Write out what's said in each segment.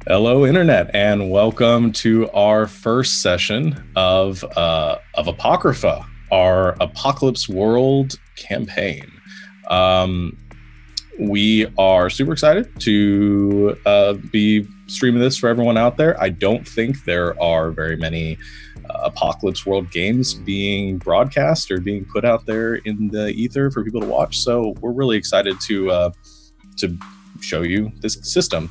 Hello, Internet, and welcome to our first session of Apocrypha, our Apocalypse World campaign. We are super excited to be streaming this for everyone out there. I don't think there are very many Apocalypse World games being broadcast or being put out there in the ether for people to watch, so we're really excited to show you this system.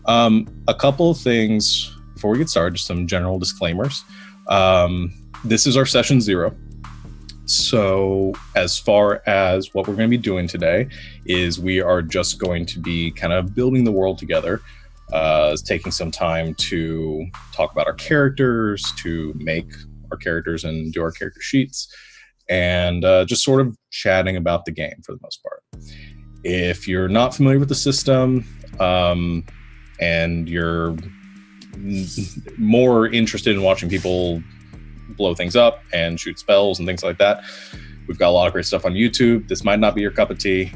A couple of things before we get started, just some general disclaimers. This is our session 0. So as far as what we're going to be doing today is we are just going to be kind of building the world together, taking some time to talk about our characters, to make our characters and do our character sheets, and just sort of chatting about the game for the most part. If you're not familiar with the system, and you're more interested in watching people blow things up and shoot spells and things like that, we've got a lot of great stuff on YouTube. This might not be your cup of tea,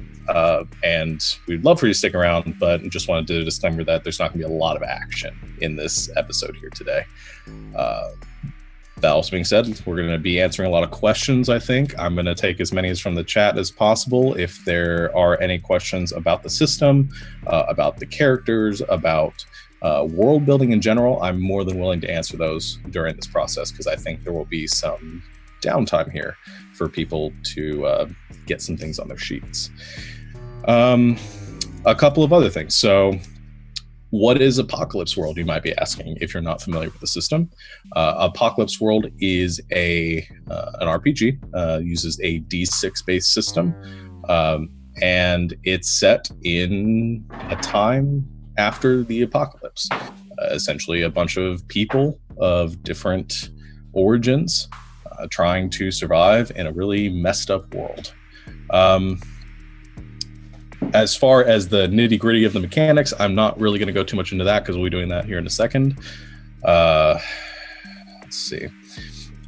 and we'd love for you to stick around, but just wanted to disclaimer that there's not going to be a lot of action in this episode here today. That also being said, we're going to be answering a lot of questions, I think. I'm going to take as many as from the chat as possible. If there are any questions about the system, about the characters, about world building in general, I'm more than willing to answer those during this process, because I think there will be some downtime here for people to get some things on their sheets. A couple of other things. So, what is Apocalypse World, you might be asking, if you're not familiar with the system. Apocalypse World is an RPG, uses a D6 based system, and it's set in a time after the apocalypse. Essentially a bunch of people of different origins trying to survive in a really messed up world. As far as the nitty-gritty of the mechanics, I'm not really going to go too much into that because we'll be doing that here in a second. Let's see.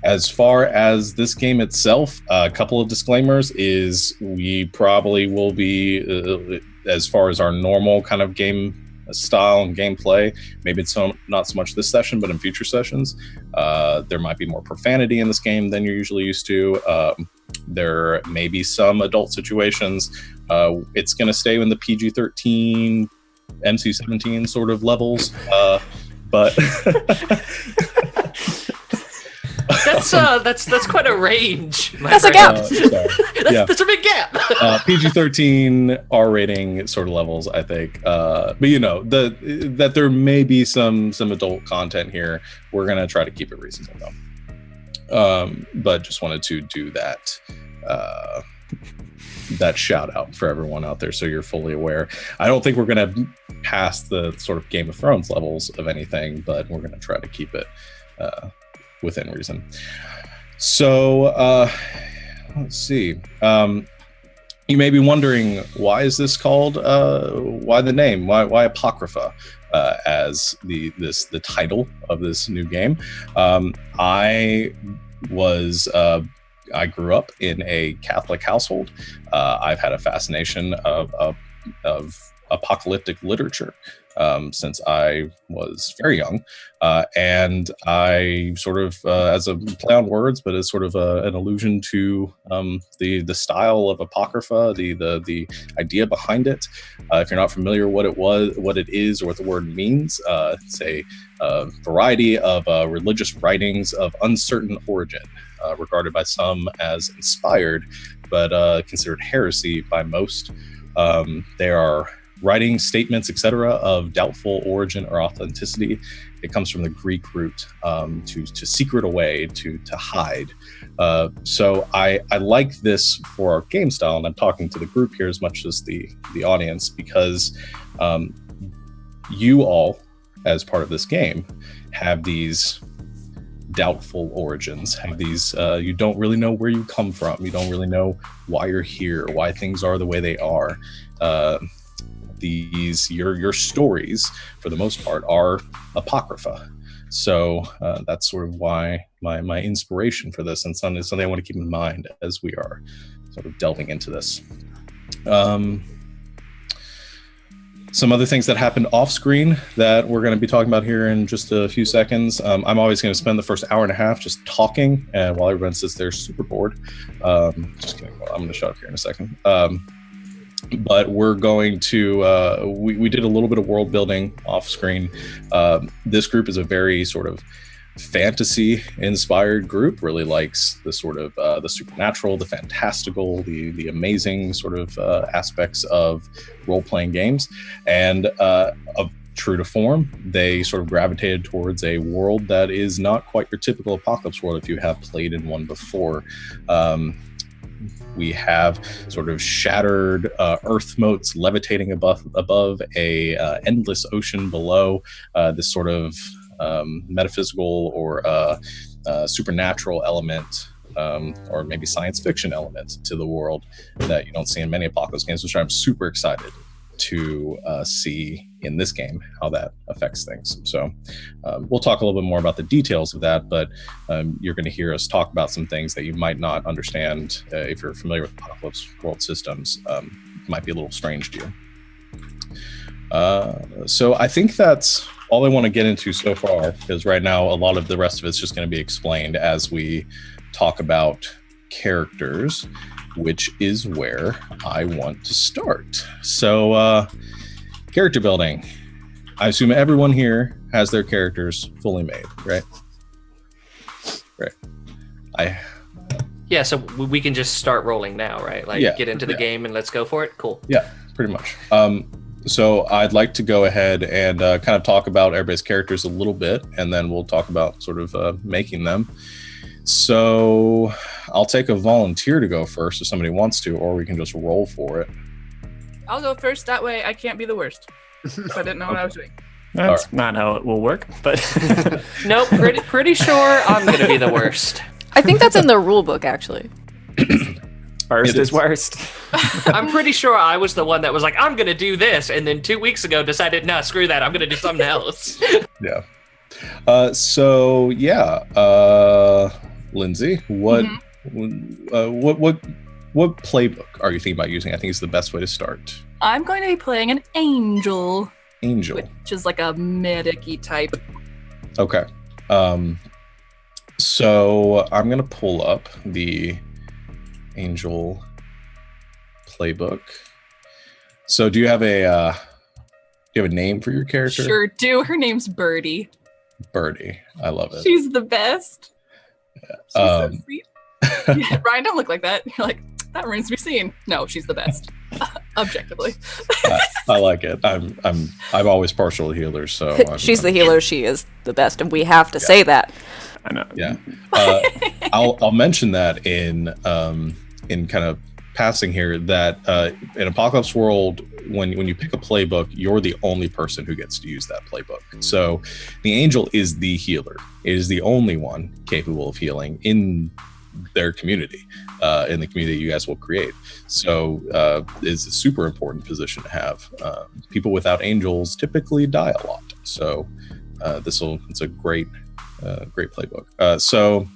As far as this game itself, a couple of disclaimers is we probably will be, as far as our normal kind of game style and gameplay, maybe it's not so much this session, but in future sessions, there might be more profanity in this game than you're usually used to. There may be some adult situations. It's going to stay in the PG-13, MC-17 sort of levels, but that's quite a range. That's a gap. That's a big gap. PG-13 R rating sort of levels, I think. But you know, that there may be some adult content here. We're gonna try to keep it reasonable though. But just wanted to do that shout out for everyone out there, so you're fully aware. I don't think we're gonna pass the sort of Game of Thrones levels of anything, but we're gonna try to keep it within reason. So let's see. You may be wondering, why is this called? Why the name? Why Apocrypha as the title of this new game? I grew up in a Catholic household. I've had a fascination of apocalyptic literature since I was very young, and I sort of, as a play on words, but as sort of an allusion to the style of Apocrypha, the idea behind it. If you're not familiar what it is, or what the word means, it's a variety of religious writings of uncertain origin, regarded by some as inspired, but considered heresy by most. They are writing statements, etc., of doubtful origin or authenticity. It comes from the Greek root to secret away, to hide. So I like this for our game style, and I'm talking to the group here as much as the audience, because you all, as part of this game, have these doubtful origins, have these you don't really know where you come from, you don't really know why you're here, why things are the way they are. Your stories, for the most part, are Apocrypha. So that's sort of why my inspiration for this, and something I want to keep in mind as we are sort of delving into this. Some other things that happened off screen that we're going to be talking about here in just a few seconds. I'm always going to spend the first hour and a half just talking, and while everyone sits there super bored. Just kidding. Well, I'm going to shut up here in a second. But we're going to we did a little bit of world building off screen. This group is a very sort of fantasy inspired group, really likes the sort of the supernatural, the fantastical, the amazing sort of aspects of role-playing games, and of true to form, they sort of gravitated towards a world that is not quite your typical apocalypse world if you have played in one before. We have sort of shattered earth moats levitating above a endless ocean below. This sort of metaphysical or supernatural element, or maybe science fiction element to the world that you don't see in many apocalypse games, which I'm super excited to see in this game how that affects things. So we'll talk a little bit more about the details of that, but you're going to hear us talk about some things that you might not understand if you're familiar with apocalypse world systems. Might be a little strange to you. So I think that's all I want to get into so far, because right now a lot of the rest of it's just going to be explained as we talk about characters, which is where I want to start. So character building. I assume everyone here has their characters fully made, right? Right. Yeah, so we can just start rolling now, right? Like get into the game and let's go for it? Cool. Yeah, pretty much. So I'd like to go ahead and kind of talk about everybody's characters a little bit, and then we'll talk about sort of making them. So I'll take a volunteer to go first if somebody wants to, or we can just roll for it. I'll go first. That way I can't be the worst. If I didn't know what I was doing. That's not how it will work, but... Nope, pretty sure I'm going to be the worst. I think that's in the rule book, actually. Worst is worst. I'm pretty sure I was the one that was like, I'm going to do this, and then 2 weeks ago decided, nah, screw that, I'm going to do something else. Yeah. Lindsay, what playbook are you thinking about using? I think it's the best way to start. I'm going to be playing an angel. Angel. Which is like a medic-y type. Okay. So I'm going to pull up the angel playbook. So do you have a name for your character? Sure do. Her name's Birdie. Birdie. I love it. She's the best. Yeah. She's so sweet. Yeah, Ryan, don't look like that. You're like, that remains to be seen. No, she's the best. Objectively. I like it. I'm always partial to healers, so She's the healer. She is the best, and we have to say that. I know. Yeah. I'll mention that in kind of passing here that in Apocalypse World, when you pick a playbook, you're the only person who gets to use that playbook. So the angel is the healer. It is the only one capable of healing in their community, in the community you guys will create. So it's a super important position to have. People without angels typically die a lot. So it's a great playbook. So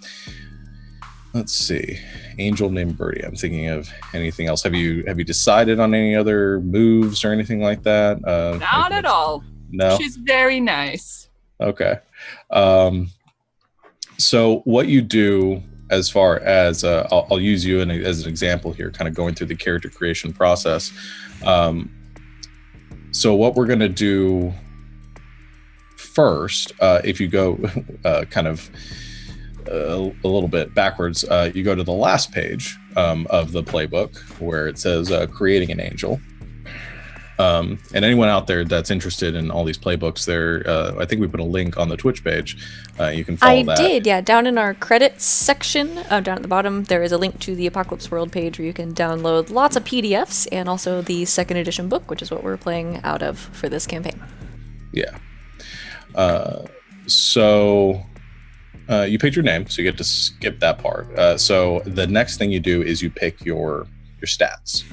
let's see. Angel named Birdie. I'm thinking of anything else. Have you decided on any other moves or anything like that? Not at all. No. She's very nice. Okay. So what you do, as far as I'll use you as an example here, kind of going through the character creation process. So what we're going to do first, if you go kind of a little bit backwards, you go to the last page of the playbook where it says creating an angel. And anyone out there that's interested in all these playbooks, I think we put a link on the Twitch page. You can follow that. I did, yeah. Down in our credits section, down at the bottom, there is a link to the Apocalypse World page where you can download lots of PDFs and also the second edition book, which is what we're playing out of for this campaign. Yeah. So you picked your name, so you get to skip that part. So the next thing you do is you pick your stats.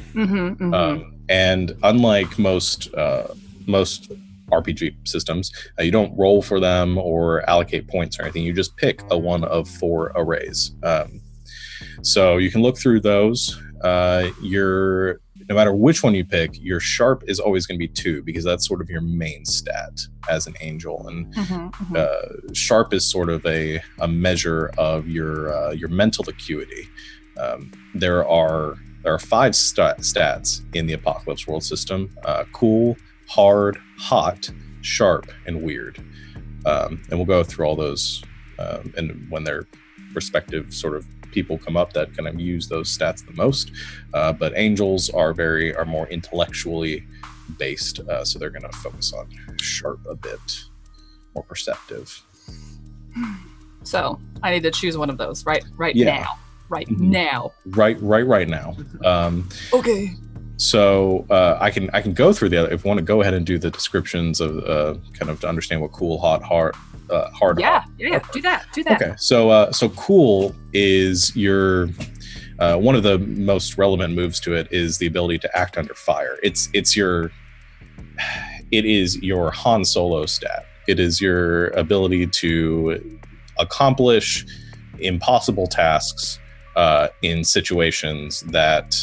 And unlike most RPG systems, you don't roll for them or allocate points or anything. You just pick a one of 4 arrays. So you can look through those. no matter which one you pick, your sharp is always going to be 2 because that's sort of your main stat as an angel, and sharp is sort of a measure of your mental acuity. There are 5 stats in the Apocalypse World system: cool, hard, hot, sharp, and weird. And we'll go through all those, and when their respective sort of people come up that kind of use those stats the most. But angels are more intellectually based, so they're going to focus on sharp a bit, more perceptive. So I need to choose one of those right Yeah. now. Right now. Right now. Okay. So I can go through the other, if you want to go ahead and do the descriptions of kind of to understand what cool, hot, hard, Yeah, hot. do that. Okay, so cool is your one of the most relevant moves to it is the ability to act under fire. It is your Han Solo stat. It is your ability to accomplish impossible tasks in situations that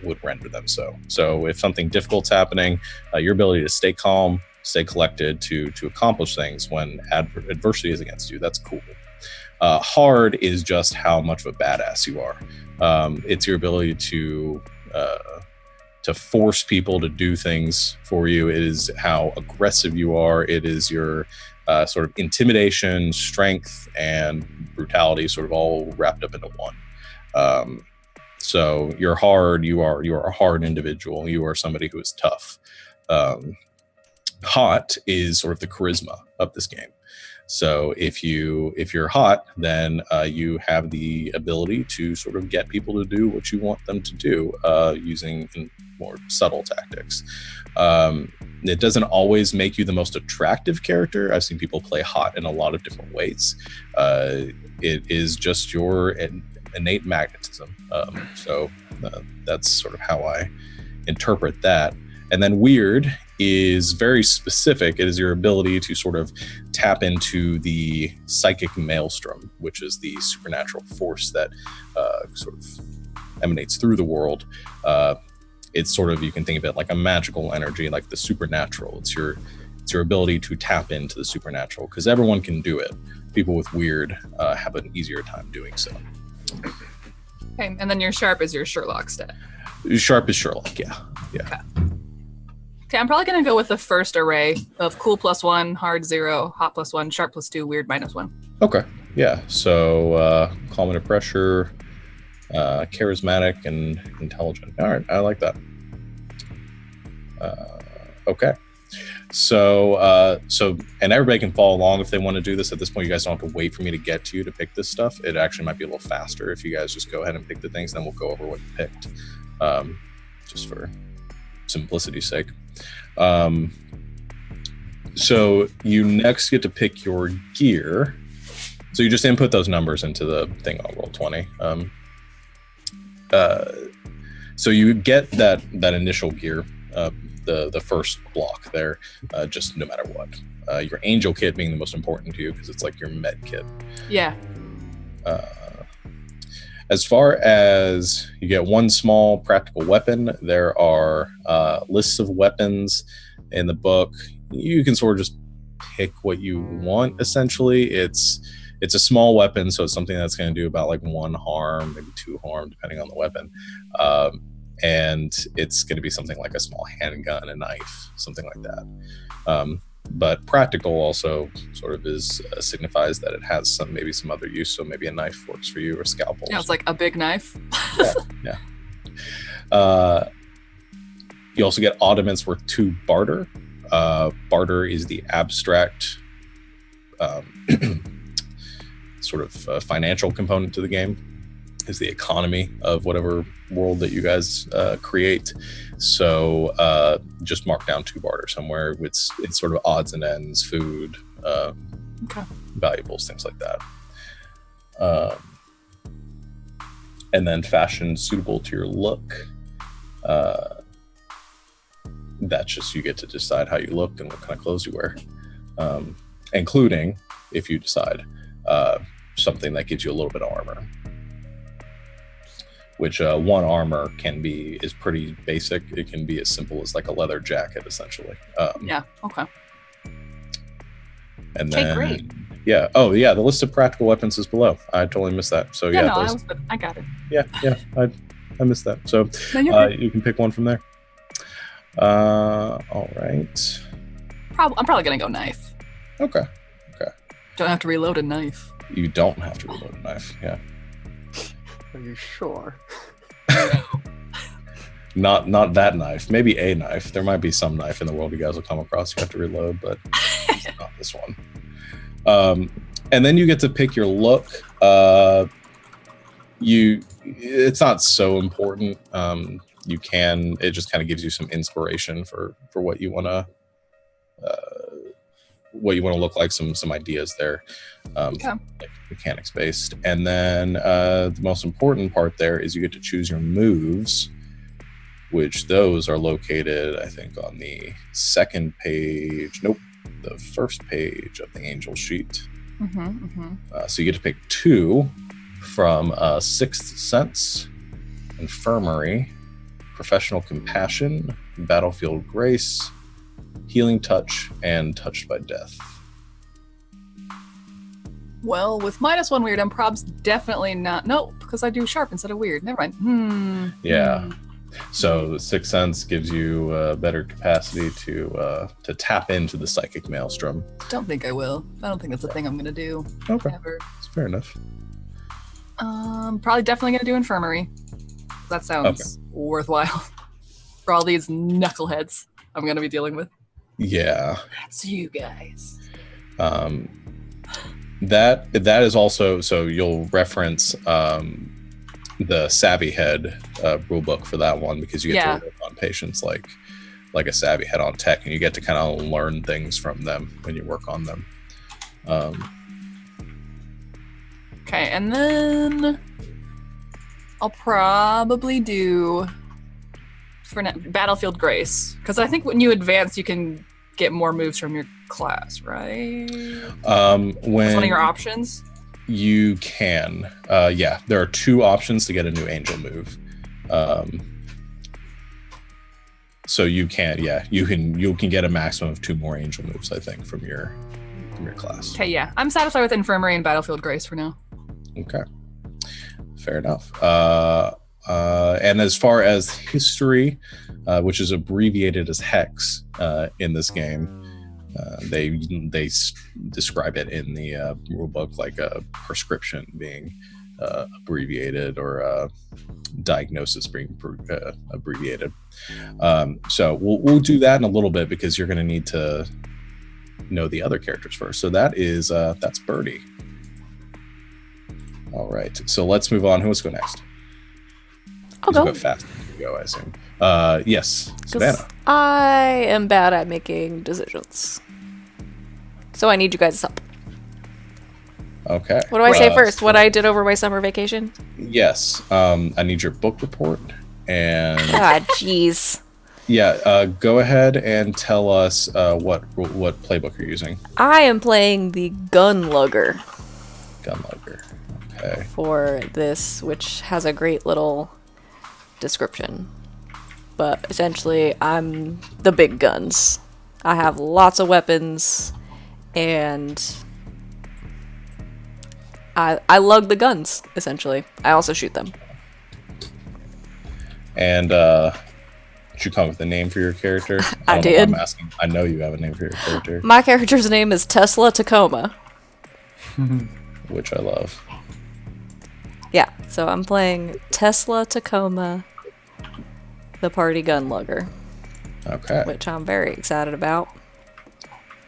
would render them so. So if something difficult's happening, your ability to stay calm, stay collected to accomplish things when adversity is against you, that's cool. Hard is just how much of a badass you are. It's your ability to force people to do things for you. It is how aggressive you are. It is your sort of intimidation, strength, and brutality sort of all wrapped up into one. So you're hard, you are a hard individual. You are somebody who is tough. Hot is sort of the charisma of this game. So if you're hot, then you have the ability to sort of get people to do what you want them to do using more subtle tactics. It doesn't always make you the most attractive character. I've seen people play hot in a lot of different ways. It is just your innate magnetism. So that's sort of how I interpret that. And then weird is very specific. It is your ability to sort of tap into the psychic maelstrom, which is the supernatural force that sort of emanates through the world. It's sort of, you can think of it like a magical energy, like the supernatural. It's your ability to tap into the supernatural, because everyone can do it. People with weird have an easier time doing so. Okay, and then your sharp is your Sherlock stat. Sharp is Sherlock, yeah. Okay, I'm probably going to go with the first array of cool +1, hard 0, hot +1, sharp +2, weird -1. Okay, yeah. So calm under pressure, charismatic, and intelligent. All right, I like that. Okay. So and everybody can follow along if they want to do this. At this point, you guys don't have to wait for me to get to you to pick this stuff. It actually might be a little faster if you guys just go ahead and pick the things, then we'll go over what you picked, just for simplicity's sake. So you next get to pick your gear. So you just input those numbers into the thing on Roll20. So you get that initial gear, the first block there, just no matter what. Your angel kit being the most important to you because it's like your med kit. Yeah. As far as you get one small practical weapon, there are lists of weapons in the book. You can sort of just pick what you want. Essentially, it's a small weapon, so it's something that's going to do about like 1 harm, maybe 2 harm, depending on the weapon. And it's going to be something like a small handgun, a knife, something like that. But practical also sort of signifies that it has maybe some other use. So maybe a knife works for you, or scalpel. Yeah, it's like a big knife. Yeah. You also get oddments worth 2 barter. Barter is the abstract sort of financial component to the game. Is the economy of whatever world that you guys create. So just mark down 2 barter somewhere. It's sort of odds and ends, food, valuables, things like that. And then fashion suitable to your look. That's just, you get to decide how you look and what kind of clothes you wear, including, if you decide, something that gives you a little bit of armor. which one armor is pretty basic. It can be as simple as like a leather jacket, essentially. Yeah. Okay. And Okay, then, great. yeah. Oh, yeah. The list of practical weapons is below. I totally missed that. So Yeah. yeah, No, I got it. yeah. I missed that. So No, you're good. you can pick one from there. All right. I'm probably gonna go knife. Okay. Don't have to reload a knife. You don't have to reload a knife. Yeah. Are you sure? Not that knife. Maybe a knife. There might be some knife in the world you guys will come across. You have to reload, but it's not this one. And then you get to pick your look. It's not so important. It just kind of gives you some inspiration for what you want to look like, some ideas there, Okay. like mechanics based. And then the most important part there is you get to choose your moves, which those are located, I think, on the second page. Nope, the first page of the angel sheet. So you get to pick 2 from Sixth Sense, Infirmary, Professional Compassion, Battlefield Grace, Healing Touch, and Touched by Death. Well, with -1 weird, improv's definitely not. No, because I do sharp instead of weird. Never mind. Yeah. So the Sixth Sense gives you better capacity to tap into the psychic maelstrom. Don't think I will. I don't think that's a thing I'm gonna do. Okay, Ever. that's fair enough. Probably definitely gonna do infirmary. That sounds worthwhile for all these knuckleheads I'm gonna be dealing with. Yeah. That's you guys. That is also, so you'll reference the Savvy Head rulebook for that one, because you get to work on patients like a Savvy Head on tech, and you get to kind of learn things from them when you work on them. Okay, and then I'll probably do Battlefield Grace, because I think when you advance, you can get more moves from your class, right? When That's one of your options. You can, yeah. There are 2 options to get a new angel move. So you can get a maximum of 2 more angel moves, I think, from your class. Okay, yeah, I'm satisfied with Infirmary and Battlefield Grace for now. Okay, fair enough. And as far as history, which is abbreviated as Hex in this game, they describe it in the rulebook like a prescription being abbreviated, or diagnosis being abbreviated. So we'll do that in a little bit, because you're going to need to know the other characters first. So that's Birdie. All right, so let's move on. Who wants to go next? I'll go. Go fast. Go, I assume. Yes, Savannah. I am bad at making decisions, so I need you guys' help. Okay. What do I say first? What I did over my summer vacation? Yes. I need your book report, and Ah, jeez. yeah, go ahead and tell us what playbook you're using. I am playing the Gunlugger Gunlugger. Okay. for this, which has a great little description. But essentially, I'm the big guns. I have lots of weapons, and I lug the guns, essentially. I also shoot them. And did you come up with a name for your character? I don't know did. why I'm asking. I know you have a name for your character, My character's name is Tesla Tacoma. which I love. Yeah, so I'm playing Tesla Tacoma, the party gunlugger, Okay. which I'm very excited about.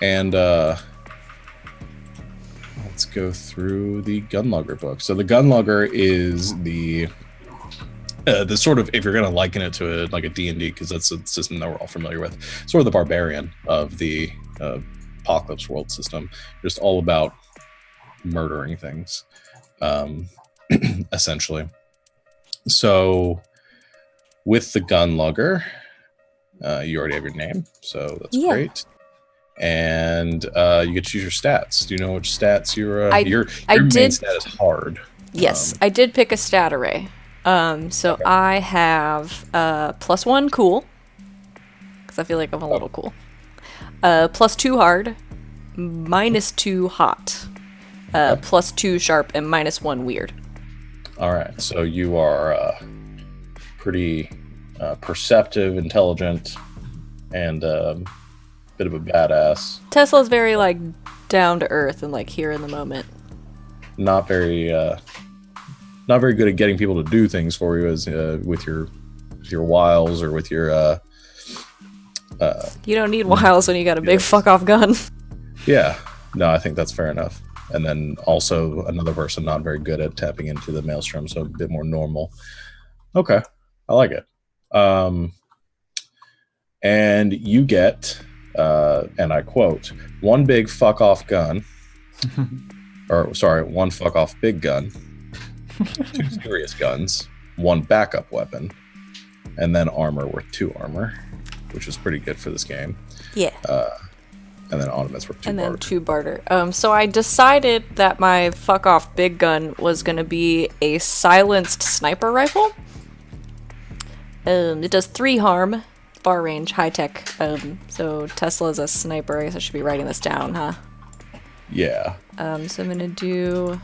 And let's go through the Gunlugger book. So the Gunlugger is the sort of, if you're going to liken it to like a D&D, because that's a system that we're all familiar with, sort of the barbarian of the Apocalypse world system, just all about murdering things, essentially. So with the Gunlugger, you already have your name, so that's great. And you get to choose your stats. Do you know which stats your main stat is hard? Yes, I did pick a stat array. So I have +1 cool, because I feel like I'm a little cool. +2 hard, -2 hot, +2 sharp, and -1 weird. All right, so you are pretty perceptive, intelligent, and bit of a badass. Tesla's very like down to earth and like here in the moment. Not very good at getting people to do things for you, as with your wiles or with your. You don't need wiles when you got a big fuck off gun. Yeah, no, I think that's fair enough. And then also another person not very good at tapping into the maelstrom, so a bit more normal. Okay, I like it. And you get, and I quote, one big fuck off gun, or sorry, one fuck off big gun, 2 serious guns, 1 backup weapon, and then armor worth 2 armor, which is pretty good for this game. Yeah. And then ornaments worth 2 and barter. then 2 barter. So I decided that my fuck off big gun was gonna be a silenced sniper rifle. It does 3 harm, far range, high tech. So Tesla's a sniper. I guess I should be writing this down, huh? Yeah. So I'm gonna do.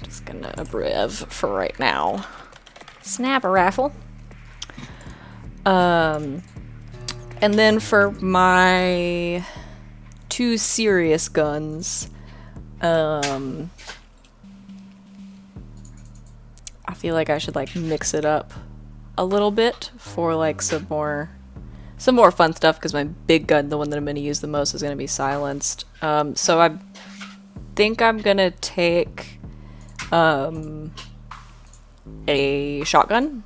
Just gonna abrev for right now. Sniper rifle. And then for my 2 serious guns, I feel like I should like mix it up a little bit for like some more fun stuff, because my big gun, the one that I'm going to use the most, is going to be silenced. So I think I'm going to take a shotgun.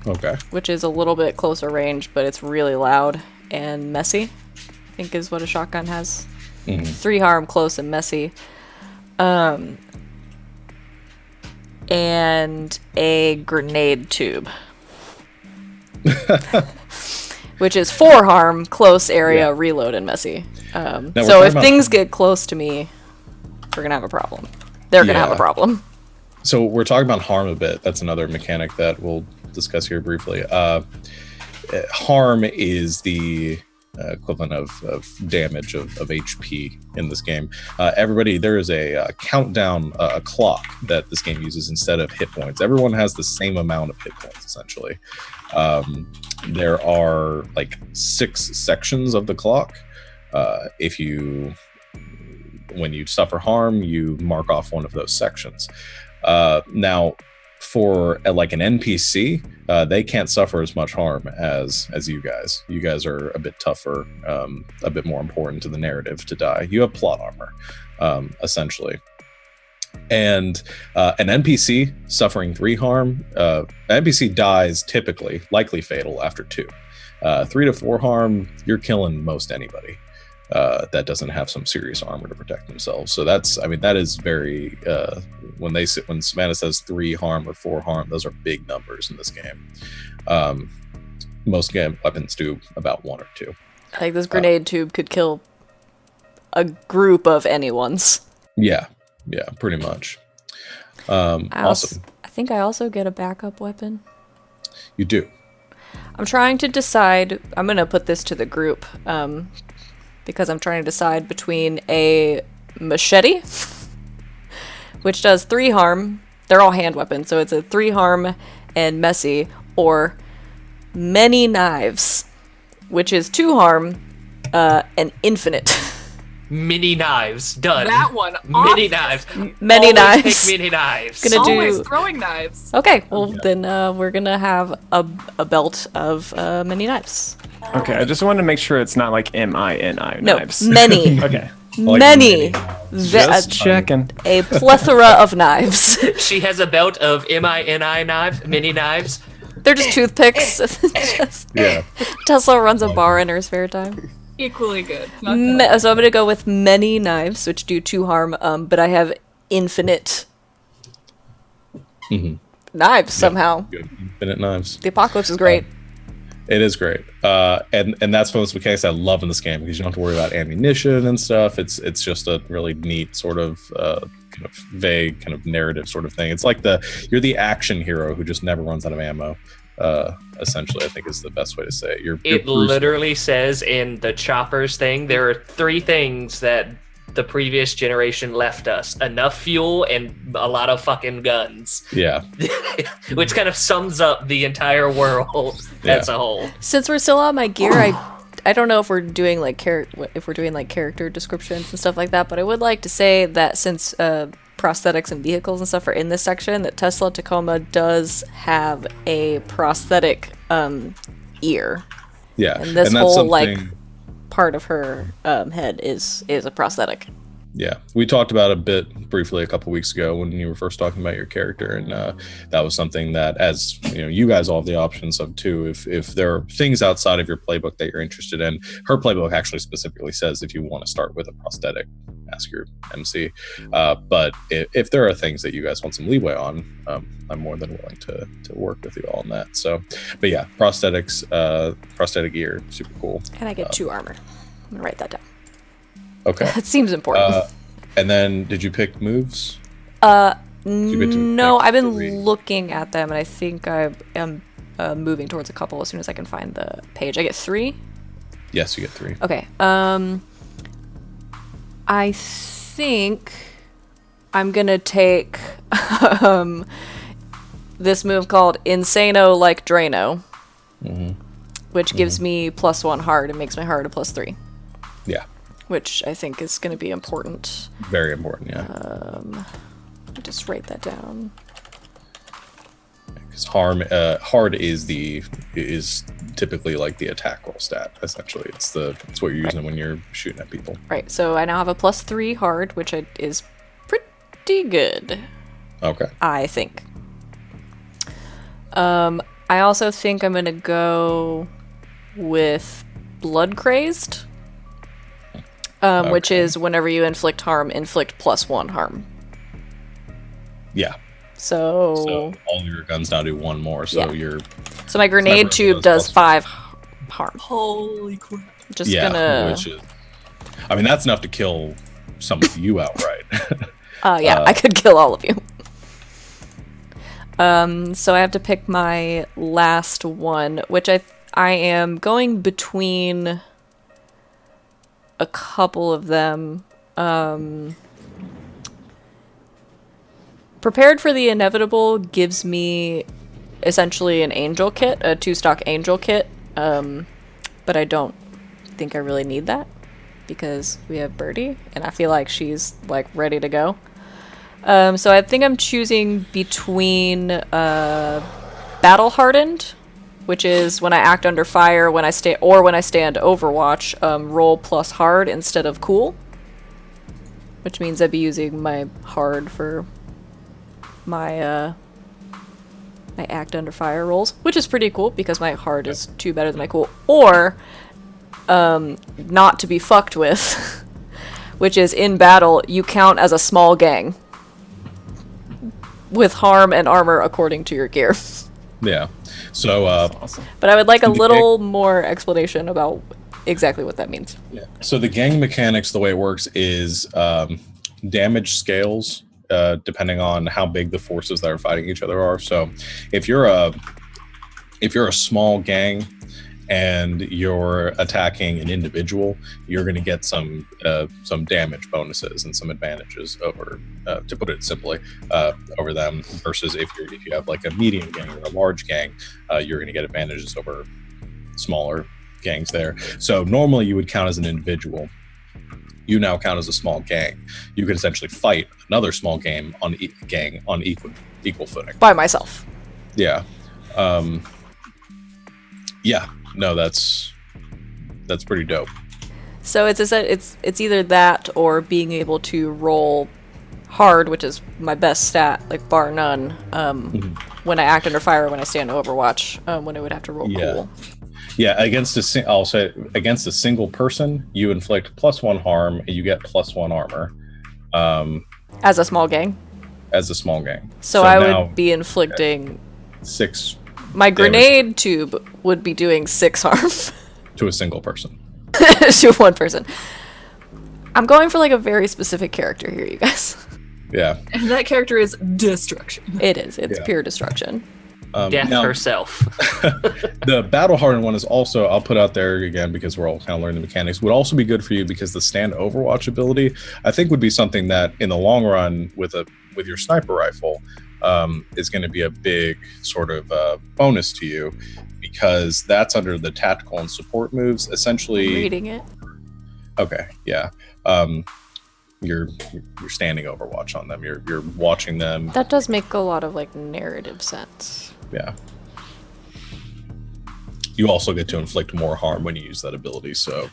Okay. Which is a little bit closer range, but it's really loud and messy, I think is what a shotgun has. 3 harm, close, and messy. And a grenade tube. Which is 4 harm, close area, reload, and messy. So if things get close to me, we're going to have a problem. They're going to have a problem. So we're talking about harm a bit. That's another mechanic that we'll discuss here briefly. Harm is the equivalent of damage of HP in this game. Everybody, there is a countdown clock that this game uses instead of hit points. Everyone has the same amount of hit points, essentially. There are like 6 sections of the clock. When you suffer harm, you mark off one of those sections. Now, for like an NPC, they can't suffer as much harm as you guys. You guys are a bit tougher, a bit more important to the narrative to die. You have plot armor, essentially. And an NPC suffering 3 harm, an NPC dies typically, likely fatal, after 2. 3 to 4 harm, you're killing most anybody that doesn't have some serious armor to protect themselves. So that is very, when Savannah says 3 harm or 4 harm, those are big numbers in this game. Most game weapons do about 1 or 2. Like this grenade tube could kill a group of anyone's. Yeah, pretty much. Awesome. I think I also get a backup weapon. You do. I'm trying to decide. I'm going to put this to the group because I'm trying to decide between a machete, which does 3 harm. They're all hand weapons, so it's a 3 harm and messy, or many knives, which is 2 harm and infinite. Mini knives. Done. That one. Mini Awesome. knives. Many Always knives. Take mini knives. Gonna do- Always throwing knives. Okay, well then we're gonna have a belt of many knives. Okay, I just wanted to make sure it's not like M-I-N-I No, knives. many. Okay. Like many. Just checking. A plethora of knives. She has a belt of MINI knives, mini knives. They're just toothpicks. Yeah. Tesla runs a bar in her spare time. Equally good. So I'm gonna go with many knives, which do 2 harm, but I have infinite knives somehow. Good. Infinite knives. The apocalypse is great. It is great, and that's one of those mechanics I love in this game, because you don't have to worry about ammunition and stuff. It's just a really neat sort of kind of vague, kind of narrative sort of thing. It's like you're the action hero who just never runs out of ammo. Essentially, I think is the best way to say it. You're literally says in the choppers thing, there are 3 things that the previous generation left us: enough fuel and a lot of fucking guns. Yeah. Which kind of sums up the entire world as a whole. Since we're still on my gear, I don't know if we're doing like character descriptions and stuff like that, but I would like to say that since prosthetics and vehicles and stuff are in this section, that Tesla Tacoma does have a prosthetic ear. Yeah. And this whole like part of her head is a prosthetic. Yeah, we talked about a bit briefly a couple weeks ago when you were first talking about your character, and that was something that, as you know, you guys all have the options of too. If there are things outside of your playbook that you're interested in, her playbook actually specifically says if you want to start with a prosthetic, ask your MC. But if there are things that you guys want some leeway on, I'm more than willing to work with you all on that. So, but yeah, prosthetic gear, super cool. And I get 2 armor. I'm gonna write that down. Okay. That seems important. And then, did you pick moves? No, I've been looking at them, and I think I am moving towards a couple as soon as I can find the page. I get 3? Yes, you get 3. Okay. I think I'm gonna take this move called Insano Like Drano, which gives me +1 hard and makes my hard a +3. Yeah. Which I think is going to be important. Very important, yeah. I'll just write that down. Because hard is typically like the attack roll stat. Essentially, it's what you're using when you're shooting at people. Right. So I now have a +3 hard, which is pretty good. Okay. I think. I also think I'm gonna go with Blood Crazed. Which is whenever you inflict harm, inflict +1 harm. Yeah. So all of your guns now do 1 more. So So my grenade tube does 5 harm. Holy crap! Just gonna. Which is, I mean, that's enough to kill some of you outright. I could kill all of you. So I have to pick my last one, which I am going between a couple of them. Prepared for the Inevitable gives me essentially an angel kit, a 2-stock angel kit, but I don't think I really need that because we have Birdie, and I feel like she's like ready to go. So I think I'm choosing between Battle Hardened, which is when I act under fire, when I stand Overwatch, roll + hard instead of cool, which means I'd be using my hard for my my act under fire rolls, which is pretty cool because my hard is 2 better than my cool. Or not to be fucked with, which is in battle you count as a small gang with harm and armor according to your gear. Yeah. So, Awesome. But I would like a little more explanation about exactly what that means. yeah. So the gang mechanics, the way it works is damage scales depending on how big the forces that are fighting each other are. So if you're a small gang and you're attacking an individual, you're going to get some damage bonuses and some advantages over, to put it simply, over them. Versus if you have like a medium gang or a large gang, you're going to get advantages over smaller gangs there. So normally you would count as an individual. You now count as a small gang. You could essentially fight another small gang on equal footing By myself. Yeah. Yeah. No, that's pretty dope. So it's either that or being able to roll hard, which is my best stat, like bar none, when I act under fire, when I stand Overwatch, when I would have to roll cool. Yeah, against a single person, you inflict +1 harm and you get +1 armor. As a small gang. As a small gang. So I would be inflicting 6. My grenade tube would be doing 6 harm To a single person. to one person. I'm going for like a very specific character here, you guys. Yeah. And that character is destruction. It is. It's Yeah. pure destruction. Death Now, herself. the battle hardened one is also, I'll put out there again because we're all kind of learning the mechanics, would also be good for you because the stand overwatch ability I think would be something that in the long run with your sniper rifle is going to be a big sort of bonus to you because that's under the tactical and support moves essentially. I'm reading it. Okay, yeah. You're standing overwatch on them, you're watching them. That does make a lot of like narrative sense. Yeah. You also get to inflict more harm when you use that ability, so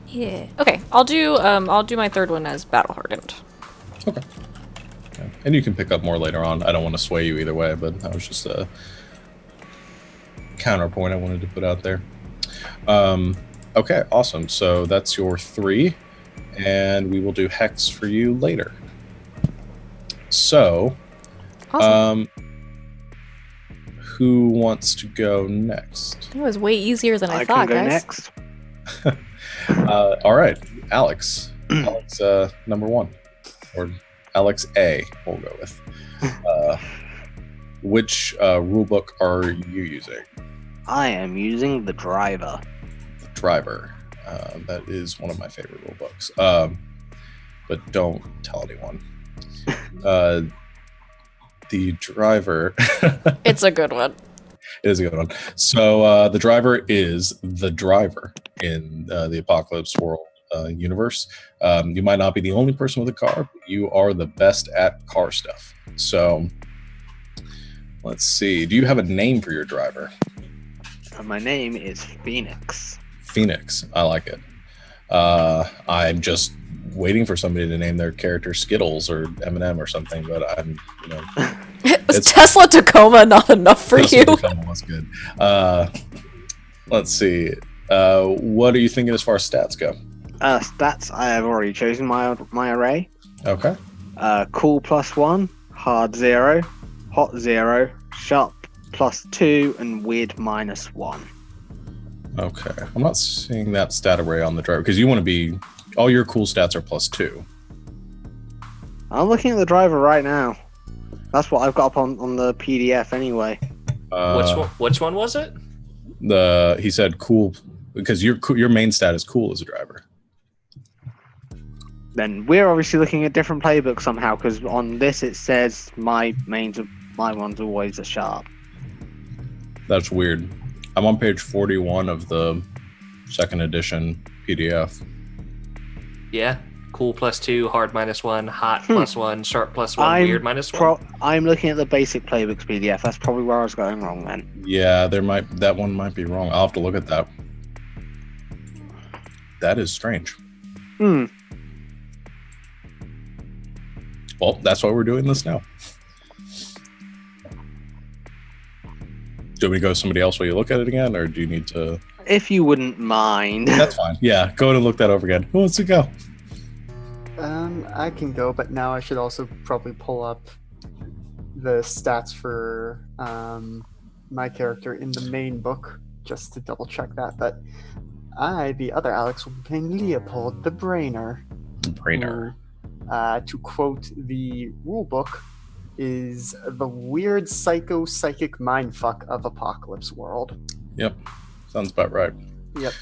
Yeah. Okay, I'll do my third one as battle hardened. Okay. Yeah. And you can pick up more later on. I don't want to sway you either way, but that was just a counterpoint I wanted to put out there. Okay, awesome. So that's your 3, and we will do Hex for you later. So, Awesome. who wants to go next? That was way easier than I I thought, can go guys. next. All right, Alex. Alex, number 1, or Alex A. We'll go with. Which rulebook are you using? I am using the driver. Driver. That is one of my favorite rulebooks. But don't tell anyone. The driver. It's a good one. It is a good one. So the driver is the driver in the Apocalypse World universe. You might not be the only person with a car, but you are the best at car stuff. So let's see. Do you have a name for your driver? My name is Phoenix. Phoenix. I like it. I'm just waiting for somebody to name their character Skittles or Eminem or something, but I'm, Was Tesla Tacoma not enough for you? Was good. Let's see. What are you thinking as far as stats go? Stats, I have already chosen my array. Okay. Cool +1, hard 0, hot 0, sharp +2, and weird -1. Okay. I'm not seeing that stat array on the driver because you want to be, all your cool stats are +2. I'm looking at the driver right now. That's what I've got up on the PDF anyway. Which one was it? He said cool because your main stat is cool as a driver. Then we're obviously looking at different playbooks somehow because on this it says my one's always a sharp. That's weird. I'm on page 41 of the 2nd edition PDF. Yeah. Cool +2, hard -1, hot +1, sharp +1, weird -1. I'm looking at the basic playbooks PDF. That's probably where I was going wrong then. Yeah, that one might be wrong. I'll have to look at that. That is strange. Well, that's why we're doing this now. Do we go with somebody else while you look at it again, or do you need to? If you wouldn't mind. That's fine. Yeah, go ahead and look that over again. Who wants to go? I can go, but now I should also probably pull up the stats for my character in the main book just to double check that. But I, the other Alex, will be playing Leopold the Brainer. Brainer. Who, to quote the rulebook, is the weird psychic mindfuck of Apocalypse World. Yep, sounds about right. Yep.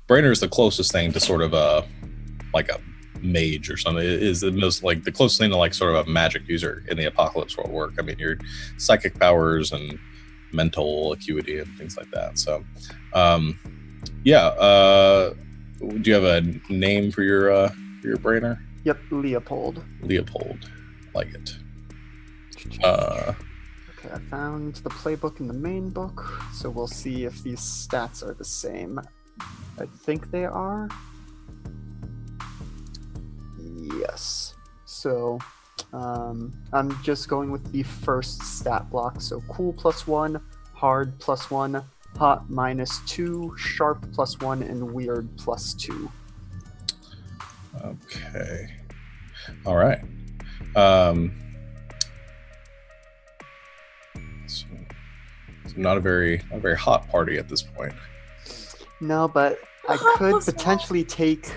Brainer is the closest thing to sort of like a mage or something. It is the most like the closest thing to like sort of a magic user in the Apocalypse World work. I mean, your psychic powers and mental acuity and things like that. So, yeah. Do you have a name for your Brainer? Yep, Leopold. Leopold, like it. Okay, I found the playbook in the main book, so we'll see if these stats are the same. I think they are. Yes. So, I'm just going with the first stat block. So, cool +1, hard +1, hot -2, sharp +1, and weird +2. Okay. All right. So not a very hot party at this point. No, but I could potentially take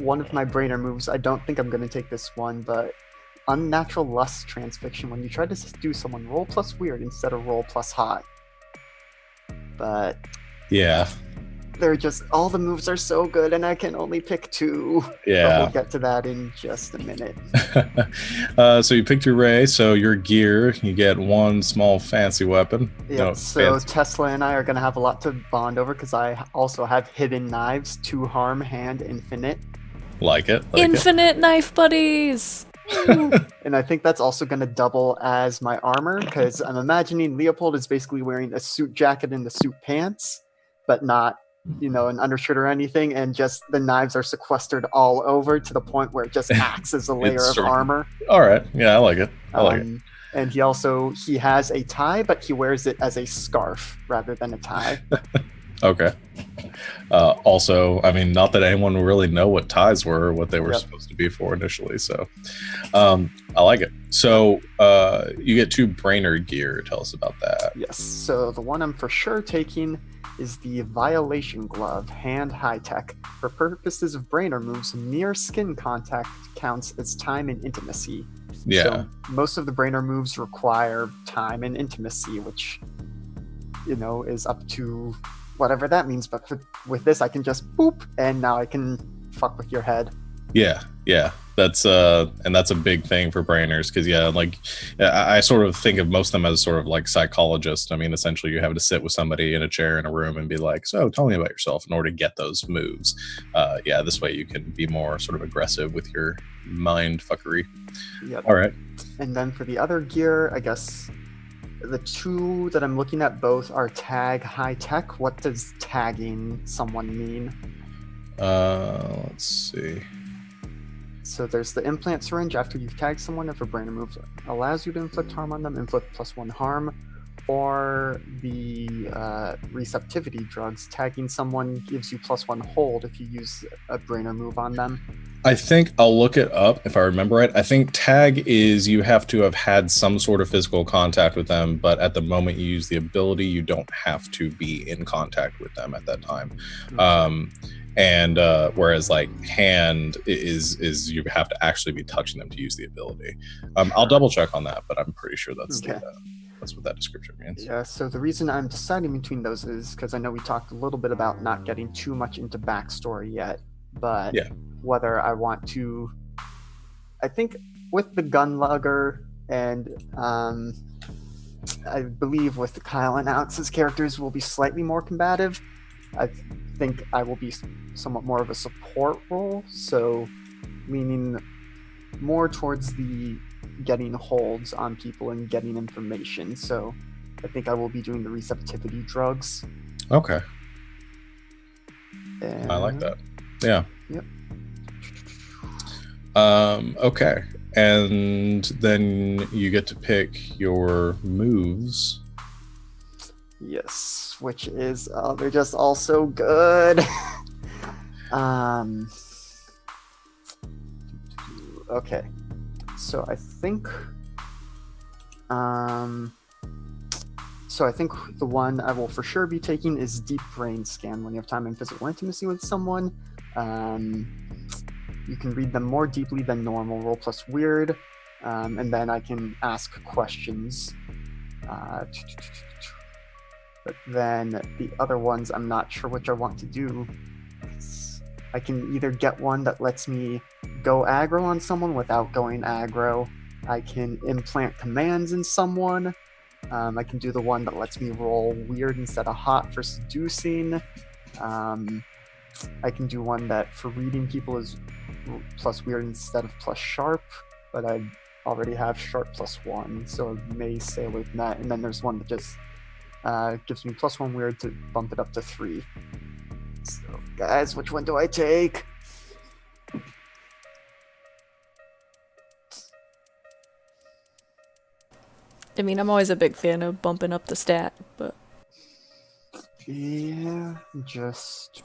one of my brainer moves. I don't think I'm going to take this one, but unnatural lust transfixion. When you try to do someone, roll plus weird instead of roll plus hot. But Yeah. they're just, all the moves are so good, and I can only pick 2. But Yeah. we'll get to that in just a minute. So you picked your Ray. So your gear, you get 1 small fancy weapon. Yep, No, so fancy. Tesla and I are going to have a lot to bond over because I also have hidden knives, 2 harm, hand, infinite. Like it. Infinite knife buddies! And I think that's also going to double as my armor because I'm imagining Leopold is basically wearing a suit jacket and the suit pants, but not, an undershirt or anything, and just the knives are sequestered all over to the point where it just acts as a layer of armor. All right. Yeah, I like it. I like it. And he has a tie, but he wears it as a scarf rather than a tie. Okay. Also, I mean, not that anyone would really know what ties were or what they were supposed to be for initially. So I like it. So you get 2 brainer gear. Tell us about that. Yes. So the one I'm for sure taking is the Violation Glove, hand high tech. For purposes of brainer moves, mere skin contact counts as time and intimacy. Yeah. So most of the brainer moves require time and intimacy, which, is up to whatever that means. But with this, I can just boop, and now I can fuck with your head. Yeah. That's and that's a big thing for brainers because I sort of think of most of them as sort of like psychologists. I mean, essentially, you have to sit with somebody in a chair in a room and be like, "So, tell me about yourself," in order to get those moves. This way you can be more sort of aggressive with your mind fuckery. Yep. All right. And then for the other gear, I guess the 2 that I'm looking at both are tag high tech. What does tagging someone mean? Let's see. So there's the implant syringe. After you've tagged someone, if a brainer move allows you to inflict harm on them, inflict +1 harm. Or the receptivity drugs. Tagging someone gives you +1 hold if you use a brainer move on them. I think I'll look it up if I remember right. I think tag is you have to have had some sort of physical contact with them, but at the moment you use the ability, you don't have to be in contact with them at that time. And whereas like hand is you have to actually be touching them to use the ability. I'll double check on that, but I'm pretty sure that's what that description means. Yeah, so the reason I'm deciding between those is because I know we talked a little bit about not getting too much into backstory yet, but whether I want to, I think with the gun lugger and I believe with Kyle and Alex's characters will be slightly more combative. I think I will be somewhat more of a support role, so leaning more towards the getting holds on people and getting information. So I think I will be doing the receptivity drugs. Okay. And... I like that. Yeah. Yep. Okay. And then you get to pick your moves. Yes, which is they're just all so good. Okay. So I think the one I will for sure be taking is Deep Brain Scan. When you have time and physical intimacy with someone, you can read them more deeply than normal. Roll plus weird, and then I can ask questions. But then the other ones, I'm not sure which I want to do. I can either get one that lets me go aggro on someone without going aggro. I can implant commands in someone. I can do the one that lets me roll weird instead of hot for seducing. I can do one that for reading people is plus weird instead of plus sharp, but I already have sharp +1, so I may stay away from that. And then there's one that just gives me +1 weird to bump it up to 3. So, guys, which one do I take? I mean, I'm always a big fan of bumping up the stat, but... Yeah, just...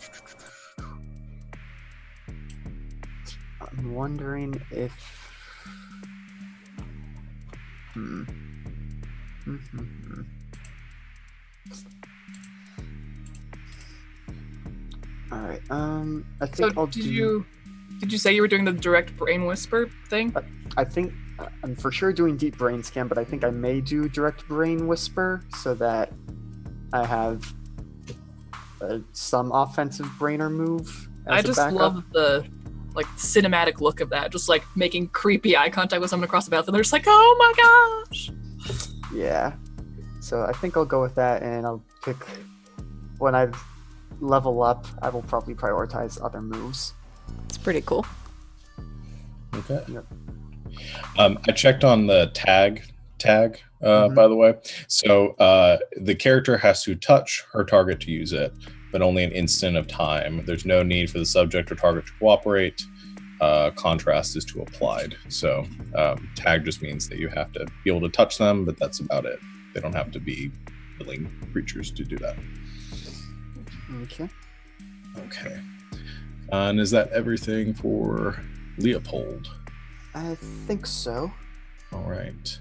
I'm wondering if... Alright, I think I'll do... Did you say you were doing the direct brain whisper thing? I think I'm for sure doing deep brain scan, but I think I may do direct brain whisper so that I have some offensive brainer move. I as a just backup. love the like cinematic look of that, just like making creepy eye contact with someone across the battlefield. They're just like, oh my gosh. Yeah. So I think I'll go with that, and I'll pick when I level up. I will probably prioritize other moves. It's pretty cool. Okay. Yep. I checked on the tag, by the way. So the character has to touch her target to use it, but only an instant of time. There's no need for the subject or target to cooperate. Contrast is to applied. So tag just means that you have to be able to touch them, but that's about it. They don't have to be willing creatures to do that. Okay. Okay. And is that everything for Leopold? I think so. All right.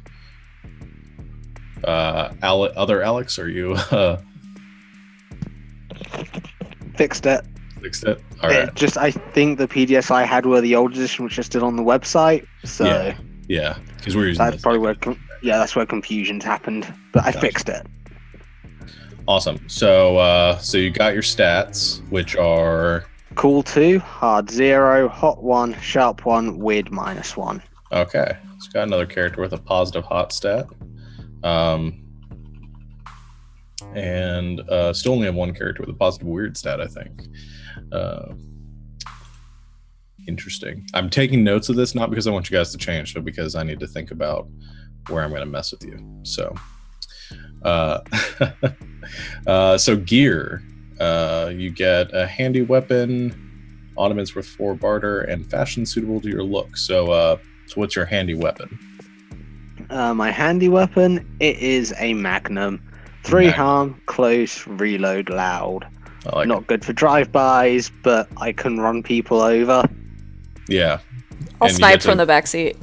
Other Alex, are you Fixed it. fixed it? All right. Just I think the PDFs I had were the old edition, which are still on the website. So Yeah, because we're using that's this. probably where that's where confusions happened. But I Gotcha. fixed it. Awesome. So you got your stats, which are Cool 2, hard 0, hot 1, sharp 1, weird -1. okay. It's got another character with a positive hot stat. And still only have one character with a positive weird stat, I think. Interesting. I'm taking notes of this not because I want you guys to change, but because I need to think about where I'm going to mess with you. So, so gear. You get a handy weapon, ornaments worth 4 barter, and fashion suitable to your look. So what's your handy weapon? My handy weapon, it is a Magnum. 3 Magnum. harm, close, reload loud. I like Not good for drive-bys, but I can run people over. it. Yeah. I'll And you snipe get to- from the backseat.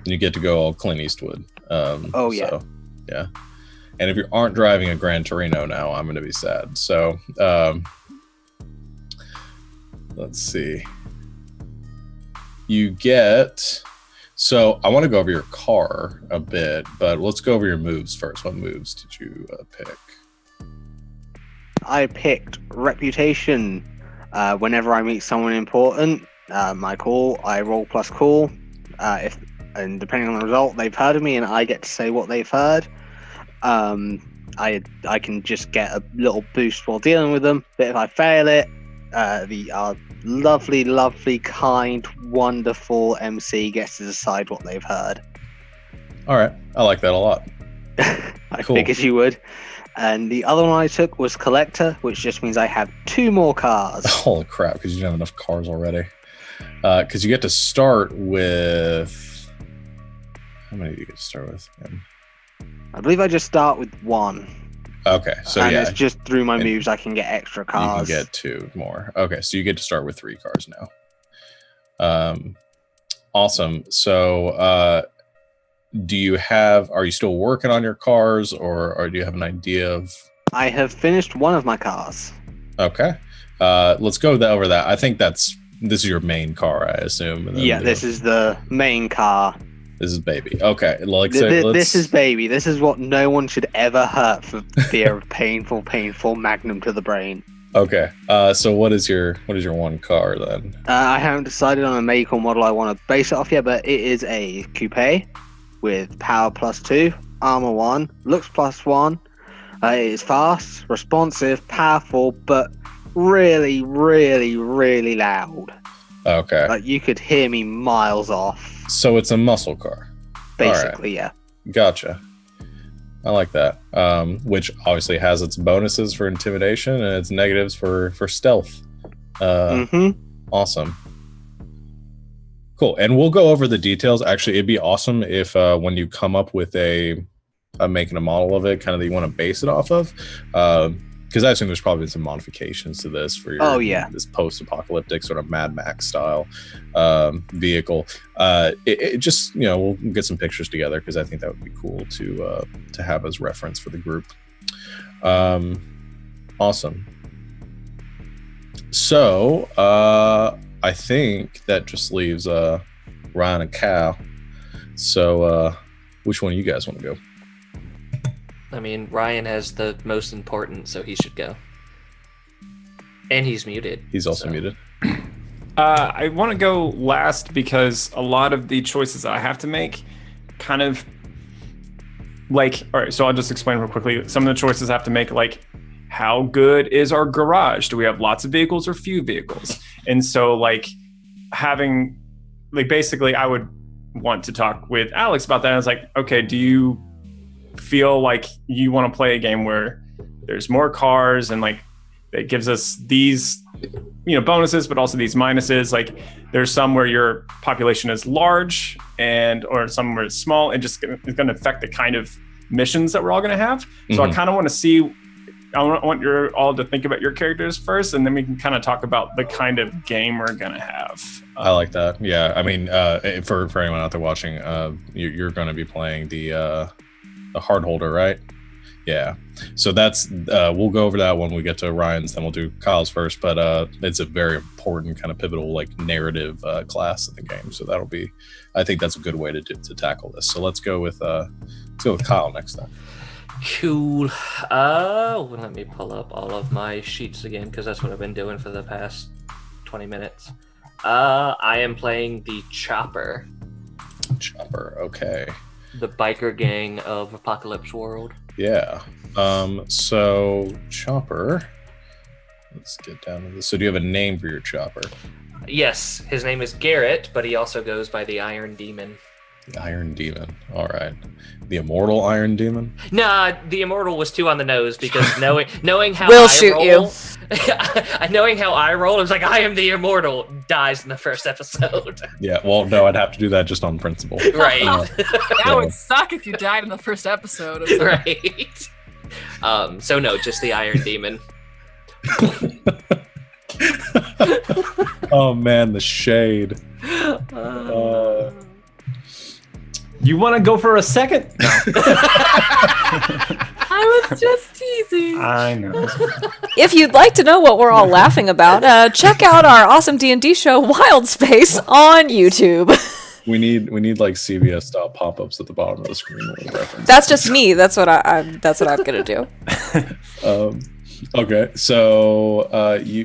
You get to go all Clint Eastwood. Oh, yeah. So, yeah. And if you aren't driving a Gran Torino now, I'm going to be sad. So, let's see. You get... So, I want to go over your car a bit, but let's go over your moves first. What moves did you pick? I picked reputation. Whenever I meet someone important, I roll plus cool. And depending on the result, they've heard of me, and I get to say what they've heard. I can just get a little boost while dealing with them. But if I fail it, the lovely, kind, wonderful MC gets to decide what they've heard. All right. I like that a lot. I Cool. figured you would. And the other one I took was collector, which just means I have 2 more cars. Holy crap, because you don't have enough cars already. Because you get to start with... How many do you get to start with? Man? I believe I just start with 1. Okay, so and yeah, it's just through my And moves I can get extra you can cars. get 2 more. Okay, so you get to start with 3 cars now. Awesome. So are you still working on your cars, or do you have an idea of... I have finished one of my cars. Okay. Let's go over that. I think this is your main car, I assume. And then Yeah, this is the main car. This is baby. Okay, This is baby. This is what no one should ever hurt for fear of painful magnum to the brain. Okay. So what is your one car then? I haven't decided on a make or model I want to base it off yet, but it is a coupe with power +2, armor 1, looks +1. It is fast, responsive, powerful, but really loud. Okay. Like you could hear me miles off. So it's a muscle car. Basically, yeah. Gotcha. I like that. Which obviously has its bonuses for intimidation and its negatives for stealth. Awesome. Cool. And we'll go over the details. Actually, it'd be awesome if when you come up with a making a model of it, kind of that you want to base it off of. Because I assume there's probably some modifications to this for your this post-apocalyptic sort of Mad Max style vehicle. It just, we'll get some pictures together because I think that would be cool to have as reference for the group. Awesome. So I think that just leaves Ryan and Cal. So which one of you guys want to go? I mean, Ryan has the most important, so he should go. And he's muted. He's also muted. I want to go last because a lot of the choices I have to make kind of like, all right, so I'll just explain real quickly. Some of the choices I have to make, like, how good is our garage? Do we have lots of vehicles or few vehicles? And so, like, having, like, basically I would want to talk with Alex about that. And I was like, okay, do you feel like you want to play a game where there's more cars and, like, it gives us these, you know, bonuses, but also these minuses? Like, there's some where your population is large and or some where it's small, and just it's going to affect the kind of missions that we're all going to have. So I kind of want to see, I want you all to think about your characters first, and then we can kind of talk about the kind of game we're going to have. I like that. Yeah, I mean, for anyone out there watching, you're going to be playing the hard holder, right? Yeah. So that's we'll go over that when we get to Ryan's, then we'll do Kyle's first. But it's a very important kind of pivotal, like, narrative class in the game. So that'll be, I think that's a good way to tackle this. So let's go with Kyle next time. Cool. Well, let me pull up all of my sheets again, because that's what I've been doing for the past 20 minutes. I am playing the Chopper. Chopper, okay. The biker gang of Apocalypse World. Yeah. So Chopper, let's get down to this. So do you have a name for your Chopper? Yes, his name is Garrett, but he also goes by the Iron Demon. The Iron Demon. All right. The Immortal Iron Demon? Nah, the Immortal was too on the nose, because knowing how We'll I shoot roll, you. knowing how I roll, it was like, I am the Immortal, dies in the first episode. Yeah, well, no, I'd have to do that just on principle. Right. That would suck if you died in the first episode. Right. So no, just the Iron Demon. Oh man, the shade. You want to go for a second? No. I was just teasing. I know. If you'd like to know what we're all laughing about, check out our awesome D&D show Wild Space on YouTube. We need like CBS style pop-ups at the bottom of the screen when we reference. That's just me. That's what I'm gonna do. Okay, so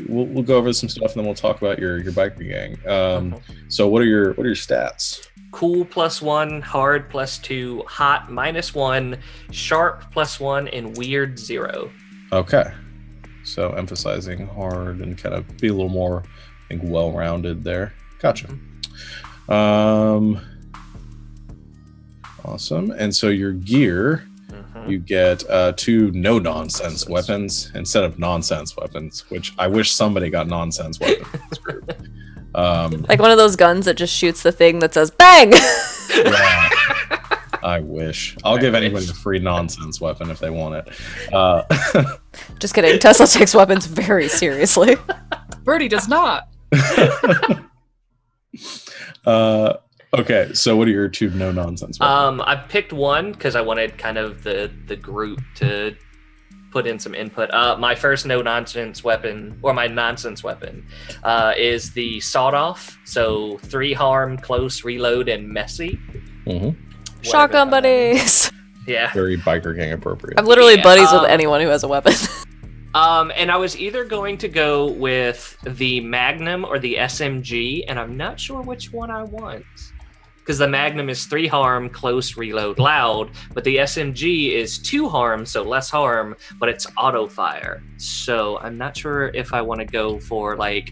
we'll go over some stuff and then we'll talk about your biker gang. So what are your stats? Cool +1, hard +2, hot -1, sharp +1, and weird 0. Okay, so emphasizing hard and kind of be a little more, I think, well-rounded there. Gotcha. Awesome. And so your gear, you get 2 no-nonsense weapons instead of nonsense weapons, which I wish somebody got nonsense weapons in this group. Like one of those guns that just shoots the thing that says bang. Yeah, I wish. I'll give anybody a free nonsense weapon if they want it. Just kidding. Tesla takes weapons very seriously. Birdie does not. Okay, so what are your 2 no-nonsense weapons? I picked one because I wanted kind of the group to put in some input. My first no-nonsense weapon, or my nonsense weapon, is the sawed-off. So 3 harm, close, reload, and messy. Shotgun buddies. Yeah. Very biker gang appropriate. I'm literally buddies with anyone who has a weapon. And I was either going to go with the Magnum or the SMG, and I'm not sure which one I want. Because the Magnum is 3 harm, close, reload, loud, but the SMG is 2 harm, so less harm, but it's auto fire. So I'm not sure if I want to go for, like,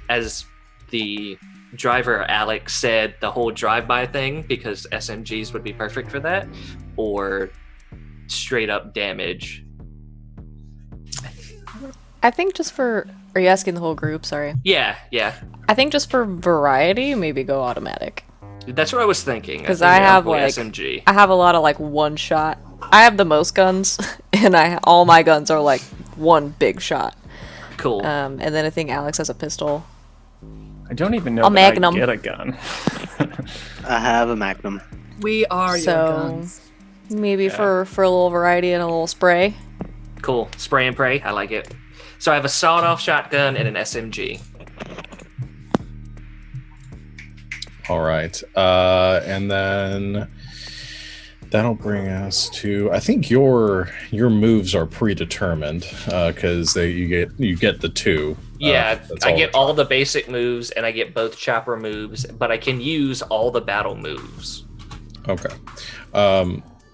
as the driver Alex said, the whole drive-by thing, because SMGs would be perfect for that, or straight up damage. I think just for... Are you asking the whole group? Sorry. Yeah. I think just for variety, maybe go automatic. That's what I was thinking. Because I have like SMG. I have a lot of like one shot. I have the most guns, and all my guns are like one big shot. Cool. And then I think Alex has a pistol. I don't even know A that Magnum. I get a gun. I have a Magnum. We are your guns. Maybe for a little variety and a little spray. Cool. Spray and pray. I like it. So I have a sawed-off shotgun and an SMG. All right. And then that'll bring us to, I think your moves are predetermined because you get the 2. Yeah, I get the all the basic moves and I get both chopper moves, but I can use all the battle moves. Okay.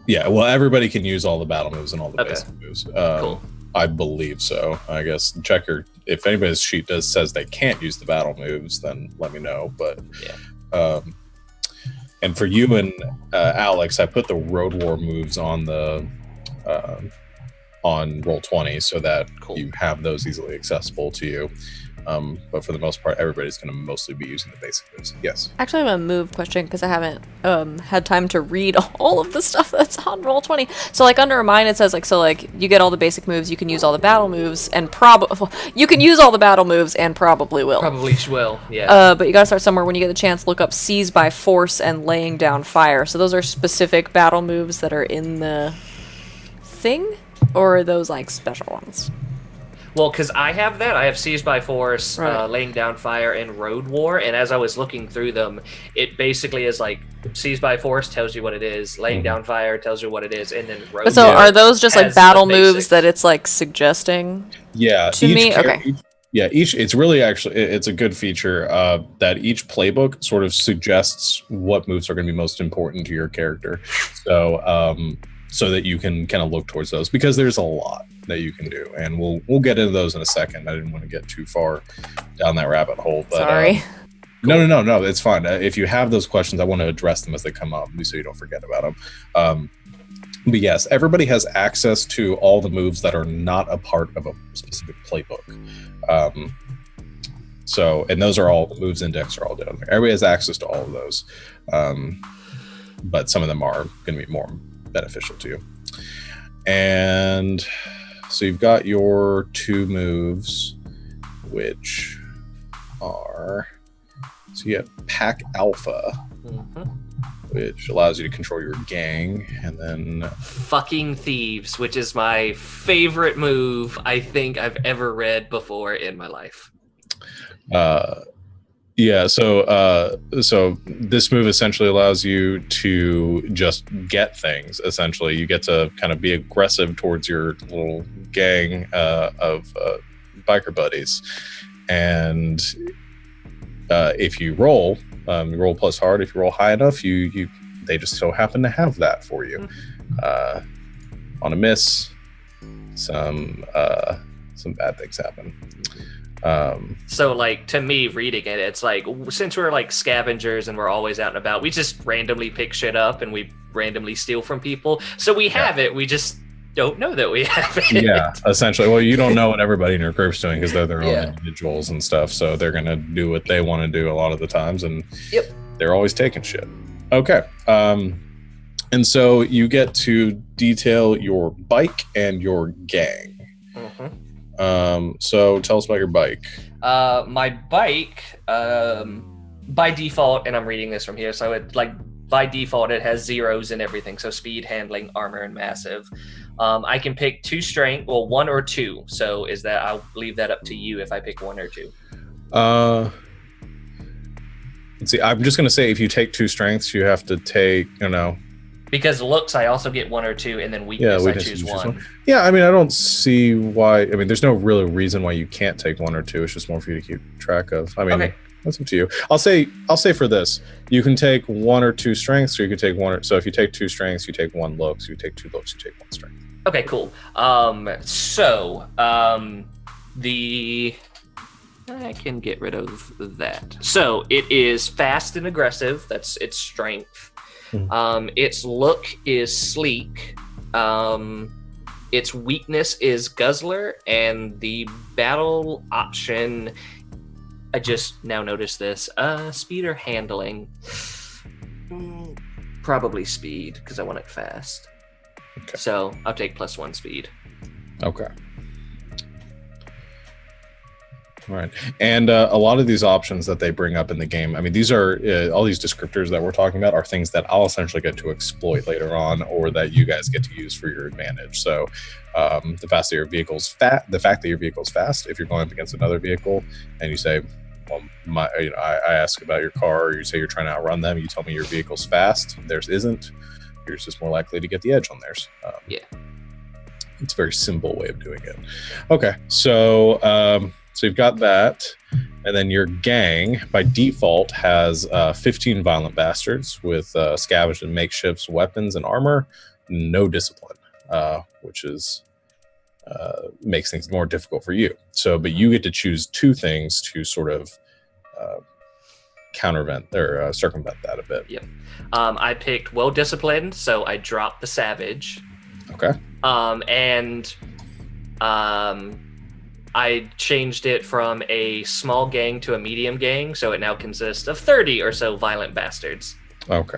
Yeah, well, everybody can use all the battle moves and all the basic moves. Cool. I believe so. I guess check if anybody's sheet says they can't use the battle moves, then let me know. But yeah. And for you and Alex, I put the Road War moves on the on Roll20 so that you have those easily accessible to you. But for the most part, everybody's going to mostly be using the basic moves. Yes. Actually, I have a move question because I haven't had time to read all of the stuff that's on Roll20. So, like, under mine, it says, you get all the basic moves, you can use all the battle moves, and you can use all the battle moves and probably will. Probably will, yeah. But you gotta start somewhere. When you get the chance, look up Seize by Force and Laying Down Fire. So those are specific battle moves that are in the thing? Or are those, special ones? Well, because I have that. I have Seized by Force, Right. Laying Down Fire, and Road War. And as I was looking through them, it basically is Seized by Force tells you what it is, Laying Down Fire tells you what it is, and then Road But so War are those just has battle the moves basics. that it's suggesting? Yeah. To me? Okay. It's really it's a good feature that each playbook sort of suggests what moves are going to be most important to your character. So that you can kind of look towards those, because there's a lot that you can do, and we'll get into those in a second. I didn't want to get too far down that rabbit hole, but Sorry. No, it's fine. If you have those questions, I want to address them as they come up, so you don't forget about them. But yes, everybody has access to all the moves that are not a part of a specific playbook. And those are all the moves index are all down there. Everybody has access to all of those, but some of them are going to be more beneficial to you. And so you've got your 2 moves, which are, so you have Pack Alpha, which allows you to control your gang, and then Fucking Thieves, which is my favorite move I think I've ever read before in my life. So this move essentially allows you to just get things. Essentially, you get to kind of be aggressive towards your little gang of biker buddies, and if you roll plus hard. If you roll high enough, they just so happen to have that for you. On a miss, some bad things happen. So to me reading it, it's since we're scavengers and we're always out and about, we just randomly pick shit up and we randomly steal from people. So we have it, we just don't know that we have it. Yeah, essentially. Well, you don't know what everybody in your group's doing because they're their own individuals and stuff, so they're gonna do what they want to do a lot of the times, and they're always taking shit. Okay. And so you get to detail your bike and your gang. So tell us about your bike. My bike, by default, and I'm reading this from here, so it by default it has 0s in everything, so speed, handling, armor, and massive. I can pick 2 strength, 1 or 2. So I'll leave that up to you if I pick 1 or 2. Let's see. I'm just gonna say if you take 2 strengths, you have to take, Because looks, I also get 1 or 2, and then weakness, I choose 1. Yeah, I mean, I don't see why. I mean, there's no real reason why you can't take 1 or 2. It's just more for you to keep track of. I mean, that's up to you. I'll say for this, you can take 1 or 2 strengths, or you can take 1 or. So if you take 2 strengths, you take 1 looks. You take 2 looks, you take 1 strength. Okay, cool. I can get rid of that. So it is fast and aggressive. That's its strength. Its look is sleek. Its weakness is guzzler, and the battle option, I just now noticed this, speed or handling. Probably speed, because I want it fast. Okay. So I'll take +1 speed. Okay. Right. And a lot of these options that they bring up in the game, I mean, these are all these descriptors that we're talking about are things that I'll essentially get to exploit later on, or that you guys get to use for your advantage. So the fact that your vehicle's fast, if you're going up against another vehicle and you say, well, I ask about your car, or you say you're trying to outrun them, you tell me your vehicle's fast, theirs isn't, you're just more likely to get the edge on theirs. It's a very simple way of doing it. Okay, so you've got that, and then your gang by default has 15 violent bastards with scavenged and makeshifts, weapons, and armor. No discipline, which is makes things more difficult for you. So, but you get to choose two things to sort of countervent or circumvent that a bit. Yep. I picked well disciplined, so I dropped the savage. Okay. And I changed it from a small gang to a medium gang, so it now consists of 30 or so violent bastards. Okay.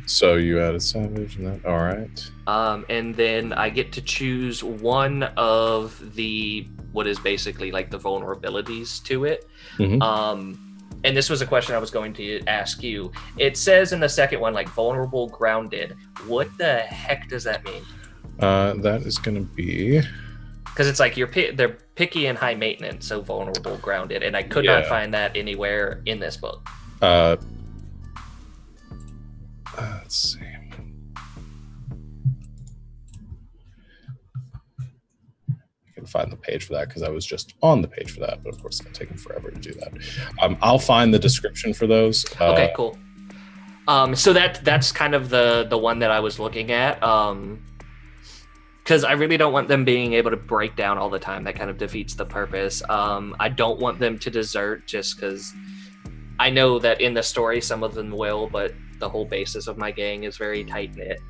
So you added savage and that. All right. And then I get to choose one of the what is basically like the vulnerabilities to it. Mm-hmm. And this was a question I was going to ask you. It says in the second one, like vulnerable, grounded. What the heck does that mean? That is going to be because it's like they're picky and high maintenance, so vulnerable, grounded, and I could not find that anywhere in this book. Let's see. I can find the page for that because I was just on the page for that, but of course it's taking forever to do that. I'll find the description for those. Okay, cool. So that's kind of the one that I was looking at. Because I really don't want them being able to break down all the time. That kind of defeats the purpose. I don't want them to desert just because I know that in the story some of them will, but the whole basis of my gang is very tight-knit.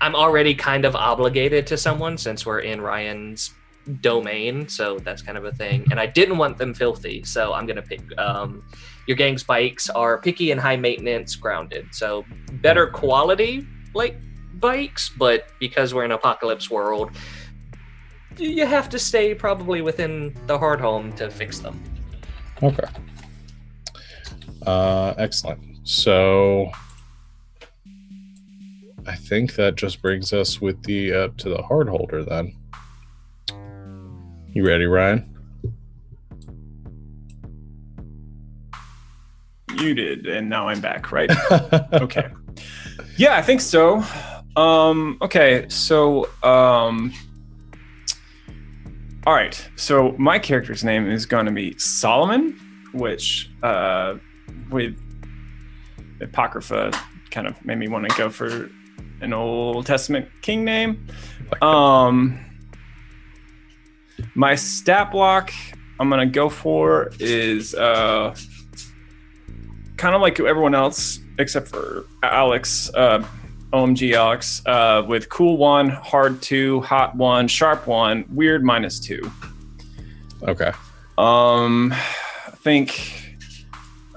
I'm already kind of obligated to someone since we're in Ryan's domain, so that's kind of a thing. And I didn't want them filthy, so I'm going to pick... your gang's bikes are picky and high maintenance, grounded. So better quality, like... bikes, but because we're in apocalypse world, you have to stay probably within the hard home to fix them. Okay. Excellent. So I think that just brings us with the to the hard holder then. You ready, Ryan? You did, and now I'm back, right? Okay. Yeah, I think so. Okay, so all right, so my character's name is going to be Solomon, which with Apocrypha kind of made me want to go for an Old Testament king name. My stat block I'm going to go for is kind of like everyone else except for Alex, OMG Alex, with cool 1, hard 2, hot 1, sharp 1, weird -2. Okay. I think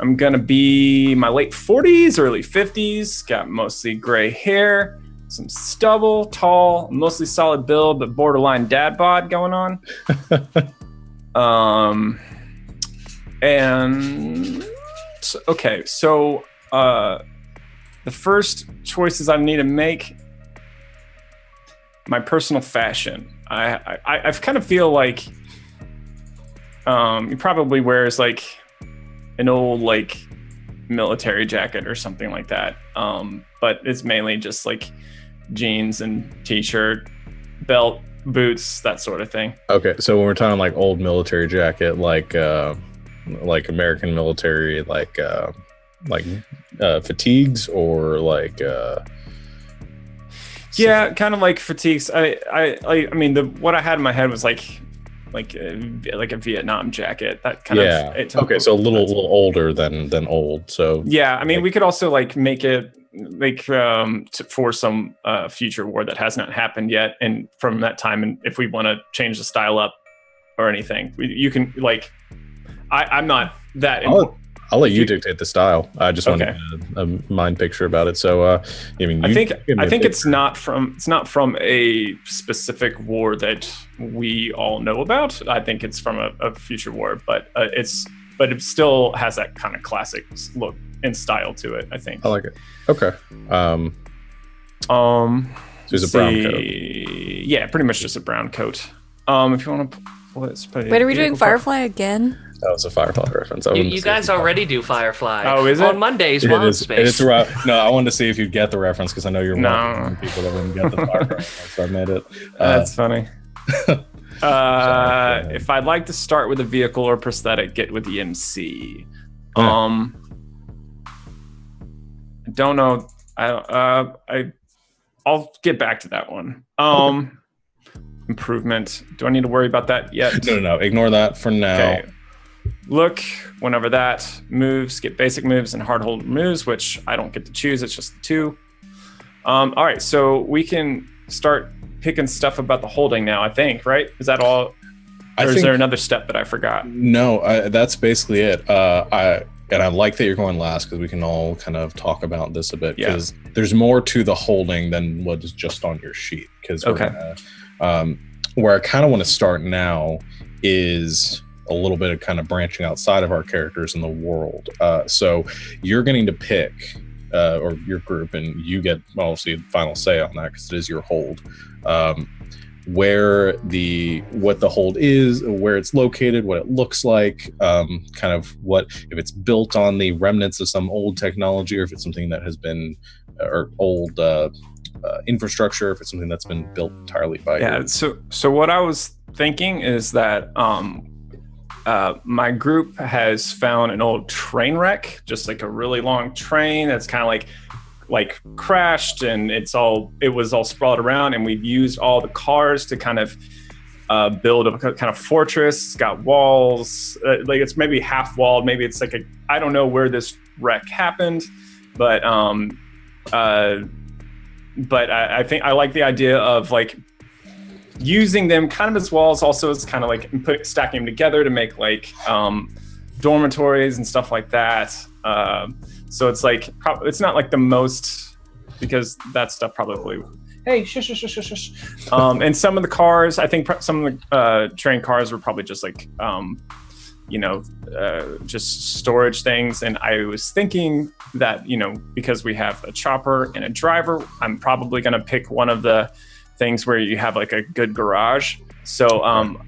I'm gonna be my late 40s, early 50s. Got mostly gray hair, some stubble, tall, mostly solid build, but borderline dad bod going on. And okay, so the first choices I need to make, my personal fashion. I kind of feel like he probably wears like an old like military jacket or something like that. But it's mainly just like jeans and t-shirt, belt, boots, that sort of thing. Okay, so when we're talking like old military jacket, like American military, like fatigues, or like yeah, kind of like fatigues. I mean, what I had in my head was like a Vietnam jacket. That kind of okay, so a little older than old. So yeah, I mean, we could also like make it like for some future war that has not happened yet, and from that time, and if we want to change the style up or anything, you can like. I'm not that. I'll let you dictate the style. I just want Okay. to get a mind picture about it. So, I mean, I think it's not from a specific war that we all know about. I think it's from a future war, but it still has that kind of classic look and style to it, I think. I like it. Okay. So it's a brown coat. Yeah, pretty much just a brown coat. If you want to pull this. Wait, are we doing Firefly again? That was a Firefly reference. You guys already do Firefly. Oh, is it? On Mondays, Wild Space. No, I wanted to see if you'd get the reference because I know you're one of the people that wouldn't get the Firefly reference, so I made it. That's funny. If I'd like to start with a vehicle or prosthetic, get with the MC. I don't know. I'll get back to that one. Improvement. Do I need to worry about that yet? No. Ignore that for now. Okay. Look, whenever that moves, get basic moves and hard hold moves, which I don't get to choose. It's just the 2. All right, so we can start picking stuff about the holding now, I think, right? Is that all? Or is there another step that I forgot? No, that's basically it. I like that you're going last because we can all kind of talk about this a bit because there's more to the holding than what is just on your sheet. Because where I kind of want to start now is a little bit of kind of branching outside of our characters in the world. So you're getting to pick, or your group, and you get obviously the final say on that because it is your hold. What the hold is, where it's located, what it looks like, kind of what if it's built on the remnants of some old technology, or if it's something that has been or old infrastructure, if it's something that's been built entirely by you. So what I was thinking is that my group has found an old train wreck, just like a really long train that's kind of like crashed, and it was all sprawled around, and we've used all the cars to kind of build a kind of fortress. It's got walls, like it's maybe half walled, maybe it's like I don't know where this wreck happened, but I think I like the idea of like using them kind of as walls, also as kind of like stacking them together to make like dormitories and stuff like that. So it's like it's not like the most, because that stuff probably. Hey, shush. And some of the cars, I think some of the train cars were probably just like just storage things. And I was thinking that because we have a chopper and a driver, I'm probably going to pick one of the things where you have like a good garage. So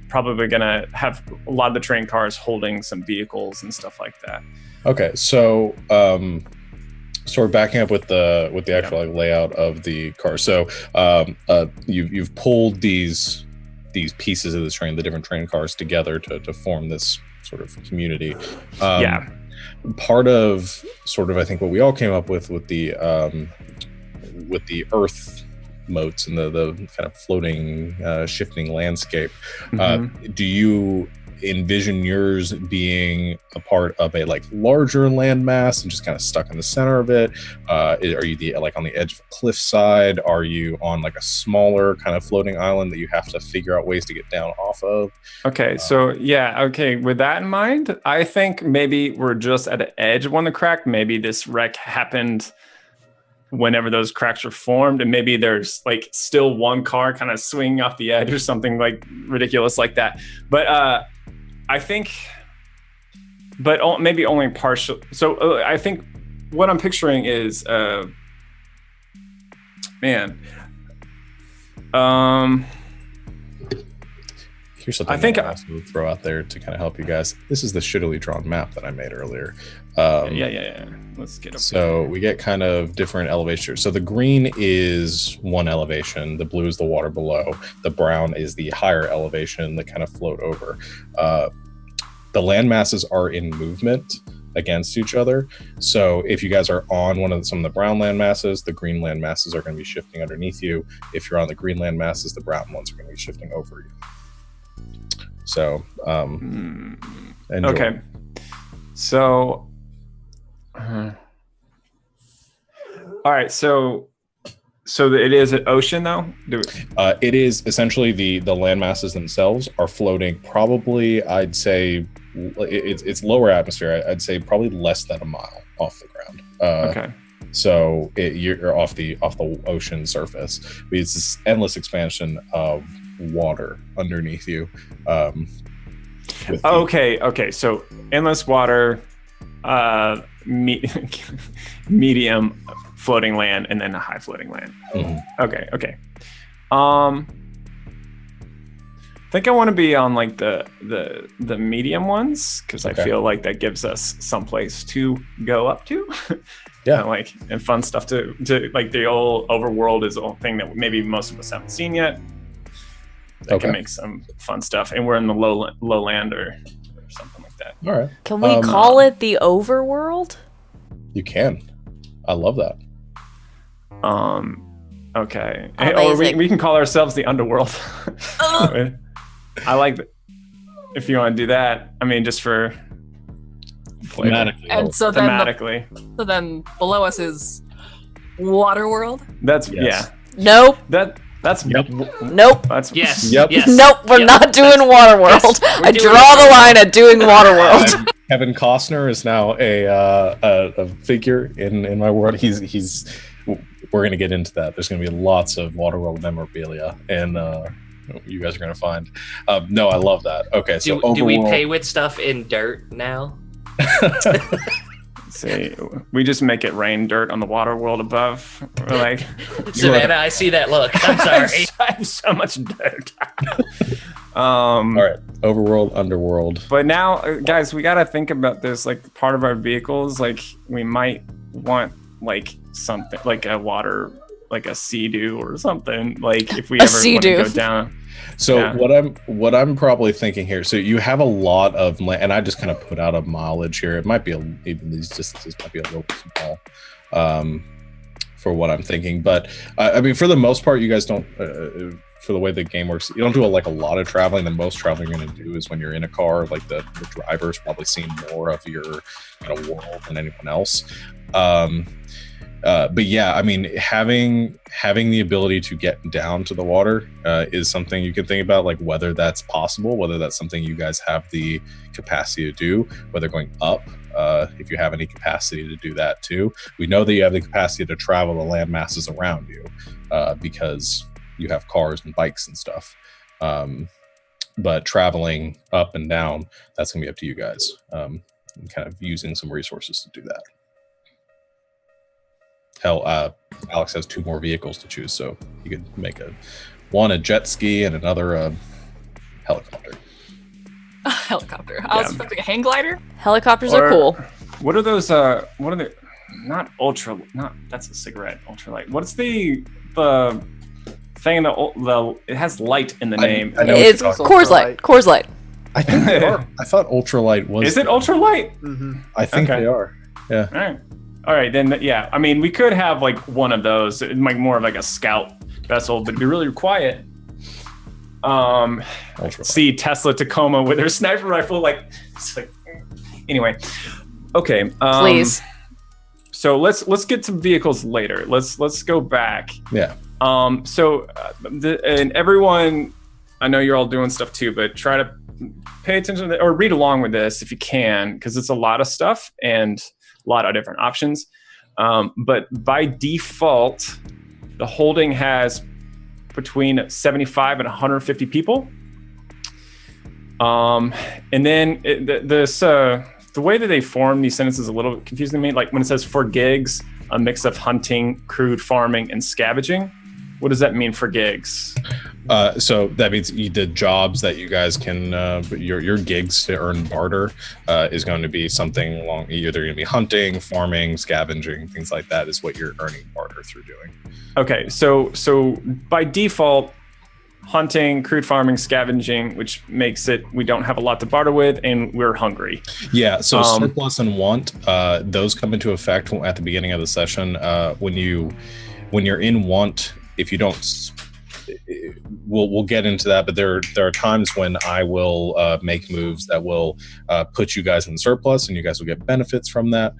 probably gonna have a lot of the train cars holding some vehicles and stuff like that. Okay, so we're backing up with the actual like, layout of the car. So you've pulled these pieces of the train, the different train cars together to form this sort of community. Part of sort of I think what we all came up with the earth moats and the kind of floating shifting landscape. Do you envision yours being a part of a like larger landmass and just kind of stuck in the center of it? Are you like on the edge of a cliffside? Are you on like a smaller kind of floating island that you have to figure out ways to get down off of? Okay, with that in mind, I think maybe we're just at the edge of one of the crack. Maybe this wreck happened whenever those cracks were formed, and maybe there's like still one car kind of swinging off the edge or something like ridiculous like that. But I think, maybe only partial. So I think what I'm picturing is, here's something I also throw out there to kind of help you guys. This is the shittily drawn map that I made earlier. Yeah. Let's get up. So we get kind of different elevations. So the green is one elevation, the blue is the water below, the brown is the higher elevation that kind of float over. The land masses are in movement against each other. So if you guys are on some of the brown land masses, the green land masses are going to be shifting underneath you. If you're on the green land masses, the brown ones are going to be shifting over you. So, enjoy. Okay. So, all right. So it is an ocean, though. It is essentially the land masses themselves are floating. Probably, I'd say it's lower atmosphere. I'd say probably less than a mile off the ground. Okay. So you're off the ocean surface. It's this endless expansion of water underneath you. Okay. So endless water, medium floating land, and then a high floating land. Mm-hmm. Okay. I think I want to be on like the medium ones because I feel like that gives us some place to go up to. Yeah, and fun stuff to like the old overworld is a thing that maybe most of us haven't seen yet. That can make some fun stuff, and we're in the lowland or something like that. All right. Can we call it the overworld? You can. I love that. Okay. Amazing. Or we can call ourselves the underworld. I like that. If you want to do that, I mean, just for thematically. And so then below us is Waterworld. That's Nope. That's Nope. That's Yes. Yep. Yes. Nope. We're not doing Waterworld. Yes, I doing draw the line at doing Waterworld. Kevin Costner is now a figure in my world. He's. We're gonna get into that. There's gonna be lots of Waterworld memorabilia, and you guys are gonna find. No, I love that. Okay, so do we pay with stuff in dirt now? See, we just make it rain dirt on the water world above. We're like, Savannah, I see that look. I'm sorry. I have so much dirt. All right, overworld, underworld. But now, guys, we gotta think about this. Like, part of our vehicles, like we might want like something like a water, like a sea-doo or something. Like if we ever want to go down. So what I'm probably thinking here. So you have a lot of land, and I just kind of put out a mileage here. It might be even these distances might be a little small for what I'm thinking. But I mean, for the most part, you guys don't. For the way the game works, you don't do a lot of traveling. The most traveling you're going to do is when you're in a car. Like the driver's probably seen more of your world than anyone else. But yeah, I mean, having the ability to get down to the water is something you can think about, like whether that's possible, whether that's something you guys have the capacity to do, whether going up, if you have any capacity to do that too. We know that you have the capacity to travel the land masses around you because you have cars and bikes and stuff. But traveling up and down, that's going to be up to you guys, and kind of using some resources to do that. Hell, Alex has 2 more vehicles to choose, so you could make one a jet ski and another a helicopter. A helicopter. I was expecting a hang glider. Helicopters are cool. What are those? What are they? Not ultra. Not that's a cigarette. Ultralight. What's the thing? It has light in the name. I know It's Coors Light. Coors Light. I think they are. I thought ultralight was. Is it ultralight? Mm-hmm. I think they are. Yeah. All right, then. Yeah, I mean, we could have like one of those, like more of like a scout vessel, but it'd be really quiet. See Tesla Tacoma with her sniper rifle, anyway. Okay. Please. So let's get to vehicles later. Let's go back. Yeah. And everyone, I know you're all doing stuff too, but try to pay attention or read along with this if you can, because it's a lot of stuff and a lot of different options. But by default, the holding has between 75 and 150 people. And then the way that they form these sentences is a little confusing to me. Like when it says for gigs, a mix of hunting, crude farming, and scavenging. What does that mean for gigs? So that means the jobs that you guys can, your gigs to earn barter is going to be something along, either going to be hunting, farming, scavenging, things like that is what you're earning barter through doing. Okay, so by default, hunting, crude farming, scavenging, which makes it we don't have a lot to barter with, and we're hungry. Yeah, so surplus and want, those come into effect at the beginning of the session. When you're in want, if you don't, we'll get into that, but there are times when I will make moves that will put you guys in surplus and you guys will get benefits from that.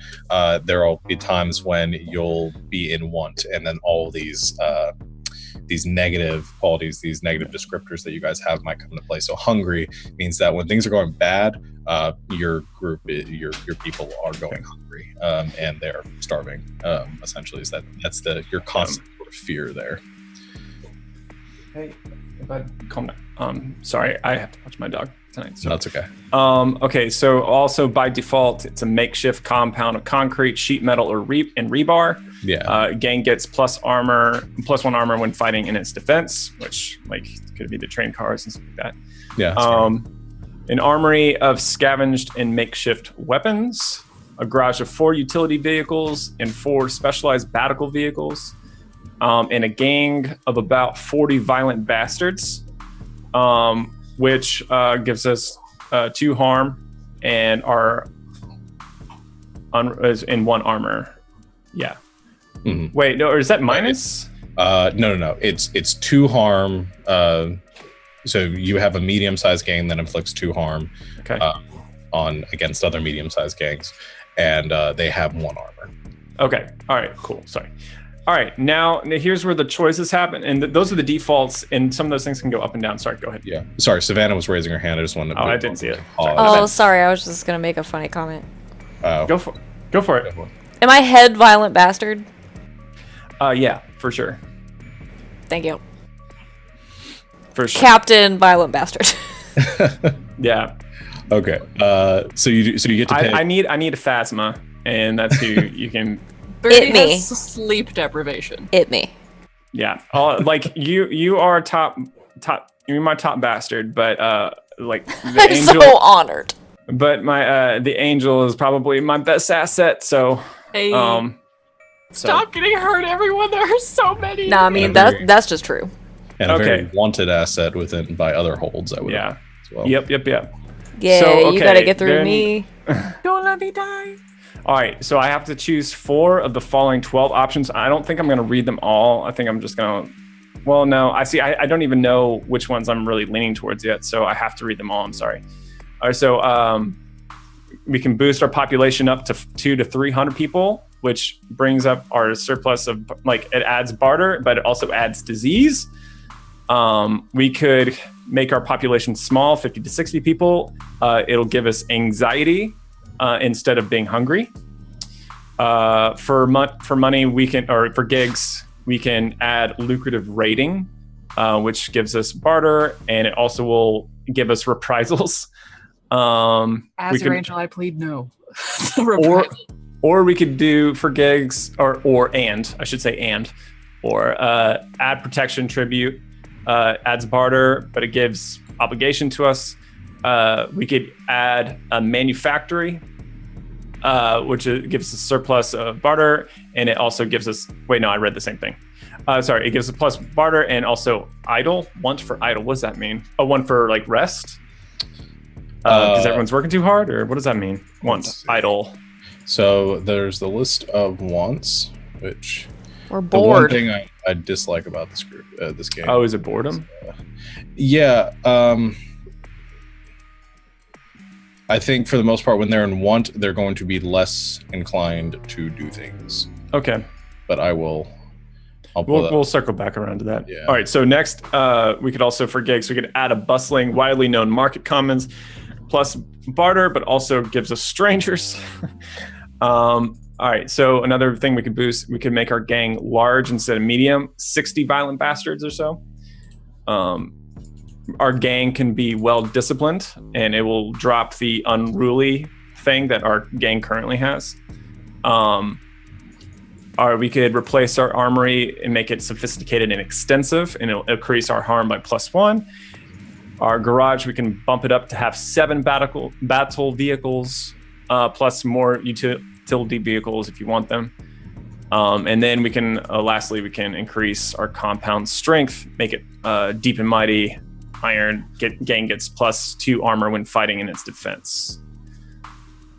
There will be times when you'll be in want, and then all these negative qualities, these negative descriptors that you guys have might come into play. So hungry means that when things are going bad, your group, your people are going hungry, and they're starving. Essentially, that's your constant sort of fear there. Hey, bud, calm down. Sorry, I have to watch my dog tonight. So. That's okay. Okay, so also by default, it's a makeshift compound of concrete, sheet metal, or rebar. Yeah. Gang gets +1 armor when fighting in its defense, which like could be the train cars and stuff like that. Yeah. An armory of scavenged and makeshift weapons, a garage of 4 utility vehicles and 4 specialized battle vehicles, and a gang of about 40 violent bastards, which gives us 2 harm and are in 1 armor. Yeah. Mm-hmm. Wait, no, or is that minus? No. It's 2 harm. So you have a medium-sized gang that inflicts 2 harm against other medium-sized gangs, and they have 1 armor. Okay. All right. Cool. Sorry. All right. Now here's where the choices happen, and those are the defaults, and some of those things can go up and down. Sorry. Go ahead. Yeah. Sorry, Savannah was raising her hand. I just wanted to. I didn't see it. Oh, sorry. I was just gonna make a funny comment. Go for it. Am I head violent bastard? Yeah, for sure. Thank you. For sure. Captain violent bastard. Yeah. Okay. So you get to pay. I need a phasma, and that's who you can. Birdie has sleep deprivation. It me. Yeah. Like you are top. You're my top bastard, but like the I'm angel. so honored. But my the angel is probably my best asset. So. Hey. Stop getting hurt, everyone. There are so many. Nah, I mean that's just true. And a very wanted asset by other holds, I would. Yeah. As well. Yep. Yeah, so, you gotta get through me. Don't let me die. All right, so I have to choose 4 of the following 12 options. I don't think I'm gonna read them all. I think I'm just gonna. Well, no, I see. I don't even know which ones I'm really leaning towards yet, so I have to read them all. I'm sorry. All right, so we can boost our population up to 200 to 300 people, which brings up our surplus of it adds barter, but it also adds disease. We could make our population small, 50 to 60 people. It'll give us anxiety instead of being hungry. For money, we can, or for gigs, we can add lucrative rating, which gives us barter, and it also will give us reprisals. As your angel, I plead no. Or we could do for gigs, or add protection tribute, adds barter, but it gives obligation to us. We could add a manufactory, which gives us surplus of barter, and it also gives us. Wait, no, I read the same thing. It gives us plus barter and also idle. Want for idle. What does that mean? Oh, one for rest. Because everyone's working too hard, or what does that mean? Want idle. So there's the list of wants, which we're bored. The one thing I dislike about this game. Oh, is it boredom? Yeah. I think for the most part, when they're in want, they're going to be less inclined to do things. Okay. But we'll circle back around to that. Yeah. All right. So next, we could also for gigs, we could add a bustling, widely known market commons plus barter, but also gives us strangers. All right. So another thing we could boost, we could make our gang large instead of medium, 60 violent bastards or so. Our gang can be well disciplined, and it will drop the unruly thing that our gang currently has. Or we could replace our armory and make it sophisticated and extensive, and it'll increase our harm by +1. Our garage, we can bump it up to have 7 battle vehicles, plus more utility vehicles if you want them. And then we can, lastly, we can increase our compound strength, make it deep and mighty. Iron gang gets +2 armor when fighting in its defense.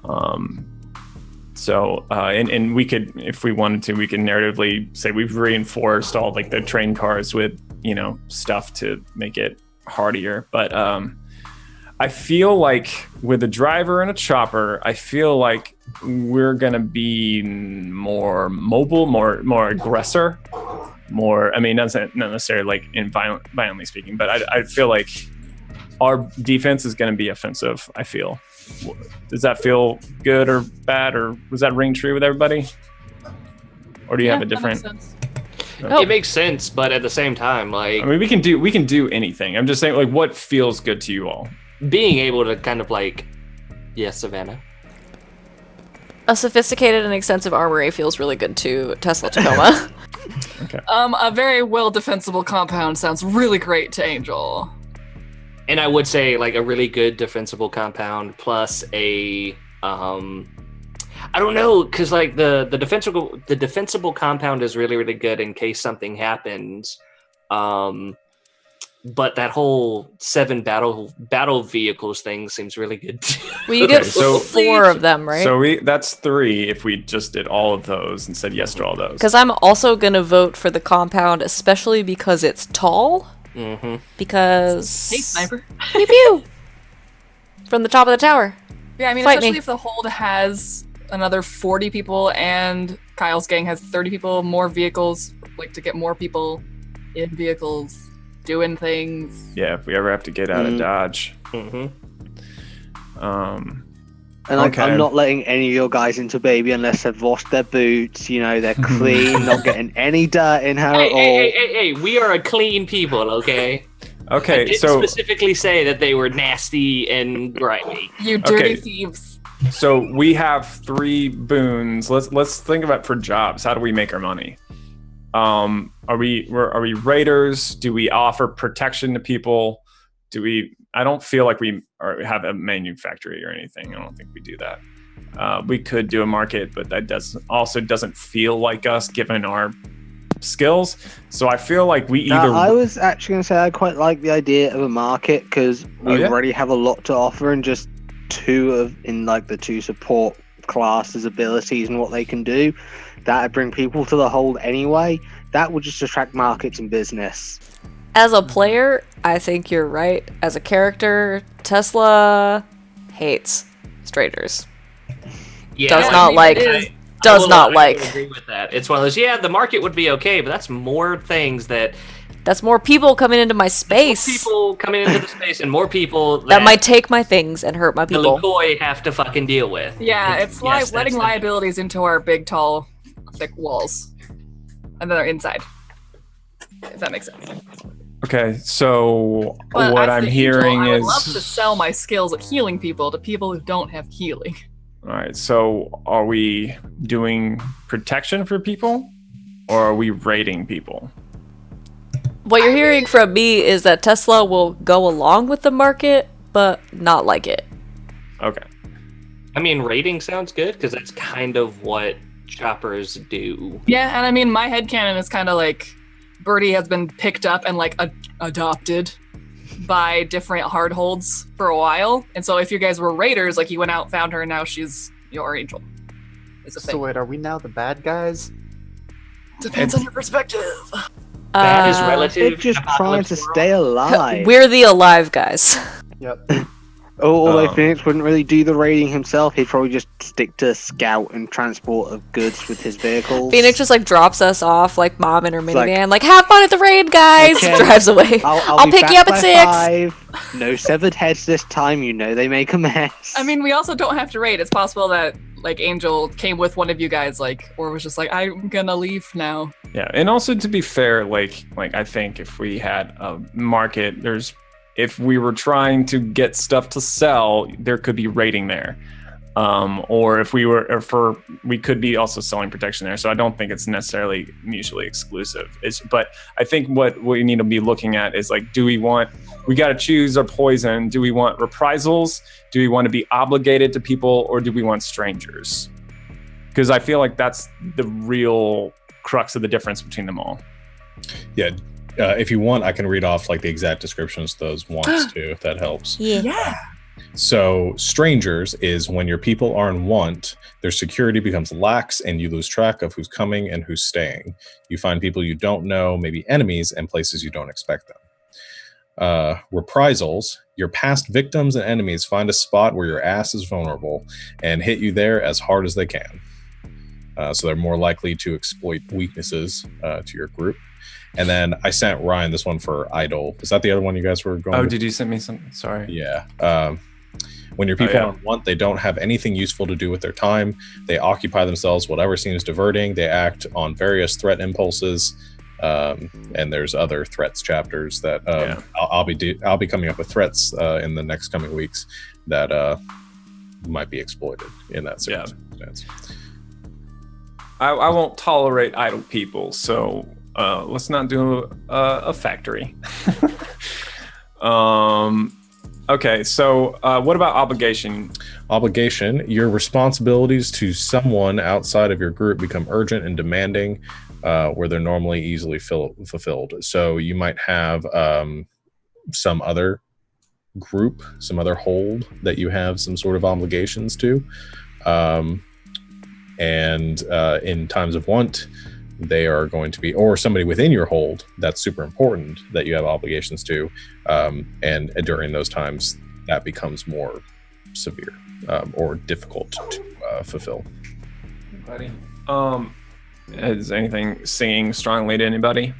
And we could, if we wanted to, we can narratively say we've reinforced all the train cars with, stuff to make it hardier. But I feel like with a driver and a chopper, I feel like we're gonna be more mobile, more aggressor, more. I mean, not necessarily violently speaking, but I feel like our defense is gonna be offensive. I feel. Does that feel good or bad, or was that ring true with everybody? Or do you have a that makes different? sense. It makes sense, but at the same time, like I mean, we can do anything. I'm just saying, like, what feels good to you all? being able to kind of like, yes, Savannah. A sophisticated and extensive armory feels really good to Tesla Tacoma. A very well defensible compound sounds really great to Angel. And I would say like a really good defensible compound plus a I don't know, because like the defensible compound is really, really good in case something happens. But that whole 7 battle vehicles thing seems really good too. Well, you get so- 4 of them, right? So that's 3 if we just did all of those and said yes to all those. Because I'm also gonna vote for the compound, especially because it's tall. Mm-hmm. Because Hey, sniper. pew pew from the top of the tower. Yeah, I mean, Fight especially me. if the hold has another 40 people and Kyle's gang has 30 people, more vehicles, like to get more people in vehicles doing things. Yeah, if we ever have to get out of Dodge. Mm-hmm. And like, Okay. I'm not letting any of your guys into baby unless they've washed their boots. You know, they're clean, not getting any dirt in her at all. Hey, we are a clean people, okay? I Okay, didn't so specifically say that they were nasty and grimy. You dirty Okay. thieves. we have 3 boons. Let's think about for jobs. How do we make our money? Are we raiders? Do we offer protection to people? I don't feel like we have a manufactory or anything. I don't think we do that. We could do a market, but that doesn't feel like us given our skills. So I feel like we either. Now, I was actually going to say I quite like the idea of a market because we yeah? already have a lot to offer, and just 2 in like the 2 support classes' abilities and what they can do. That'd bring people to the hold anyway. That would just attract markets and business. As a player, I think you're right. As a character, Tesla hates strangers. Yeah, Does I not mean, like- it is- Does I will not like. agree with that. It's one of those. Yeah, the market would be okay, but that's more things that That's more people coming into my more space people coming into the space and more people that might take my things and hurt my the people. Lukoi have to fucking deal with. Yeah, it's Yes, like that's letting the- liabilities into our big, tall, thick walls. And then they're inside. If that makes sense. Okay, so But what as I'm the hearing angel, I is. would love to sell my skills at healing people to people who don't have healing. All right, so are we doing protection for people, or are we raiding people? What you're hearing from me is that Tesla will go along with the market, but not like it. Okay. I mean, rating sounds good because that's kind of what choppers do. Yeah, and I mean, my headcanon is kind of like Birdie has been picked up and like adopted by different hard holds for a while. And so if you guys were raiders, like you went out, found her, and now she's your angel. It's a So thing. wait, are we now the bad guys? Depends on your perspective. That is Uh, relative. They're just trying to stay alive. We're the alive guys. Yep. Although Phoenix wouldn't really do the raiding himself, he'd probably just stick to scout and transport of goods with his vehicles. Phoenix just like drops us off like mom in her It's like- minivan, like have fun at the raid, guys. Okay. Drives away. I'll be pick back you up at by 6. 5. No severed heads this time. You know they make a mess. I mean, we also don't have to raid. It's possible that like Angel came with one of you guys, like, or was just like, I'm gonna leave now. Yeah, and also to be fair, like I think if we had a market, if we were trying to get stuff to sell, there could be raiding there. Or if we could be also selling protection there. So I don't think it's necessarily mutually exclusive. But I think what we need to be looking at is like, we got to choose our poison. Do we want reprisals? Do we want to be obligated to people, or do we want strangers? Because I feel like that's the real crux of the difference between them all. Yeah. If you want, I can read off like the exact descriptions of those wants too, if that helps. Yeah. So, strangers is when your people are in want, their security becomes lax and you lose track of who's coming and who's staying. You find people you don't know, maybe enemies, and places you don't expect them. Reprisals, your past victims and enemies find a spot where your ass is vulnerable and hit you there as hard as they can. So they're more likely to exploit weaknesses to your group. And then I sent Ryan this one for Idol. Is that the other one you guys were going Oh, with? did you send me something? Sorry. Yeah. When your people yeah. are on want, they don't have anything useful to do with their time. They occupy themselves whatever seems diverting. They act on various threat impulses. And there's other threats chapters that I'll be coming up with threats in the next coming weeks that might be exploited in that circumstance. I won't tolerate idle people, so let's not do a factory. Okay, so what about obligation? Obligation, your responsibilities to someone outside of your group become urgent and demanding, where they're normally easily fulfilled. So you might have some other group, some other hold that you have some sort of obligations to. And in times of want, they are going to be, or somebody within your hold that's super important that you have obligations to. And during those times, that becomes more severe or difficult to fulfill. Anybody? Is anything singing strongly to anybody?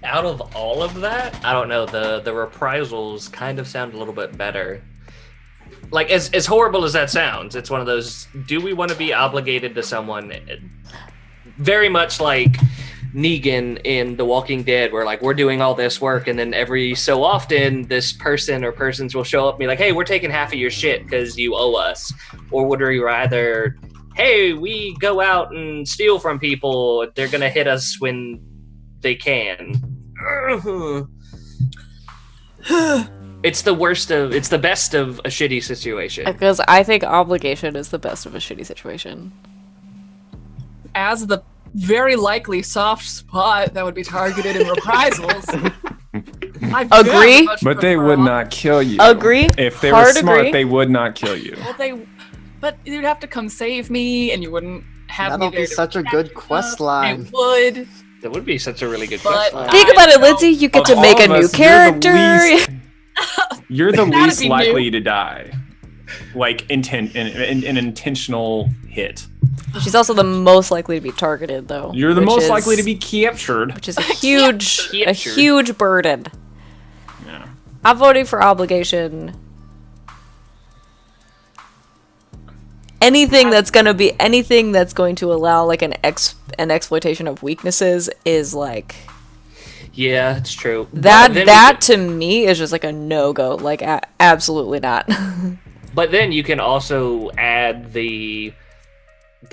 Out of all of that, I don't know. The reprisals kind of sound a little bit better. Like, as horrible as that sounds, it's one of those, do we want to be obligated to someone? Very much like Negan in The Walking Dead, where like we're doing all this work and then every so often this person or persons will show up and be like, hey, we're taking half of your shit because you owe us. Or would we rather, hey, we go out and steal from people, they're going to hit us when they can. It's the best of a shitty situation. Because I think obligation is the best of a shitty situation. As the very likely soft spot that would be targeted in reprisals. I Agree? very much But they prefer would not kill you. Agree. If they were Hard smart, agree. they would not kill you. But you'd have to come save me, and you wouldn't have That'll me be there to such a protect good us. quest line. It would. That would be such a really good But- question. Think about it, I Lindsay. You get Of to make all a of new us, character. You're the Gotta least be likely new. to die. Like an intentional hit. She's also the most likely to be targeted, though. You're the which most is- likely to be captured. which is a huge burden. Yeah. I'm voting for obligation. Anything that's going to allow like an exploitation of weaknesses is like Yeah, it's true. that to me is just like a no-go, like absolutely not. But then you can also add the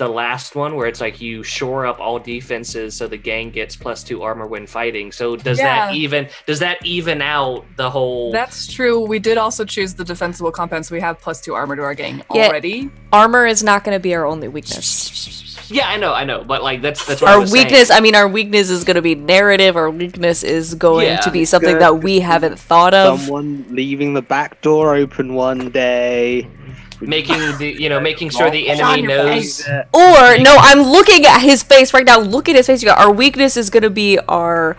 last one where it's like you shore up all defenses so the gang gets +2 armor when fighting. So does that even out the whole? That's true. We did also choose the defensible compounds. We have +2 armor to our gang Yeah. already. Armor is not going to be our only weakness. Yeah, I know, but like that's what I Our was weakness, saying. I mean, our weakness is going to be narrative. Our weakness is going Yeah. to be something Good. that we haven't thought of. Someone leaving the back door open one day. making sure the enemy on your knows. face. Or no, I'm looking at his face right now. Look at his face. You go, our weakness is going to be our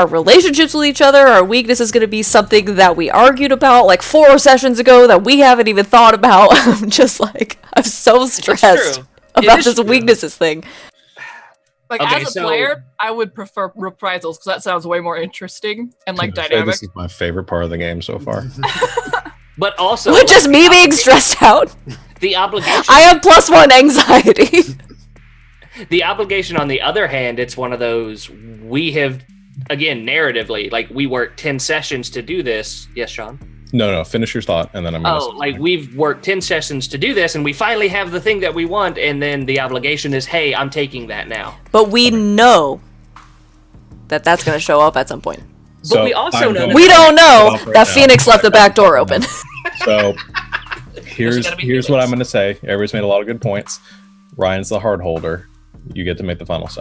relationships with each other. Our weakness is going to be something that we argued about like 4 sessions ago that we haven't even thought about. I'm just like, I'm so stressed true. about is this true. weaknesses thing. Like Okay, as a so- player, I would prefer reprisals because that sounds way more interesting and like Can I say dynamic. This is my favorite part of the game so far. But also, Which is me being stressed out. the obligation. I have +1 anxiety. The obligation, on the other hand, it's one of those we have, again, narratively, like we worked 10 sessions to do this. Yes, Sean? No, finish your thought, and then I'm going to... Like we've worked 10 sessions to do this, and we finally have the thing that we want, and then the obligation is, hey, I'm taking that now. But we know that that's going to show up at some point. But we also know that- We don't know Off right that now. Phoenix left the back door open. So here's gotta be what Felix. I'm going to say. Everybody's made a lot of good points. Ryan's the hard holder. You get to make the final say.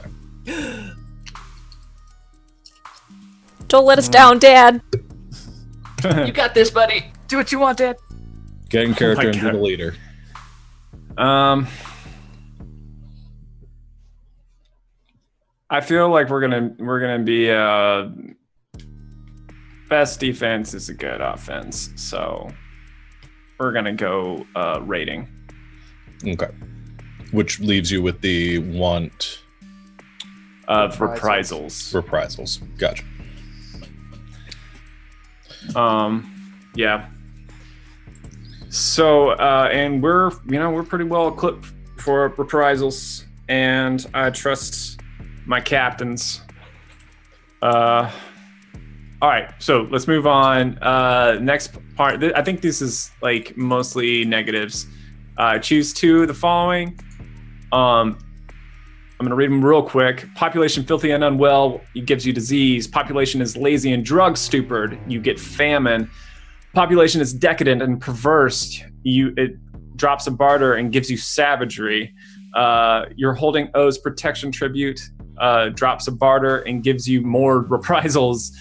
Don't let us down, Dad. You got this, buddy. Do what you want, Dad. Get in character my and be God. the leader. I feel like we're gonna be best defense is a good offense, so we're gonna go rating. Okay. Which leaves you with the want Of reprisals. reprisals. Gotcha. Yeah. So, and we're pretty well equipped for reprisals, and I trust my captains. All right, so let's move on. Next part, I think this is like mostly negatives. Choose two of the following. I'm gonna read them real quick. Population filthy and unwell, it gives you disease. Population is lazy and drug stupid, you get famine. Population is decadent and perverse, it drops a barter and gives you savagery. Your holding owes protection tribute, drops a barter and gives you more reprisals.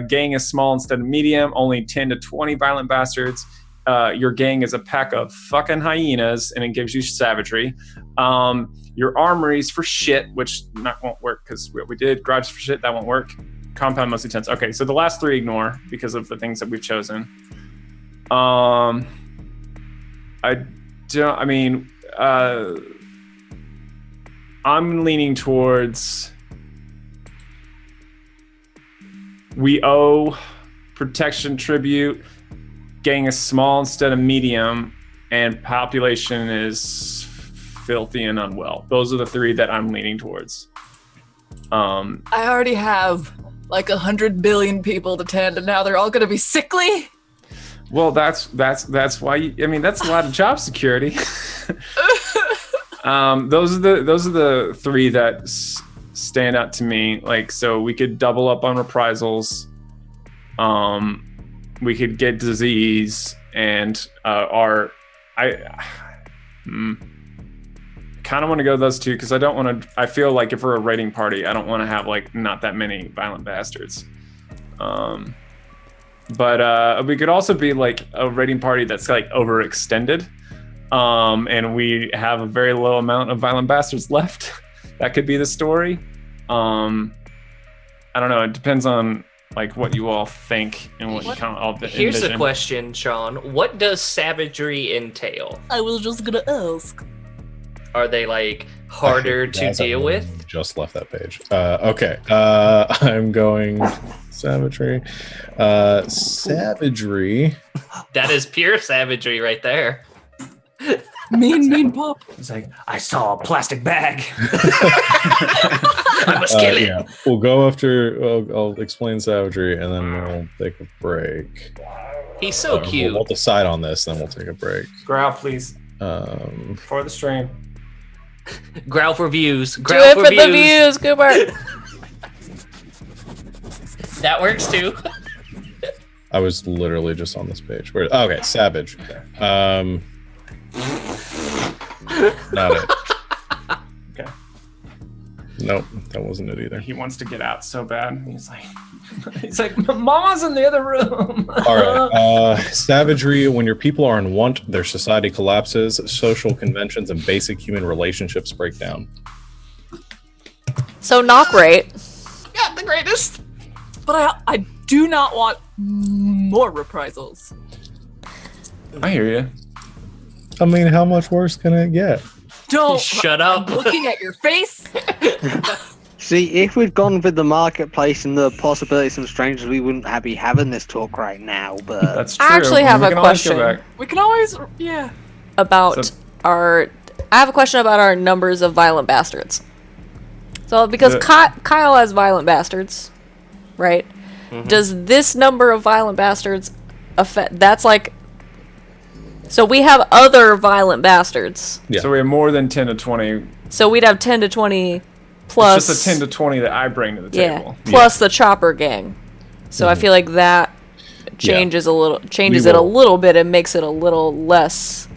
Gang is small instead of medium, only 10 to 20 violent bastards. Your gang is a pack of fucking hyenas and it gives you savagery. Your armory's for shit, which won't work because we did. Garage for shit, that won't work. Compound mostly tense. Okay, so the last three ignore because of the things that we've chosen. I'm leaning towards we owe protection tribute, gang is small instead of medium, and population is filthy and unwell. Those are the three that I'm leaning towards. I already have like 100 billion people to tend, and now they're all going to be sickly. Well, that's why. That's a lot of job security. Those are the three that stand out to me. Like, so we could double up on reprisals. We could get disease, and kind of want to go those two because I don't want to. I feel like if we're a raiding party, I don't want to have like not that many violent bastards. But we could also be like a raiding party that's like overextended, and we have a very low amount of violent bastards left. That could be the story. I don't know. It depends on like what you all think and what you kind of all Here's envision. a question, Sean. What does savagery entail? I was just gonna ask. Are they like harder to deal with? Just left that page. Okay. I'm going savagery. Savagery. That is pure savagery right there. Mean pop. It's like, I saw a plastic bag. I must kill it. Yeah. We'll go after. I'll explain savagery, and then we'll take a break. He's so cute. We'll decide on this, then we'll take a break. Growl, please. For the stream. Growl for views. Do Growl it for for views. the views, Cooper. That works too. I was literally just on this page. Okay, savage. Not it. Okay. Nope, that wasn't it either. He wants to get out so bad. He's like, Mama's in the other room. All right. Savagery. When your people are in want, their society collapses. Social conventions and basic human relationships break down. So not great. Yeah, the greatest. But I do not want more reprisals. I hear you. I mean, how much worse can it get? Don't Shut up. I'm looking at your face. See, if we'd gone with the marketplace and the possibility of some strangers, we wouldn't be having this talk right now. But That's true. I actually have We a can always go question. back. We can always, yeah. About So- I have a question about our numbers of violent bastards. So because Kyle has violent bastards, right? Mm-hmm. Does this number of violent bastards affect? That's like. So we have other violent bastards. Yeah. So we have more than 10 to 20. So we'd have 10 to 20 plus. It's just a 10 to 20 that I bring to the table. Plus the chopper gang. So I feel like that changes a little, it a little bit and makes it a little less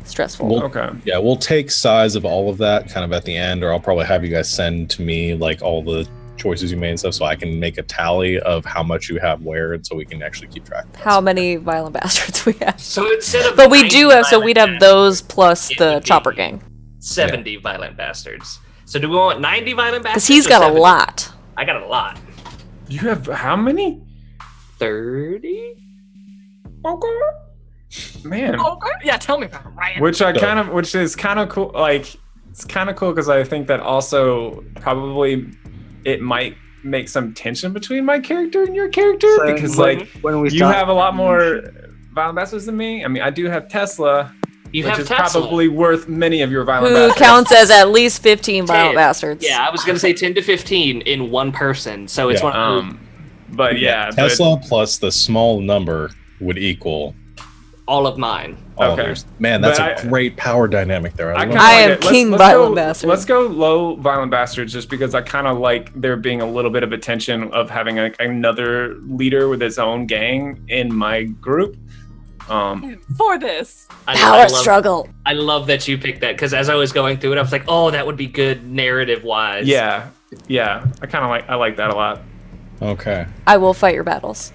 stressful. Okay. Yeah, we'll take size of all of that kind of at the end, or I'll probably have you guys send to me like all the choices you made and stuff, so I can make a tally of how much you have where, and so we can actually keep track of that. How many violent bastards we have? So instead of But we 90 do have, so violent we'd have bastards, those plus it the would be chopper gang. 70 violent bastards. So do we want 90 violent bastards? Because he's or got 70? a lot. I got a lot. You have how many? 30? Okay. Man. Okay. Yeah, tell me about it, Ryan. Which is kind of cool. Like, it's kind of cool because I think that also probably it might make some tension between my character and your character, So because when- like when we you start- have a lot more violent bastards than me. I mean, I do have Tesla, You which have is Tesla. probably worth many of your violent Who bastards. counts as at least 15 violent 10. bastards. Yeah, I was gonna say 10 to 15 in one person. So it's Yeah, one of those, But yeah, Tesla plus the small number would equal all of mine. all Okay. of yours. Man, that's But a great power dynamic there. I love kinda I it. am it. king let's violent go, bastard. Let's go low violent bastards, just because I kind of like there being a little bit of attention of having another leader with his own gang in my group. For this. Power struggle. I love that you picked that because as I was going through it, I was like, oh, that would be good narrative wise. Yeah. I like that a lot. Okay. I will fight your battles.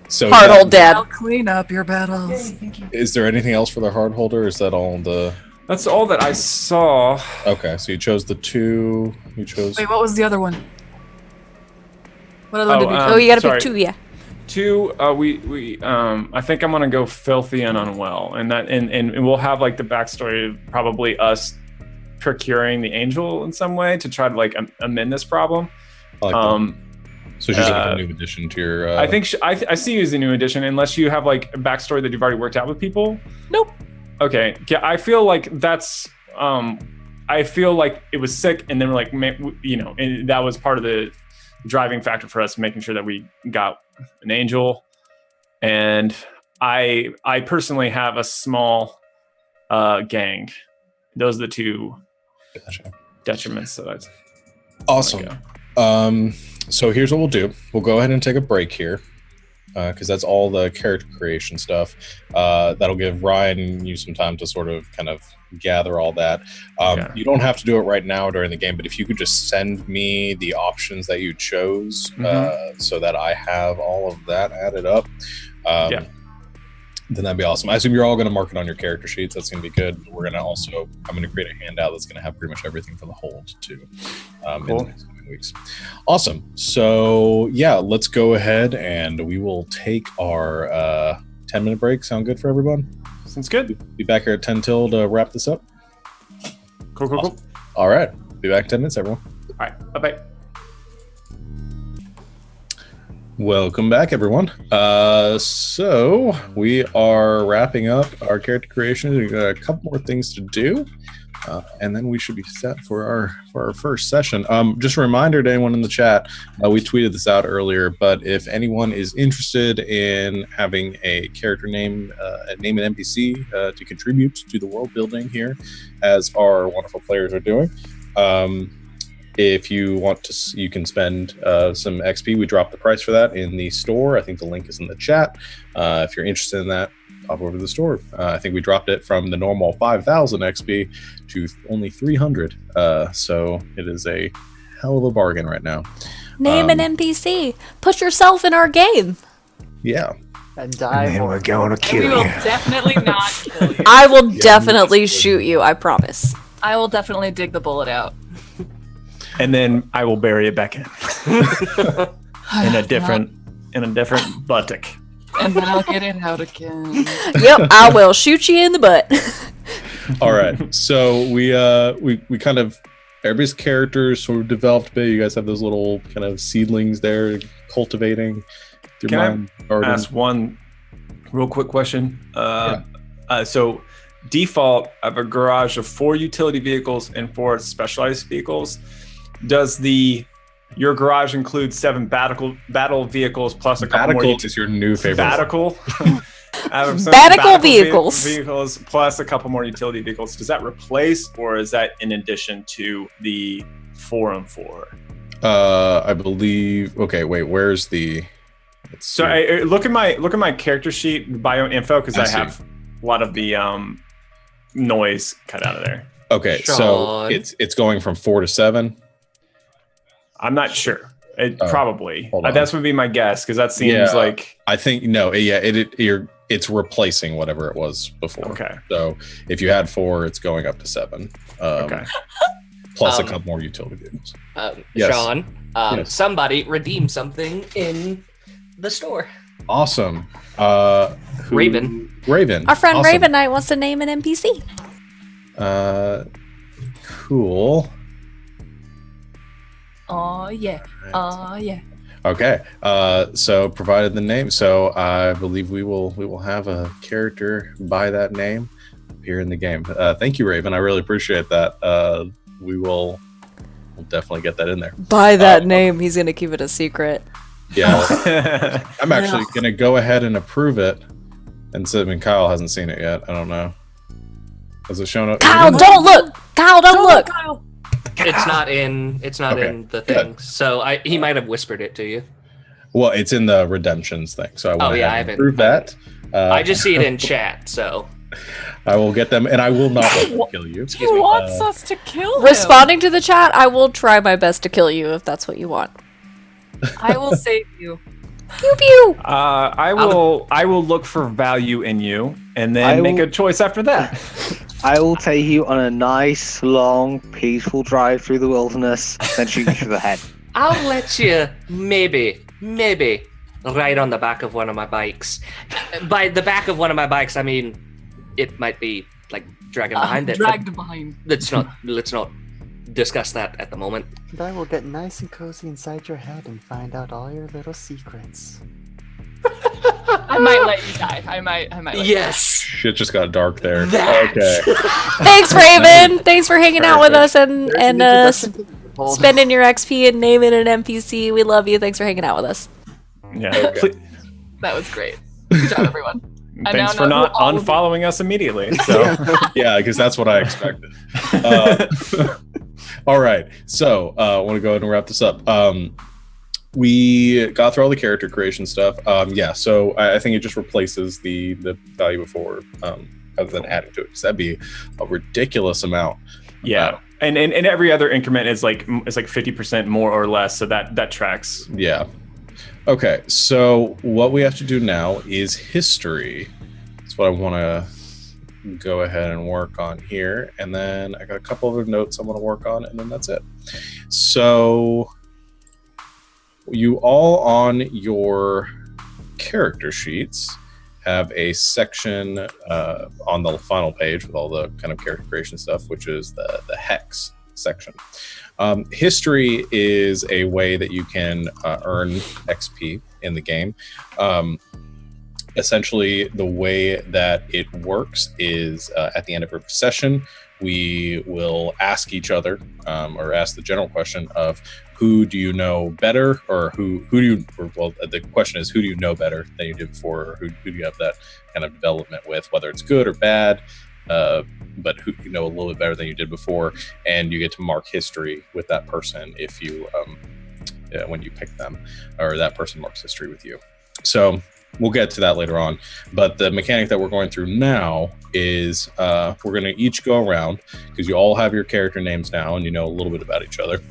So Hard yeah, old dad. I'll clean up your battles. is there anything else for the hard holder? Is that all the? That's all that I saw. Okay, so you chose the two. You chose. Wait, what was the other one? What other one did we Oh, you gotta sorry. pick 2, yeah. 2, I think I'm gonna go filthy and unwell, and we'll have like the backstory of probably us procuring the angel in some way to try to like amend this problem. I like that. So she's like a new addition to your. I think I see you as a new addition, unless you have like a backstory that you've already worked out with people. Nope. Okay, yeah, I feel like that's. I feel like it was sick, and then we're like, and that was part of the driving factor for us, making sure that we got an angel. And I personally have a small gang. Those are the 2 detriments. So that's awesome. So here's what we'll do. We'll go ahead and take a break here because that's all the character creation stuff. That'll give Ryan and you some time to sort of kind of gather all that. You don't have to do it right now during the game, but if you could just send me the options that you chose so that I have all of that added up. Then that'd be awesome. I assume you're all going to mark it on your character sheets. That's going to be good. I'm going to create a handout that's going to have pretty much everything for the hold too in the next coming weeks. Awesome. So yeah, let's go ahead and we will take our 10-minute break. Sound good for everyone? Sounds good. Be back here at 10 till to wrap this up. Cool. All right. Be back in 10 minutes, everyone. All right. Bye-bye. Welcome back, everyone. So we are wrapping up our character creation. We've got a couple more things to do, and then we should be set for our first session. Just a reminder to anyone in the chat, we tweeted this out earlier, but if anyone is interested in having a character name an NPC to contribute to the world building here, as our wonderful players are doing. If you want to, you can spend some XP. We dropped the price for that in the store. I think the link is in the chat. If you're interested in that, pop over to the store. I think we dropped it from the normal 5,000 XP to only 300. So it is a hell of a bargain right now. Name an NPC. Put yourself in our game. Yeah. And die. And then we're going to kill We will you. definitely not kill you. I will definitely shoot you, I promise. I will definitely dig the bullet out. And then I will bury it back in in a different buttock. And then I'll get it out again. Yep, I will shoot you in the butt. All right. So we kind of, everybody's characters sort of developed a bit. You guys have those little kind of seedlings there cultivating. Can I ask one real quick question? So default, I have a garage of 4 utility vehicles and 4 specialized vehicles. Does your garage include 7 battle vehicles plus a couple more? Batticle is your new favorite. Batticle. Batticle vehicles plus a couple more utility vehicles. Does that replace, or is that in addition to the 4-on-4? I believe. Okay, wait. Where's the? So I look at my character sheet bio info because I have a lot of the noise cut out of there. Okay, so it's going from 4 to 7. I'm not sure. Probably. Hold on. That's would be my guess because that seems like. I think no. Yeah, it's replacing whatever it was before. Okay. So if you had 4, it's going up to 7. Okay. Plus a couple more utility vehicles. Yes. Sean, somebody redeem something in the store. Awesome. Raven. Our friend Awesome. Raven Knight wants to name an NPC. Cool. Oh yeah. Oh yeah. Okay. So provided the name, so I believe we will have a character by that name here in the game. Thank you, Raven. I really appreciate that. We'll definitely get that in there. By that name, he's gonna keep it a secret. Yeah. I'm actually gonna go ahead and approve it. And so, I mean, Kyle hasn't seen it yet. I don't know. Has it shown up? Kyle, don't look! Kyle, don't look! Kyle. It's not in the thing. Good. So he might have whispered it to you. Well, it's in the redemptions thing. So I want I to haven't approve that. I just see it in chat, so I will get them, and I will not let them kill you. He wants us to kill him. Responding to the chat, I will try my best to kill you if that's what you want. I will save you. Pew pew! I will look for value in you, and then make a choice after that. I will take you on a nice, long, peaceful drive through the wilderness, then shoot you through the head. I'll let you maybe ride on the back of one of my bikes. By the back of one of my bikes, I mean it might be like dragging behind it. Dragged behind. Let's not discuss that at the moment. And I will get nice and cozy inside your head and find out all your little secrets. I might let you die. I might let you die. Shit just got dark there. Okay. Thanks, Raven! Thanks for hanging out with us and spending your XP and naming an NPC. We love you. Thanks for hanging out with us. Yeah. Okay. That was great. Good job, everyone. Thanks for not unfollowing us immediately. So Yeah, because that's what I expected. All right, so I want to go ahead and wrap this up. We got through all the character creation stuff. So I think it just replaces the value before, other than adding to it, because that'd be a ridiculous amount. yeah, and every other increment is like 50% more or less, so that tracks. Yeah. Okay, so what we have to do now is history. That's what I want to go ahead and work on here, and then I got a couple other notes I want to work on, and then that's it. So you all on your character sheets have a section on the final page with all the kind of character creation stuff, which is the hex section. History is a way that you can earn XP in the game. Essentially, the way that it works is at the end of every session, we will ask each other, or ask the general question of who do you know better, or the question is who do you know better than you did before, or who do you have that kind of development with, whether it's good or bad, but who you know a little bit better than you did before, and you get to mark history with that person if you when you pick them, or that person marks history with you. So we'll get to that later on, but the mechanic that we're going through now is we're going to each go around, because you all have your character names now and you know a little bit about each other,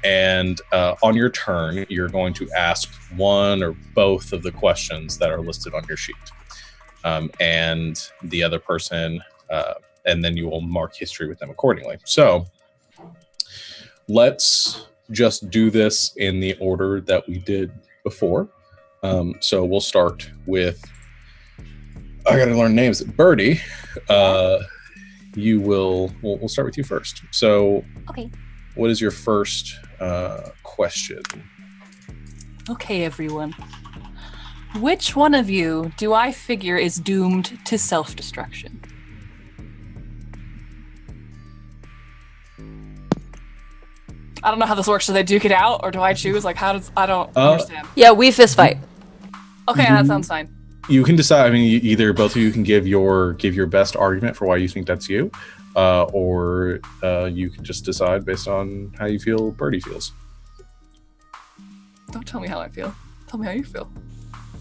and on your turn you're going to ask one or both of the questions that are listed on your sheet, and the other person, and then you will mark history with them accordingly. So let's just do this in the order that we did before. So we'll start with, I gotta learn names. Birdie, we'll start with you first. So Okay. what is your first question? Okay, everyone. Which one of you do I figure is doomed to self-destruction? I don't know how this works. Do they duke it out, or do I choose? Like, how does... I don't understand. Yeah, we fist fight. Okay, that sounds fine. You can decide. I mean, either both of you can give your best argument for why you think that's you, or you can just decide based on how you feel Birdie feels. Don't tell me how I feel. Tell me how you feel.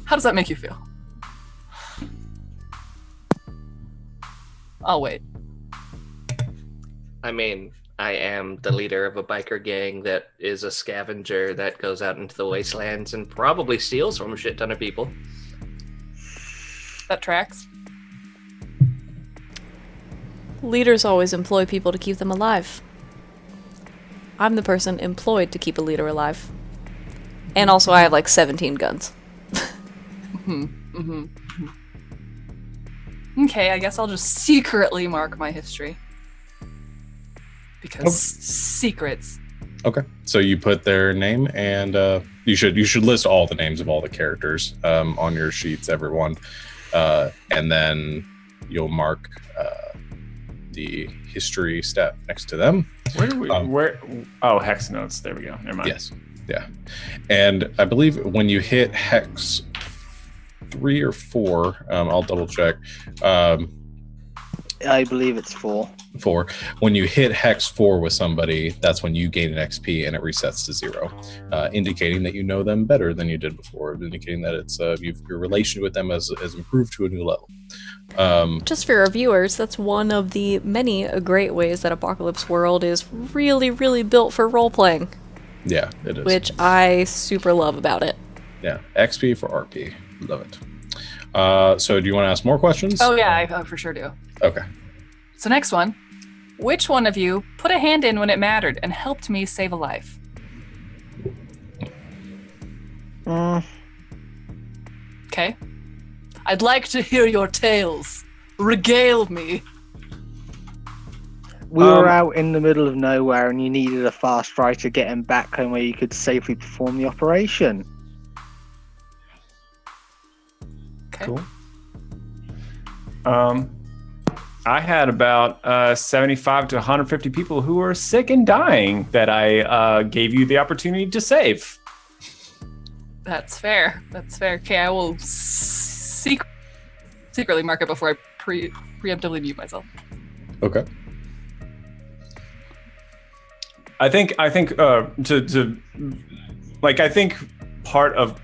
How does that make you feel? I'll wait. I mean, I am the leader of a biker gang that is a scavenger that goes out into the wastelands and probably steals from a shit ton of people. That tracks. Leaders always employ people to keep them alive. I'm the person employed to keep a leader alive. And also I have like 17 guns. Okay, I guess I'll just secretly mark my history. Because secrets Okay, so you put their name, and you should list all the names of all the characters on your sheets, everyone, and then you'll mark the history stat next to them. Where do we? Oh, hex notes. There we go. Never mind. Yes, yeah, and I believe when you hit hex 3 or 4, I'll double check. I believe it's 4. 4. When you hit hex 4 with somebody, that's when you gain an XP and it resets to 0, indicating that you know them better than you did before, indicating that it's your relation with them has improved to a new level. Just for our viewers, that's one of the many great ways that Apocalypse World is really, really built for role-playing. Yeah, it is. Which I super love about it. Yeah, XP for RP. Love it. So do you want to ask more questions? Oh yeah, I for sure do. Okay. So next one. Which one of you put a hand in when it mattered and helped me save a life? Okay. I'd like to hear your tales. Regale me. We were out in the middle of nowhere and you needed a fast ride to get him back home where you could safely perform the operation. Okay. Cool. I had about 75 to 150 people who were sick and dying that I gave you the opportunity to save. That's fair. That's fair. Okay, I will secretly mark it before I preemptively mute myself. Okay. I think I think part of,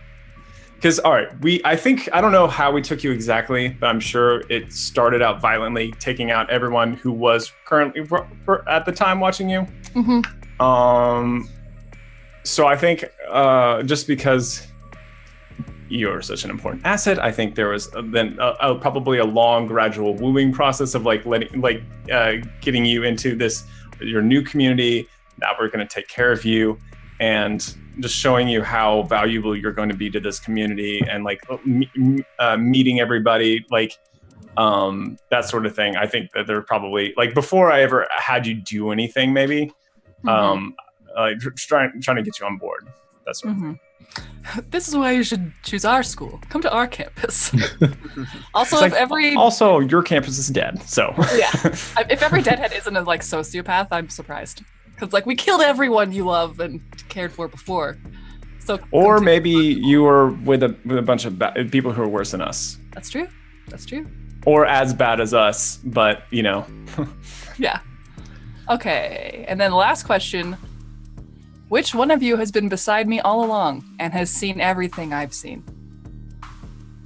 because all right, I don't know how we took you exactly, but I'm sure it started out violently, taking out everyone who was currently at the time watching you. Mm-hmm. So I think just because you're such an important asset, I think there was then probably a long, gradual wooing process of getting you into your new community. Now we're going to take care of you, and just showing you how valuable you're going to be to this community, and meeting everybody, that sort of thing. I think that they're probably before I ever had you do anything, maybe trying to get you on board. That sort of thing. This is why you should choose our school. Come to our campus. Also, also your campus is dead, so yeah. If every deadhead isn't a sociopath, I'm surprised. Because we killed everyone you love and cared for before. So, or maybe you were with a bunch of people who are worse than us. That's true. That's true. Or as bad as us, but Yeah. Okay, and then the last question: which one of you has been beside me all along and has seen everything I've seen? I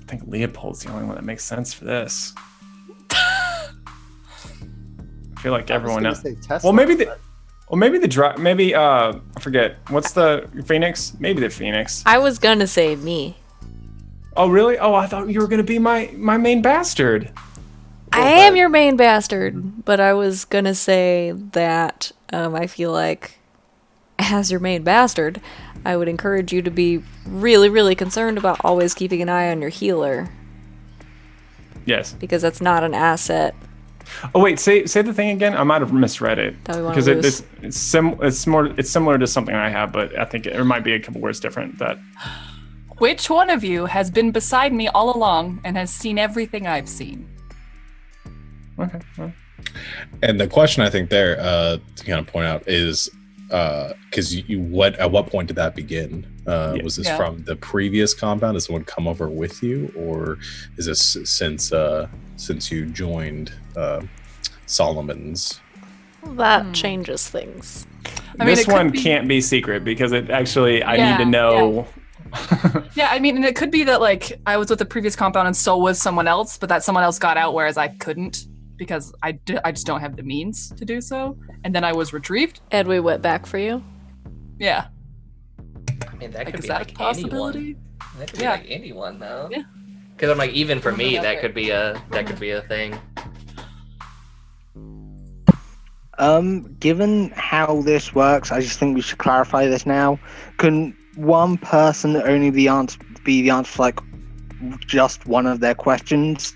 think Leopold's the only one that makes sense for this. I feel like everyone else. I forget. What's the Phoenix? Maybe the Phoenix. I was gonna say me. Oh really? Oh, I thought you were gonna be my main bastard. I am your main bastard, but I was gonna say that I feel like as your main bastard, I would encourage you to be really, really concerned about always keeping an eye on your healer. Yes. Because that's not an asset. Oh wait, say the thing again. I might have misread it because it's similar to something I have, but I think it might be a couple words different. Which one of you has been beside me all along and has seen everything I've seen? Okay. Well. And the question I think there to kind of point out is because at what point did that begin? Was this from the previous compound? Has someone come over with you, or is this since you joined Solomon's? That changes things. This one can't be secret because it actually I need to know. Yeah, and it could be that I was with the previous compound and so was someone else, but that someone else got out whereas I couldn't because I just don't have the means to do so, and then I was retrieved. And we went back for you. Yeah. That could be that a possibility? Anyone. That could be anyone though. Yeah. Because I'm even for me, that could be a thing. Given how this works, I just think we should clarify this now. Can one person only be the answer for just one of their questions?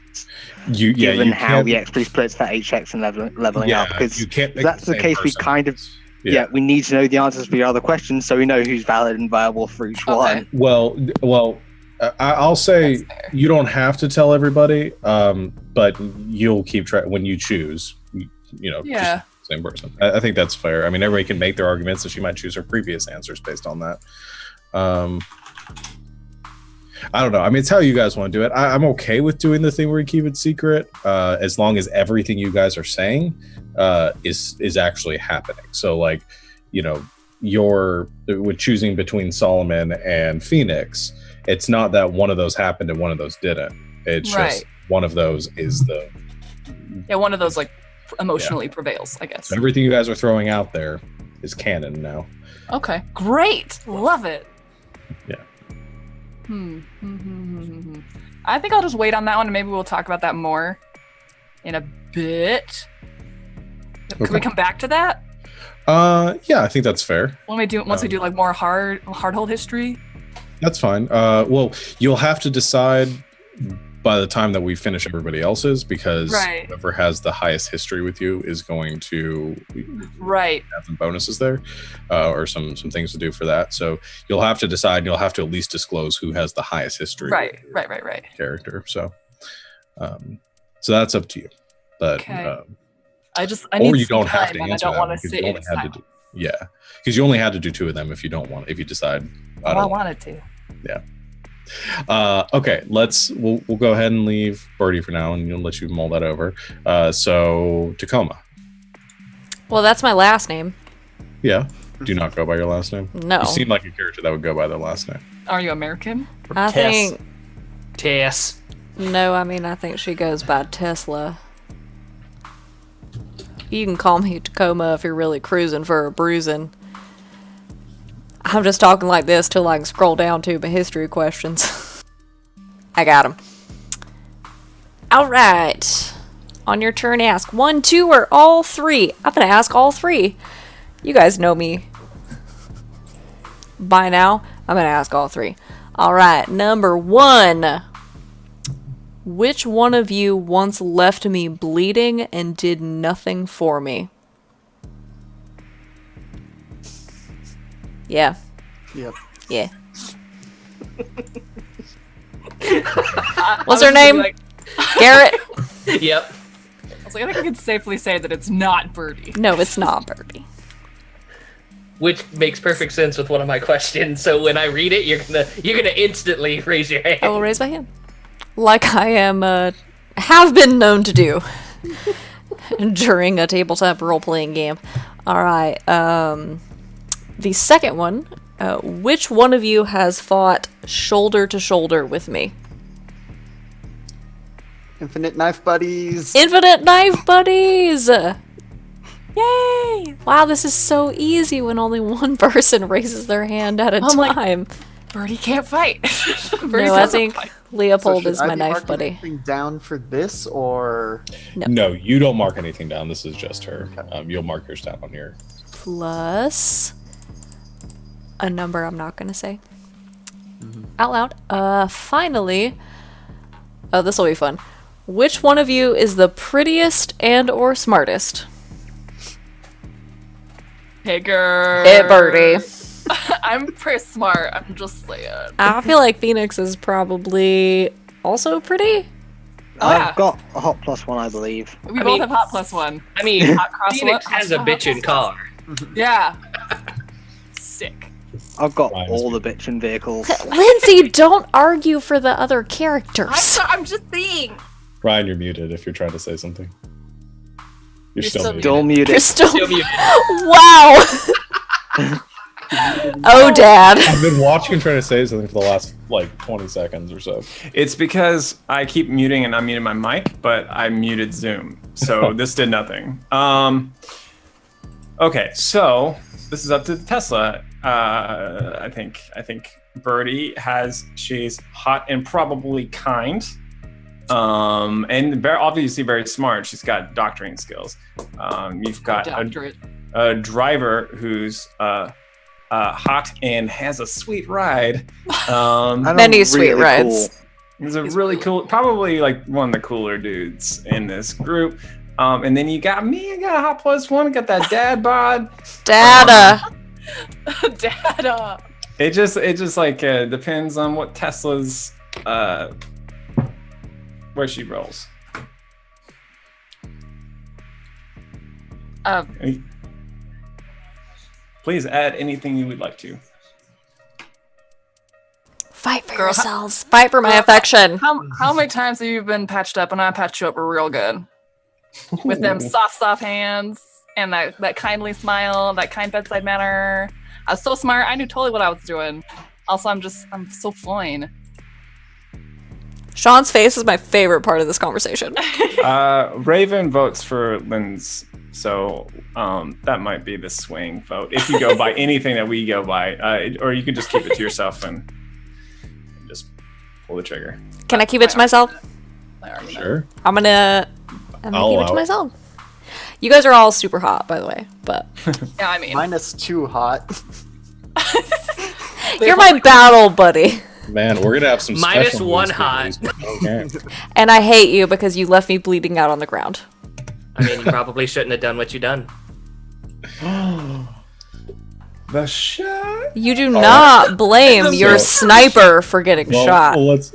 Given how the XP splits for HX and leveling up, because you can't if that's the case, we kind of Yeah, we need to know the answers to the other questions so we know who's valid and viable for each one. Well, I'll say That's fair. you don't have to tell everybody, but you'll keep track when you choose. Yeah. Just the same person. I think that's fair. I mean, everybody can make their arguments, and she might choose her previous answers based on that. I don't know. I mean, it's how you guys want to do it. I'm okay with doing the thing where we keep it secret, as long as everything you guys are saying is actually happening. So, like, you're with choosing between Solomon and Phoenix. It's not that one of those happened and one of those didn't. It's just one of those is the one of those like emotionally prevails, I guess. So everything you guys are throwing out there is canon now. Okay, great, love it. Yeah. I think I'll just wait on that one, and maybe we'll talk about that more in a bit. Okay. Can we come back to that? Yeah, I think that's fair. Once we do like more hard hold history. That's fine. Well, you'll have to decide by the time that we finish everybody else's, because whoever has the highest history with you is going to have some bonuses there, or some things to do for that. So you'll have to decide, and you'll have to at least disclose who has the highest history Right. character. So that's up to you. But Okay. I need or you some don't have time, to and answer I don't that want to because sit you only had inside. to do, because you only had to do 2 of them if you decide. I wanted to. Okay, we'll go ahead and leave Birdie for now, and you'll let you mull that over. So Tacoma. Well, that's my last name. Yeah. Do not go by your last name. No. You seem like a character that would go by their last name. Are you American? I think Tess. no. I mean, I think she goes by Tesla. You can call me Tacoma if you're really cruising for a bruising. I'm just talking like this till I can scroll down to my history questions. I got them. All right. On your turn, ask 1, 2, or all 3. I'm going to ask all 3. You guys know me by now. I'm going to ask all 3. All right. Number 1. Which one of you once left me bleeding and did nothing for me? Yeah. Yep. Yeah. What's her name? Garrett? Yep. I was like, I think I can safely say that it's not Birdie. No, it's not Birdie. Which makes perfect sense with one of my questions. So when I read it, you're gonna instantly raise your hand. I will raise my hand. Like I have been known to do during a tabletop role-playing game. Alright, the second one, which one of you has fought shoulder to shoulder with me? Infinite Knife Buddies. Infinite Knife Buddies! Yay! Wow, this is so easy when only one person raises their hand at a time. Birdie can't fight. Birdie No, I doesn't think fight. Leopold So is should I my be knife marking buddy. anything down for this, or No, you don't mark anything down. This is just her. You'll mark yours down on here. Plus a number I'm not gonna say out loud. Finally, this will be fun. Which one of you is the prettiest and or smartest? Hey, girl. Hey, Birdie. I'm pretty smart. I'm just saying. I feel like Phoenix is probably also pretty. I've got a hot +1, I believe. We both have hot +1. I mean, Hot cross Phoenix what? has a Hot bitchin' car. Yeah. Sick. I've got Mine's all the bitchin' vehicles. Lindsay, don't argue for the other characters. I'm just saying. Ryan, you're muted if you're trying to say something. You're still muted. Still muted. You're still. Still muted. Wow. Oh, Dad. I've been watching and trying to say something for the last 20 seconds or so. It's because I keep muting and unmuting my mic, but I muted Zoom, so this did nothing. Okay, so this is up to Tesla. I think Birdie she's hot and probably kind, and very obviously very smart. She's got doctoring skills. You've got a driver who's hot and has a sweet ride. Many sweet rides. Cool. He's a really cool, probably one of the cooler dudes in this group. And then you got me. I got a hot +1. I got that dad bod. Data. Data. It just like depends on what Tesla's where she rolls. Please add anything you would like to. Fight for yourselves. Fight for my affection. How many times have you been patched up and I patched you up real good? With them soft hands and that kindly smile, that kind bedside manner. I was so smart. I knew totally what I was doing. Also, I'm so fine. Sean's face is my favorite part of this conversation. Raven votes for Lynn's, so that might be the swing vote. If you go by anything that we go by, or you could just keep it to yourself and just pull the trigger. Can I keep it to myself? Sure. I'm gonna keep it to myself. You guys are all super hot, by the way, but Yeah, I mean, -2 hot. you're my battle buddy. Man, we're gonna have some -1 moves for hot. these, but okay. And I hate you because you left me bleeding out on the ground. I mean, you probably shouldn't have done what you done. The shot. You do not blame your sniper for getting shot. Well, let's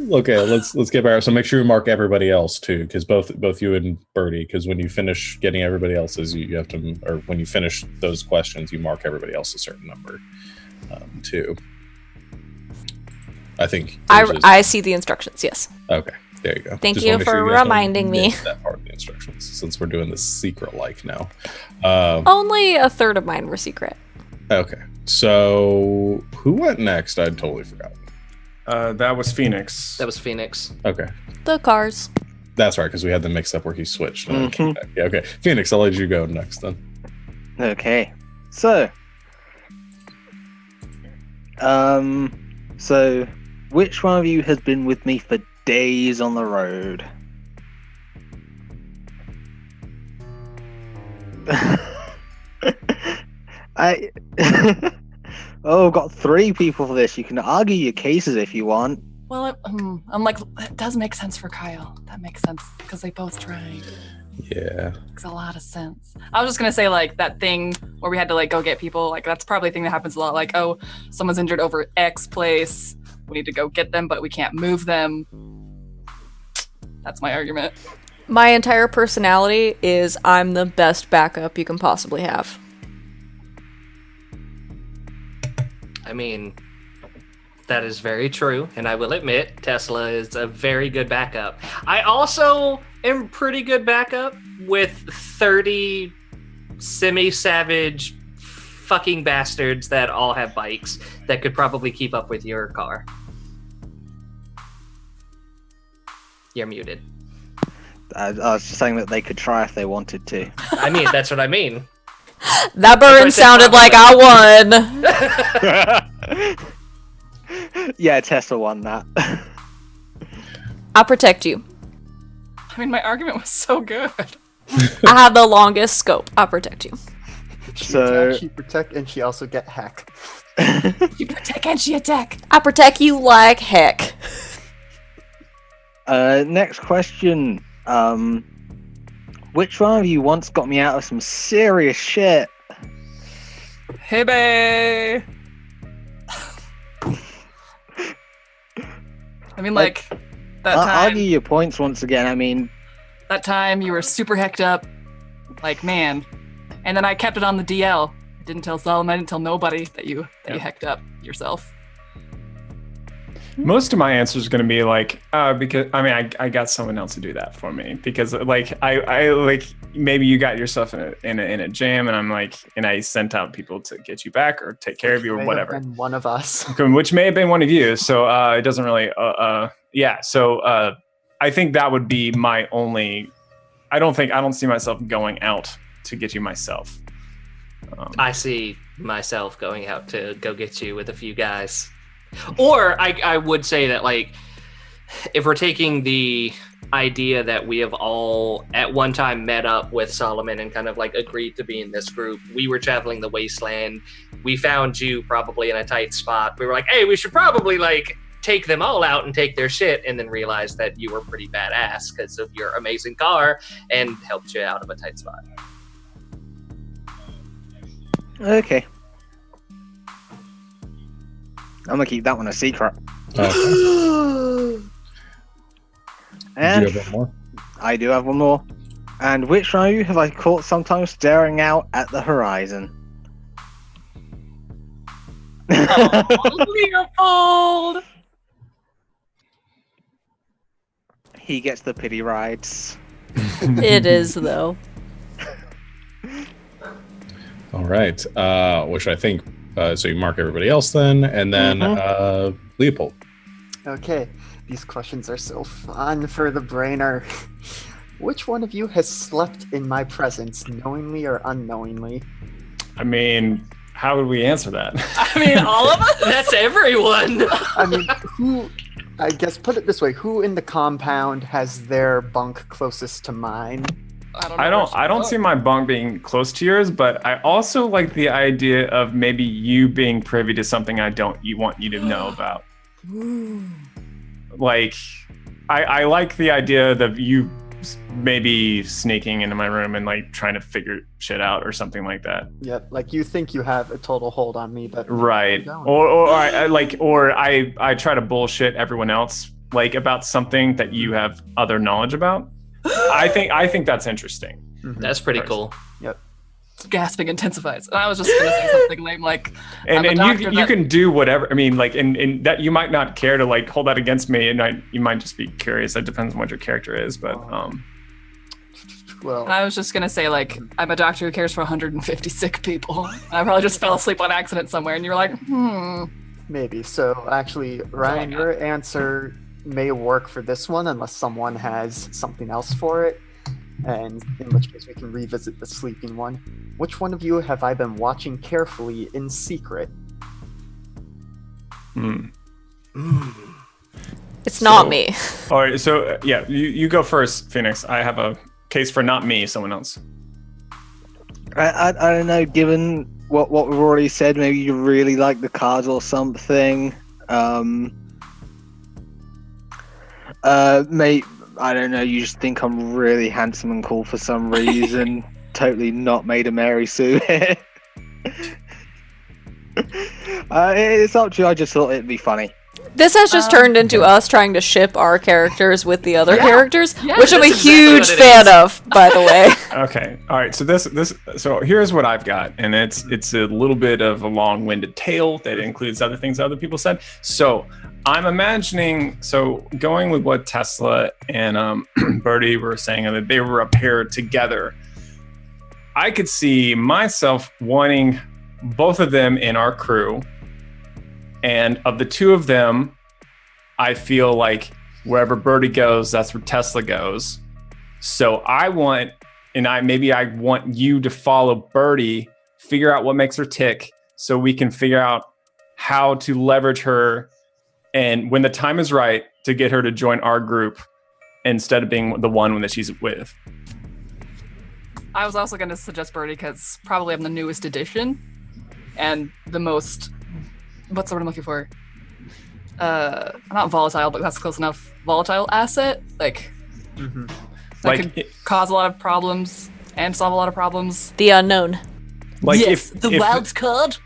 get back. So make sure you mark everybody else too, because both you and Birdie, because when you finish getting everybody else's, you have to, or when you finish those questions, you mark everybody else a certain number too. I think. I see the instructions. Yes. Okay, there you go. Thank Just you wanna make for sure guys don't reminding me. miss that part of the instructions, since we're doing this secret like now. Only a third of mine were secret. Okay, so who went next? I totally forgot. That was Phoenix. That was Phoenix. Okay, The cars. that's right, because we had the mix up where he switched. And then came back. Yeah, okay, Phoenix, I'll let you go next then. Okay. So, which one of you has been with me for days on the road? I've got 3 people for this. You can argue your cases if you want. well, I'm like, it does make sense for Kyle. That makes sense because they both tried. Yeah. Makes a lot of sense. I was just gonna say like that thing where we had to like go get people. Like that's probably a thing that happens a lot. Like, oh, someone's injured over X place. We need to go get them, but we can't move them. That's my argument. My entire personality is I'm the best backup you can possibly have. I mean, that is very true, and I will admit Tesla is a very good backup. I also am pretty good backup with 30 semi-savage fucking bastards that all have bikes that could probably keep up with your car. You're muted. I was just saying that they could try if they wanted to. I mean, that's what I mean. That burn sounded like I won. Yeah, Tesla won that. I'll protect you. I mean, my argument was so good. I have the longest scope. I'll protect you. She protect, and she also get hack. You protect and she attack. I protect you like heck. Next question. Which one of you once got me out of some serious shit? Hey, bae. I mean, like that I'll time. give you points once again. I mean, That time you were super hecked up, like man, and then I kept it on the DL. I didn't tell Solomon. I didn't tell nobody that you hecked up yourself. Most of my answers are going to be like, because I mean, I got someone else to do that for me, because like I like maybe you got yourself in a jam, and I'm like, and I sent out people to get you back or take care of you or May whatever. have been one of us. Which may have been one of you. So it doesn't really. Yeah. So I think that would be my only. I don't see myself going out to get you myself. I see myself going out to go get you with a few guys. Or I would say that, like, if we're taking the idea that we have all at one time met up with Solomon and kind of like agreed to be in this group, we were traveling the wasteland. We found you probably in a tight spot. We were like, hey, we should probably like take them all out and take their shit, and then realize that you were pretty badass because of your amazing car and helped you out of a tight spot. Okay. I'm gonna keep that one a secret. Okay. And Do you have one more? I do have one more. And which one of you have I caught sometimes staring out at the horizon? Leopold! He gets the pity rides. It is, though. All right. Which I think, so you mark everybody else then, and then Leopold. Okay, these questions are so fun for the brainer. Which one of you has slept in my presence, knowingly or unknowingly? I mean, how would we answer that? I mean, all of us? That's everyone. I mean, who? I guess put it this way: who in the compound has their bunk closest to mine? I don't see my bunk being close to yours, but I also like the idea of maybe you being privy to something you want you to know about. Like, I like the idea of you maybe sneaking into my room and like trying to figure shit out or something like that. Yep, like you think you have a total hold on me, but Right. you don't. Or I try to bullshit everyone else like about something that you have other knowledge about. I think that's interesting. That's pretty cool. Yep. Gasping intensifies. And I was just gonna say something lame like, And I'm a doctor you can do whatever. I mean, like, and that you might not care to like hold that against me, and you might just be curious. That depends on what your character is, but Well, I was just gonna say, like, I'm a doctor who cares for 150 sick people. And I probably just fell asleep on accident somewhere, and you were like, maybe. So actually, Ryan, your answer may work for this one unless someone has something else for it. And in which case we can revisit the sleeping one. Which one of you have I been watching carefully in secret? It's not me. All right. So yeah, you go first, Phoenix. I have a case for not me, someone else. I don't know, given what we've already said, maybe you really like the cards or something. Mate, I don't know, you just think I'm really handsome and cool for some reason. Totally not made of Mary Sue here. It's up to you, I just thought it'd be funny. This has just turned into us trying to ship our characters with the other characters, Yeah, which I'm a that's exactly huge what it fan is. of, by the way. Okay. All right. So here's what I've got, and it's a little bit of a long-winded tale that includes other things other people said. So I'm imagining, going with what Tesla and Birdie were saying, that they were a pair together. I could see myself wanting both of them in our crew, and of the two of them, I feel like wherever Birdie goes, that's where Tesla goes. So I want you to follow Birdie, figure out what makes her tick, so we can figure out how to leverage her, and when the time is right, to get her to join our group instead of being the one that she's with. I was also going to suggest Birdie because probably I'm the newest edition and the most, what's the word I'm looking for? Not volatile, but that's close enough. Volatile asset, like that could cause a lot of problems and solve a lot of problems. The unknown. Like yes, if the wild card.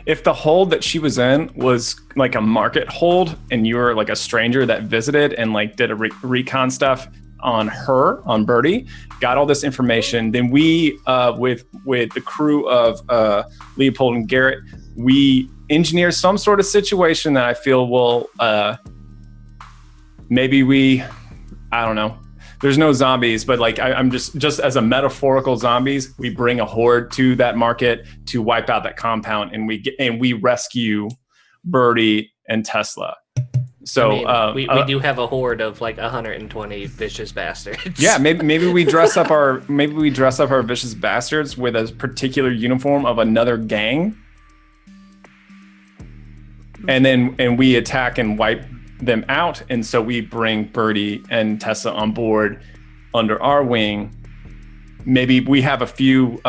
If the hold that she was in was like a market hold, and you were like a stranger that visited and like did a recon stuff on her, on Birdie, got all this information, then we, with the crew of Leopold and Garrett, we engineer some sort of situation that I feel will I don't know. There's no zombies, but like I'm just as a metaphorical zombies, we bring a horde to that market to wipe out that compound, and we rescue Birdie and Tesla. So I mean, we do have a horde of like 120 vicious bastards. Yeah, maybe we dress up our vicious bastards with a particular uniform of another gang, and we attack and wipe them out, and so we bring Birdie and Tessa on board under our wing, maybe we have a few.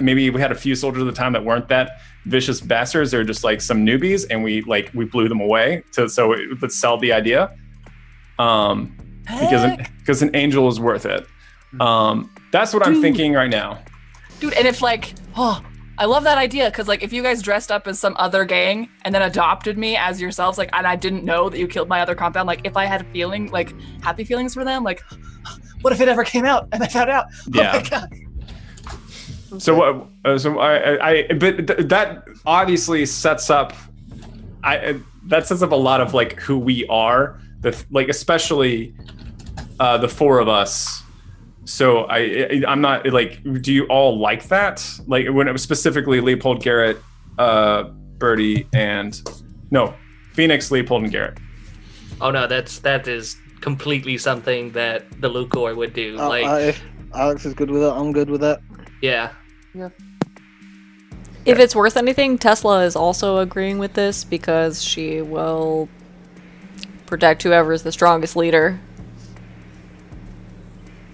Maybe we had a few soldiers at the time that weren't that vicious bastards. They're just like some newbies, and we blew them away. Let's sell the idea. Because an angel is worth it. That's what I'm thinking right now. Dude, and if I love that idea, because like if you guys dressed up as some other gang and then adopted me as yourselves, like, and I didn't know that you killed my other compound, like if I had happy feelings for them, like, what if it ever came out and I found out? Yeah. Oh my God. So what? But that obviously sets up. That sets up a lot of like who we are. Especially the four of us. So I'm not like. Do you all like that? Like when it was specifically Leopold, Garrett, Birdie, and Phoenix, Leopold, and Garrett. Oh no, that is completely something that the Lucor would do. If Alex is good with it, I'm good with it. Yeah. If it's worth anything, Tesla is also agreeing with this because she will protect whoever is the strongest leader.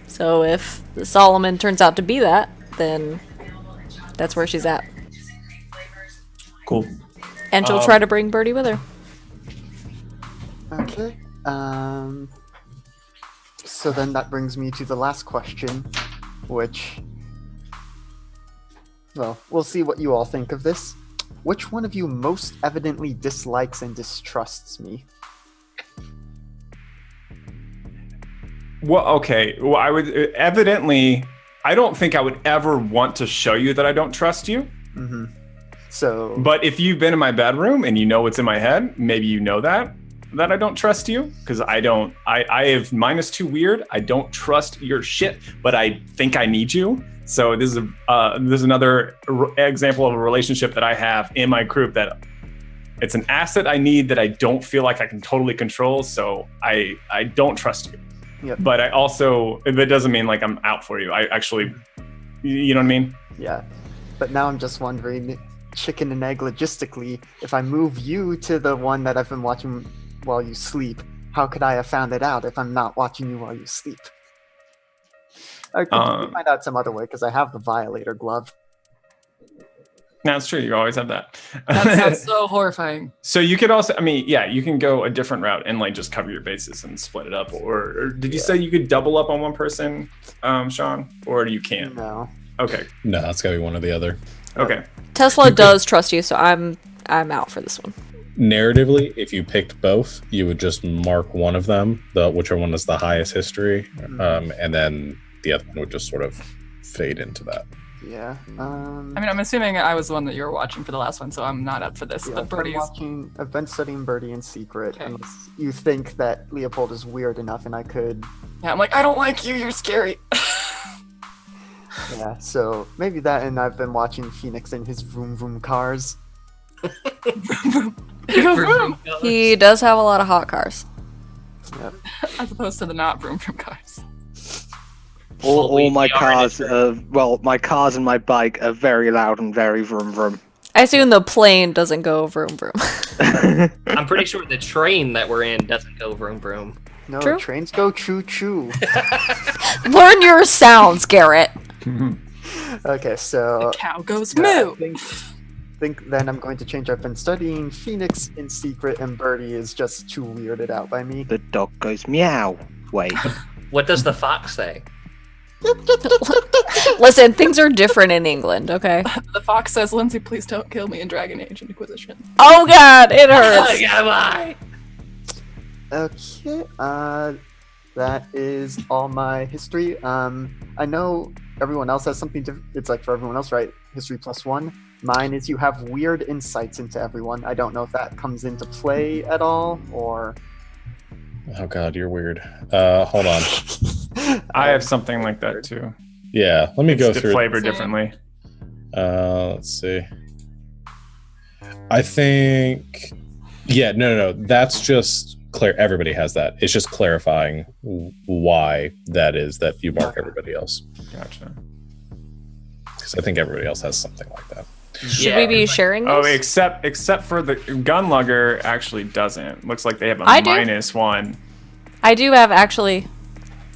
So if Solomon turns out to be that, then that's where she's at. Cool. And she'll try to bring Birdie with her. Okay. So then that brings me to the last question, which, well, we'll see what you all think of this. Which one of you most evidently dislikes and distrusts me? Well, okay. Well, I would I don't think I would ever want to show you that I don't trust you. Mm-hmm. So, but if you've been in my bedroom and you know what's in my head, maybe you know that I don't trust you, because I have -2 weird. I don't trust your shit, but I think I need you. So this is another example of a relationship that I have in my group that it's an asset I need that I don't feel like I can totally control. So I don't trust you. Yep. But I also, that doesn't mean like I'm out for you. I actually, you know what I mean? Yeah. But now I'm just wondering, chicken and egg logistically, if I move you to the one that I've been watching while you sleep, how could I have found it out if I'm not watching you while you sleep? I could find out some other way, because I have the Violator glove. That's true. You always have that. That sounds so horrifying. So you could also, you can go a different route and like just cover your bases and split it up. Or did you say you could double up on one person, Sean? Or you can't? No. Okay. No, that's gotta be one or the other. Okay. Tesla does trust you, so I'm out for this one. Narratively, if you picked both, you would just mark one of them, whichever one is the highest history, and then the other one would just sort of fade into that. Yeah. I'm assuming I was the one that you were watching for the last one, so I'm not up for this. Yeah, But Birdie's. I've been studying Birdie in secret, Okay. unless you think that Leopold is weird enough, and I could. Yeah, I'm like, I don't like you. You're scary. Yeah. So maybe that, and I've been watching Phoenix in his vroom vroom cars. He does have a lot of hot cars. Yep. As opposed to the not vroom from cars. All my cars, my cars and my bike are very loud and very vroom vroom. I assume the plane doesn't go vroom vroom. I'm pretty sure the train that we're in doesn't go vroom vroom. No, True. trains go choo choo. Learn your sounds, Garrett. Okay, so The cow goes yeah, moo. I think then I'm going to change. I've been studying Phoenix in secret, and Birdie is just too weirded out by me. The dog goes meow. Wait. What does the fox say? Listen, things are different in England, okay? The fox says, Lindsay, please don't kill me in Dragon Age Inquisition. Oh god, it hurts. Okay, that is all my history. I know everyone else has something different. It's like for everyone else, right? History +1. Mine is you have weird insights into everyone. I don't know if that comes into play at all, or... Oh god, you're weird. Hold on. I have something like that too. Yeah, let me go It's through. flavored differently. Let's see. I think. Yeah, no. That's just clear. Everybody has that. It's just clarifying why that is that you mark everybody else. Gotcha. Because I think everybody else has something like that. Should we be sharing this? Oh, except for the gun lugger actually doesn't. Looks like they have a I do. -1. I do have actually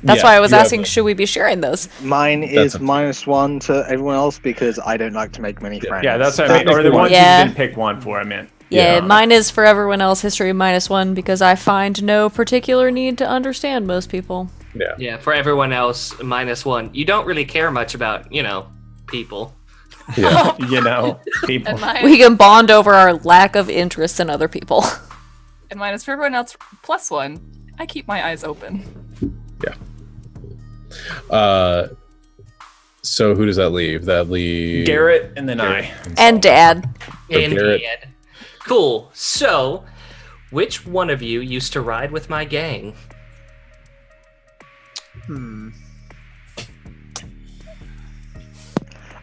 That's Yeah, why I was you have asking, should we be sharing those? Mine That's is a- -1 to everyone else because I don't like to make many friends. Yeah, that's what I mean. Or the ones Yeah. you didn't pick one for, I meant. Yeah, Yeah. mine is for everyone else history -1 because I find no particular need to understand most people. Yeah, for everyone else, -1. You don't really care much about, people. Yeah. You know, people. And mine, We can bond over our lack of interest in other people. and mine is for everyone else +1. I keep my eyes open. So who does that leave? That leaves Garrett and then I. And Dad. So And Garrett- Ed. Cool. So, which one of you used to ride with my gang?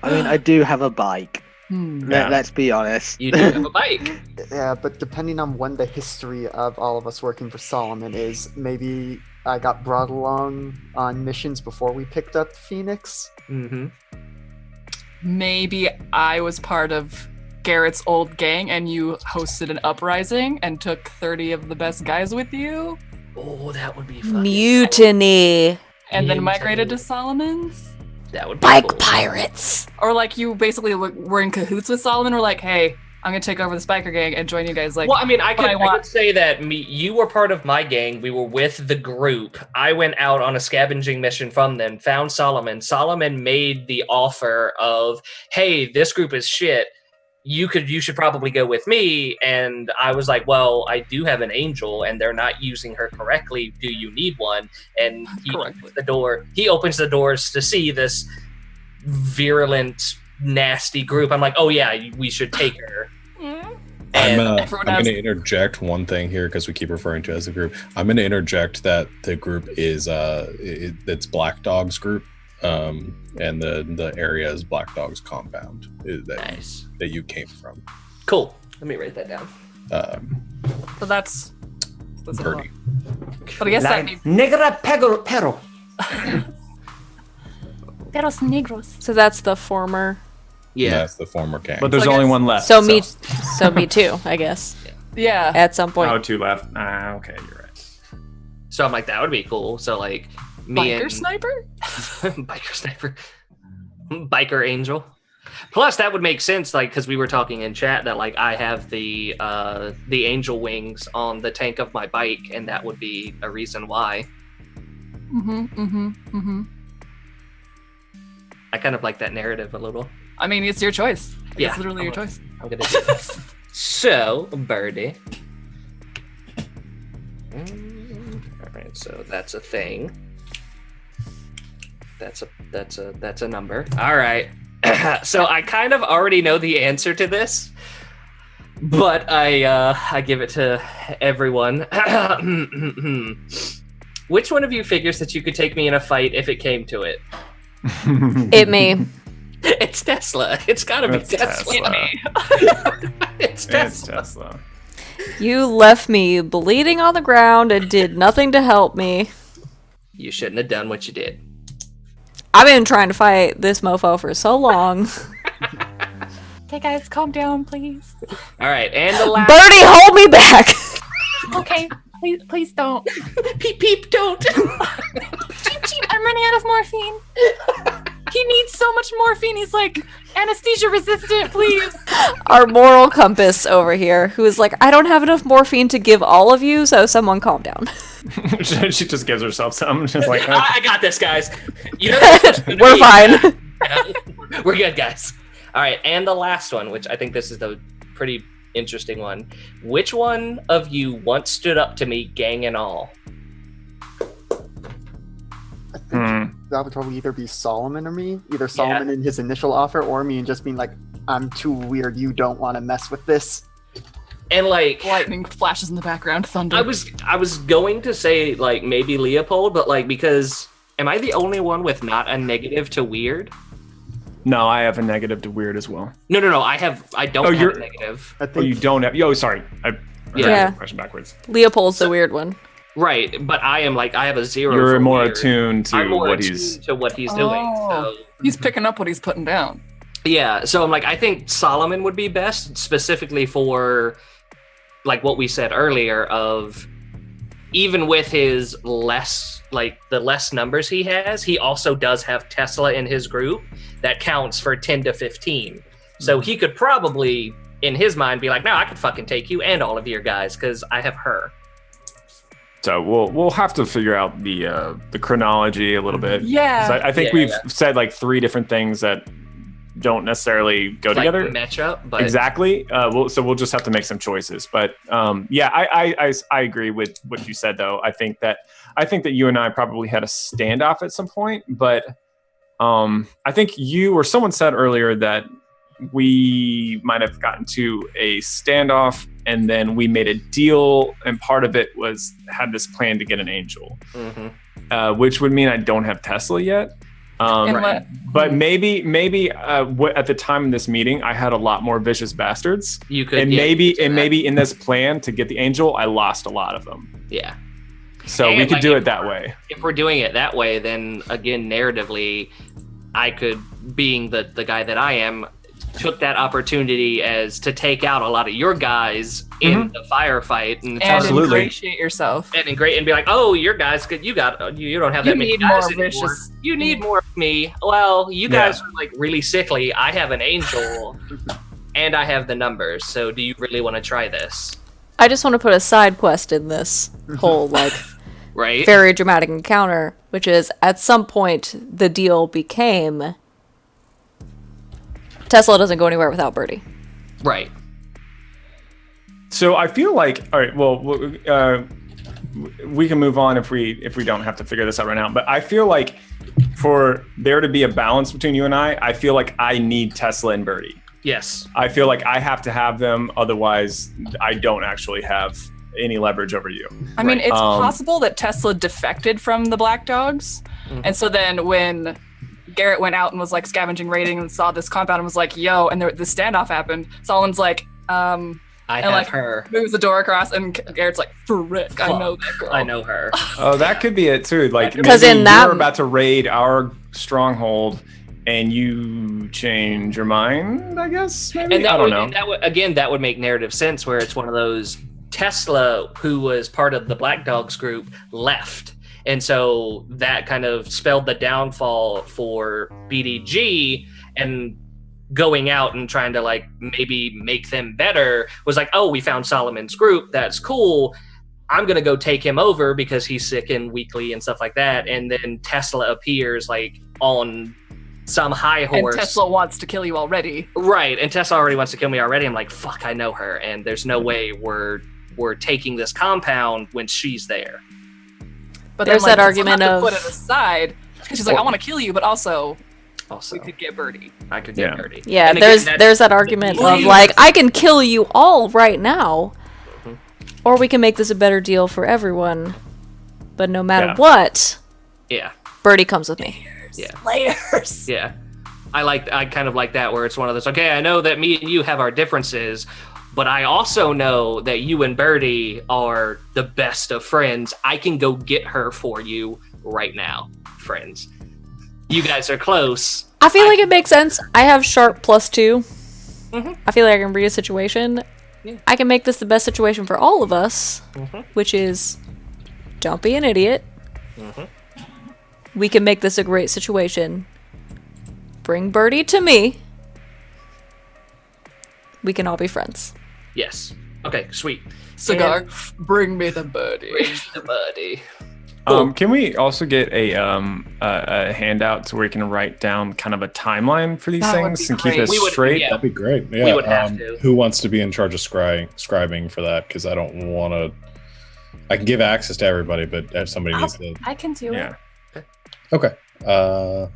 I mean, I do have a bike. Yeah. Let's be honest. You do have a bike. Yeah, but depending on when the history of all of us working for Solomon is, maybe I got brought along on missions before we picked up Phoenix. Mm-hmm. Maybe I was part of Garrett's old gang and you hosted an uprising and took 30 of the best guys with you Oh, that would be fun. Mutiny. and then Mutiny. migrated to Solomon's. That would be Bike cool. pirates. Or like you basically were in cahoots with Solomon. We're like, hey, I'm gonna take over the Spiker gang and join you guys. Like, Well, I mean, I what I could want- say that you were part of my gang. We were with the group. I went out on a scavenging mission from them, found Solomon. Solomon made the offer of, hey, this group is shit. You should probably go with me. And I was like, well, I do have an angel and they're not using her correctly. Do you need one? And he Correctly. he opens the doors to see this virulent, nasty group. I'm like, oh yeah, we should take her. Mm. And I'm everyone going has- to interject one thing here because we keep referring to it as a group. I'm going to interject that the group is it's Black Dog's group, and the area is Black Dog's compound nice. that you came from. Cool. Let me write that down. So that's a Birdie. lot. But I guess that means Negra pero. Peros Negros. So that's the former. Yeah. That's the former gang. But there's So I only guess- one left. So me too, I guess. Yeah. At some point. Oh, two left. Okay, you're right. So I'm like, that would be cool. So like me Biker and sniper? biker sniper, biker angel. Plus, that would make sense, like because we were talking in chat that like I have the angel wings on the tank of my bike, and that would be a reason why. I kind of like that narrative a little. I mean, it's your choice. Yeah. It's literally your choice. I'm gonna do that. So, Birdie. All right, so that's a thing. That's a number. All right. So I kind of already know the answer to this, but I give it to everyone. Which one of you figures that you could take me in a fight if it came to it? It me. It's Tesla. It's gotta be It's Tesla. Tesla. It's It's Tesla. Tesla. You left me bleeding on the ground and did nothing to help me. You shouldn't have done what you did. I've been trying to fight this mofo for so long. Okay, guys, calm down, please. All right, and the last. Birdie, hold me back! Okay, please don't. Peep peep, don't. I'm running out of morphine. He needs so much morphine. He's like anesthesia resistant, please. Our moral compass over here, who is like, I don't have enough morphine to give all of you, so someone calm down. She just gives herself some. She's like, I got this, guys. You know that's supposed to We're be- fine. We're good, guys. All right, and the last one, which I think this is the pretty interesting one. Which one of you once stood up to me, gang and all? I think that would probably either be Solomon or me. Either Solomon in his initial offer or me and just being like, I'm too weird, you don't want to mess with this. And like, Lightning flashes in the background, thunder. I was going to say like maybe Leopold, but like because am I the only one with not a negative to weird? no, I have a negative to weird as well. No. I don't Oh, have you're- a negative. I Oh, think you don't have. Yo, sorry. I heard Yeah. the question backwards. Leopold's the weird one. Right, but I am like I have a 0. You're for more weird. attuned to I'm more what attuned he's. to what he's doing. Oh. So He's picking up what he's putting down. yeah, so I'm like I think Solomon would be best specifically for like what we said earlier of even with his less like the less numbers he has, he also does have Tesla in his group that counts for 10 to 15. So he could probably, in his mind, be like, no, I could fucking take you and all of your guys because I have her. So we'll have to figure out the chronology a little bit. Yeah. 'Cause I think we've said like 3 different things that don't necessarily go together. Match up, but exactly. So we'll just have to make some choices. But I agree with what you said though. I think that you and I probably had a standoff at some point, but I think you or someone said earlier that we might have gotten to a standoff and then we made a deal, and part of it was had this plan to get an angel, which would mean I don't have Tesla yet. But maybe at the time of this meeting, I had a lot more vicious bastards. You could, and maybe in this plan to get the angel, I lost a lot of them. Yeah. So we could do it that way. If we're doing it that way, then again, narratively, I could, being the guy that I am, took that opportunity as to take out a lot of your guys in the firefight and ingratiate yourself and be like, oh, your guys, you don't have that many guys anymore. You need more of me. Well, you guys are like really sickly. I have an angel and I have the numbers. So do you really want to try this? I just want to put a side quest in this whole like very dramatic encounter, which is at some point the deal became Tesla doesn't go anywhere without Birdie. Right. So I feel like, all right, well, we can move on if we don't have to figure this out right now. But I feel like for there to be a balance between you and I feel like I need Tesla and Birdie. Yes. I feel like I have to have them. Otherwise, I don't actually have any leverage over you. I mean, it's possible that Tesla defected from the Black Dogs. And so then when Garrett went out and was like scavenging, raiding, and saw this compound and was like, yo, and the standoff happened. Solon's like, I have her. Moves the door across, and Garrett's like, frick, I know that girl. I know her. Oh, that could be it too. Like, because in that you're about to raid our stronghold, and you change your mind, I guess. Maybe? And I don't know. That would make narrative sense, where it's one of those Tesla, who was part of the Black Dogs group, left. And so that kind of spelled the downfall for BDG, and going out and trying to like maybe make them better was like, oh, we found Solomon's group. That's cool. I'm going to go take him over because he's sick and weakly and stuff like that. And then Tesla appears like on some high horse. And Tesla wants to kill you already. Right. And Tesla already wants to kill me already. I'm like, fuck, I know her. And there's no way we're taking this compound when she's there. But there's then, that argument to of put it aside because she's like, I want to kill you, but also we could get Birdie. I could get Birdie. Yeah, and there's that argument of like, I can kill you all right now, or we can make this a better deal for everyone. But no matter what, Birdie comes with me. Layers. Yeah, I kind of like that, where it's one of those. Okay, I know that me and you have our differences, but I also know that you and Birdie are the best of friends. I can go get her for you right now, friends. You guys are close. I feel like it makes sense. I have sharp +2. I feel like I can read a situation. Yeah. I can make this the best situation for all of us, which is don't be an idiot. We can make this a great situation. Bring Birdie to me. We can all be friends. Yes. Okay, sweet. Cigar, bring me the Birdie. Bring the Birdie. Can we also get a handout to where we can write down kind of a timeline for these things and keep it straight? That'd be great. Yeah. We would have to. Who wants to be in charge of scribing for that? Because I don't want to. I can give access to everybody, but if somebody needs to. I can do it. Okay.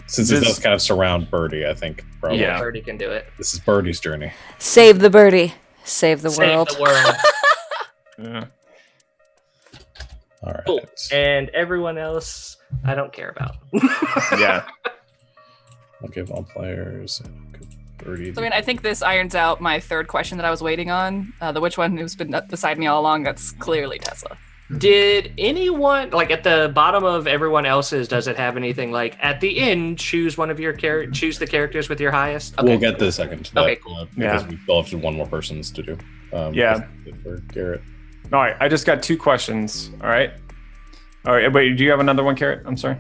Since it does kind of surround Birdie, I think probably. Yeah, Birdie can do it. This is Birdie's journey. Save the Birdie. Save the world. Save the world. Yeah. All right. Cool. And everyone else, I don't care about. Yeah. I'll give all players. Birdie. So, I mean, I think this irons out my third question that I was waiting on. The which one who's been beside me all along? That's clearly Tesla. Did anyone, like at the bottom of everyone else's, does it have anything like at the end, choose one of your choose the characters with your highest? Okay. We'll get the second to that. Okay, cool. Because we still have one more person's to do. Yeah. For Garrett. All right. I just got 2 questions. All right. All right, wait, do you have another one, Carrot? I'm sorry.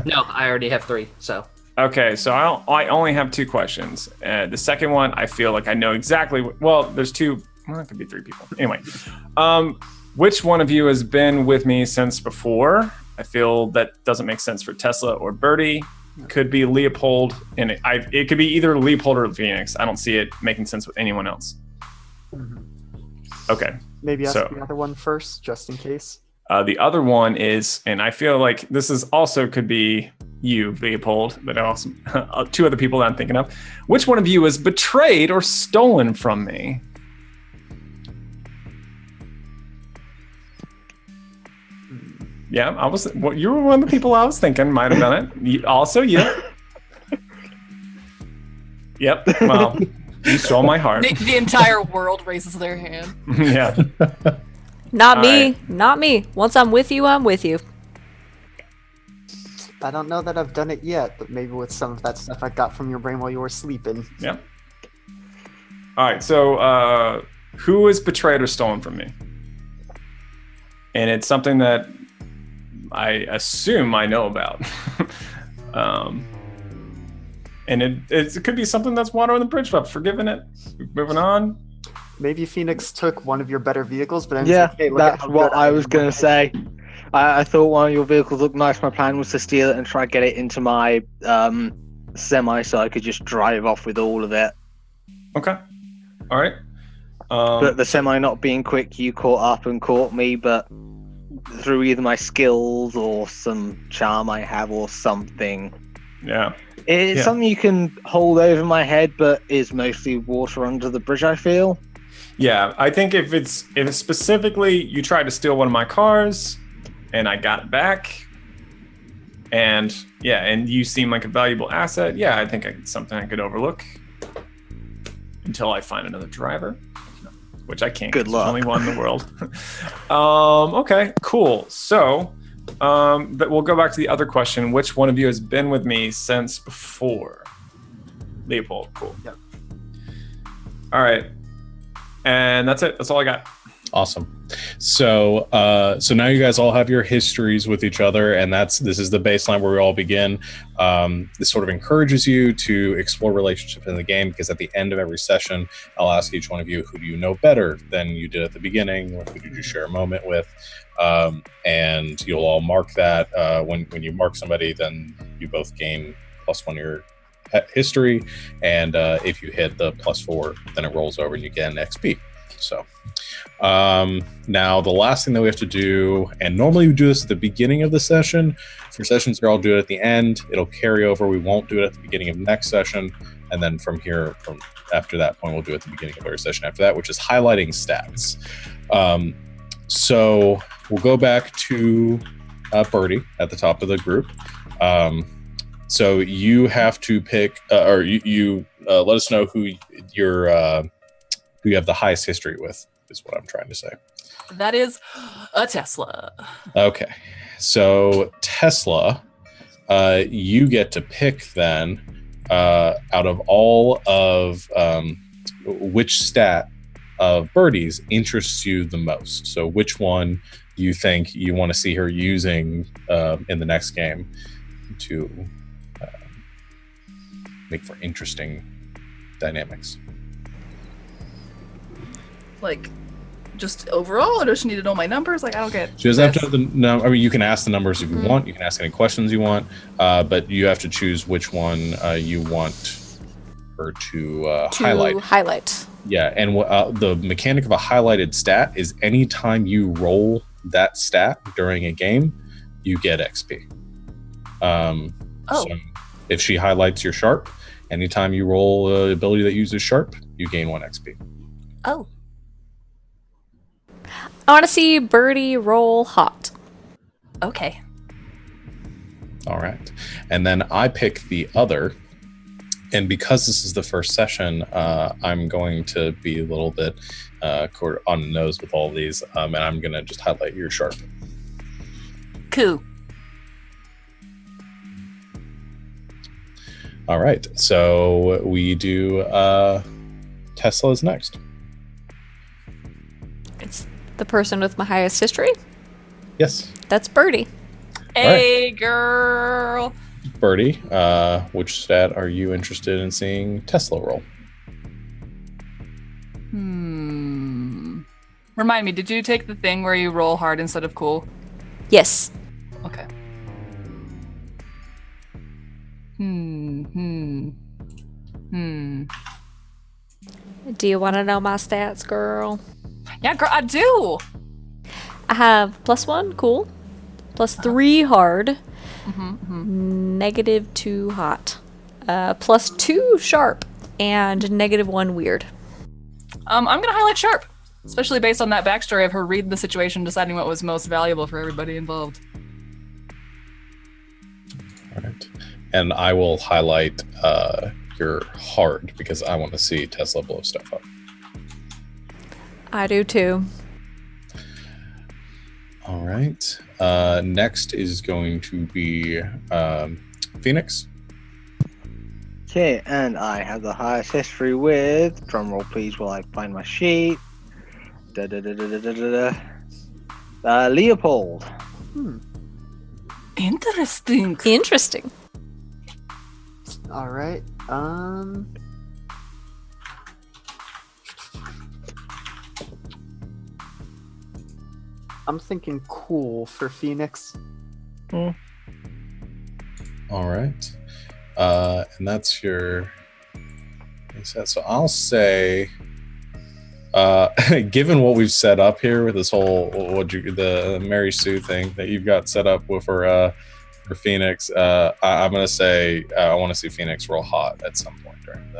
No, I already have 3. So Okay, so I only have 2 questions. The second one, I feel like I know exactly. Well, there's 2. Well, it could be 3 people. Anyway, which one of you has been with me since before? I feel that doesn't make sense for Tesla or Birdie. Could be Leopold, and it could be either Leopold or Phoenix. I don't see it making sense with anyone else. Okay. Maybe ask So- the other one first, just in case. The other one is, and I feel like this is also could be you, Leopold, but also 2 other people that I'm thinking of. Which one of you is betrayed or stolen from me? Yeah, you were one of the people I was thinking might have done it. Also, you. Yep. Well, you stole my heart. The entire world raises their hand. Yeah. Not All me. right. Not me. Once I'm with you, I'm with you. I don't know that I've done it yet, but maybe with some of that stuff I got from your brain while you were sleeping. Yep. All right. So, who is betrayed or stolen from me? And it's something that I assume I know about. And it could be something that's water on the bridge, but forgiving it. Moving on. Maybe Phoenix took one of your better vehicles, but I'm Yeah, like, hey, look at that's how what good I am. was going to say. I thought one of your vehicles looked nice. My plan was to steal it and try to get it into my semi so I could just drive off with all of it. Okay. All right. But the semi not being quick, you caught up and caught me, but through either my skills or some charm I have or something. Yeah. It's Yeah. something you can hold over my head, but is mostly water under the bridge, I feel. Yeah. I think if it's specifically you tried to steal one of my cars and I got it back, and you seem like a valuable asset, yeah, I think it's something I could overlook until I find another driver, which I can't. Good 'cause luck. There's only one in the world. Okay, cool. So, but we'll go back to the other question. Which one of you has been with me since before? Leopold. Cool. Yep. All right. And that's it. That's all I got. Awesome. So now you guys all have your histories with each other, and this is the baseline where we all begin. This sort of encourages you to explore relationships in the game, because at the end of every session, I'll ask each one of you, who do you know better than you did at the beginning, or who did you share a moment with? And you'll all mark that. When you mark somebody, then you both gain +1 your history, and if you hit the +4, then it rolls over and you get an XP. So now the last thing that we have to do, and normally we do this at the beginning of the session. For sessions here, I'll do it at the end. It'll carry over. We won't do it at the beginning of the next session. And then from after that point, we'll do it at the beginning of every session after that, which is highlighting stats. So we'll go back to Birdie at the top of the group. So you have to pick, or you let us know who you have the highest history with, is what I'm trying to say. That is a Tesla. Okay. So Tesla, you get to pick then out of all of which stat of Birdie's interests you the most. So which one you think you want to see her using in the next game to make for interesting dynamics. Like, just overall, or does she need to know my numbers? Like, I don't get. She doesn't have to this. know the number. I mean, you can ask the numbers if you want. You can ask any questions you want, but you have to choose which one you want her to highlight. Yeah, and the mechanic of a highlighted stat is anytime you roll that stat during a game, you get XP. So if she highlights your sharp, anytime you roll an ability that uses sharp, you gain 1 XP. Oh. I want to see Birdie roll hot. Okay. All right. And then I pick the other. And because this is the first session, I'm going to be a little bit on the nose with all of these. And I'm going to just highlight your sharp. Cool. All right. So we do Tesla's next. It's the person with my highest history? Yes. That's Birdie. Hey, girl. Birdie, which stat are you interested in seeing Tesla roll? Remind me, did you take the thing where you roll hard instead of cool? Yes. Okay. Do you want to know my stats, girl? Yeah, girl, I do. I have +1 cool, +3 hard, -2 hot, +2 sharp, and -1 weird. I'm gonna highlight sharp, especially based on that backstory of her reading the situation, deciding what was most valuable for everybody involved. All right. And I will highlight your hard because I want to see Tesla blow stuff up. I do too. All right. Next is going to be Phoenix. Okay, and I have the highest history with, drumroll please while I find my sheet. Leopold. Interesting. Interesting. All right. I'm thinking cool for Phoenix. All right. And that's your. So I'll say, given what we've set up here with this whole the Mary Sue thing that you've got set up with for Phoenix, I'm gonna say I want to see Phoenix roll hot at some point during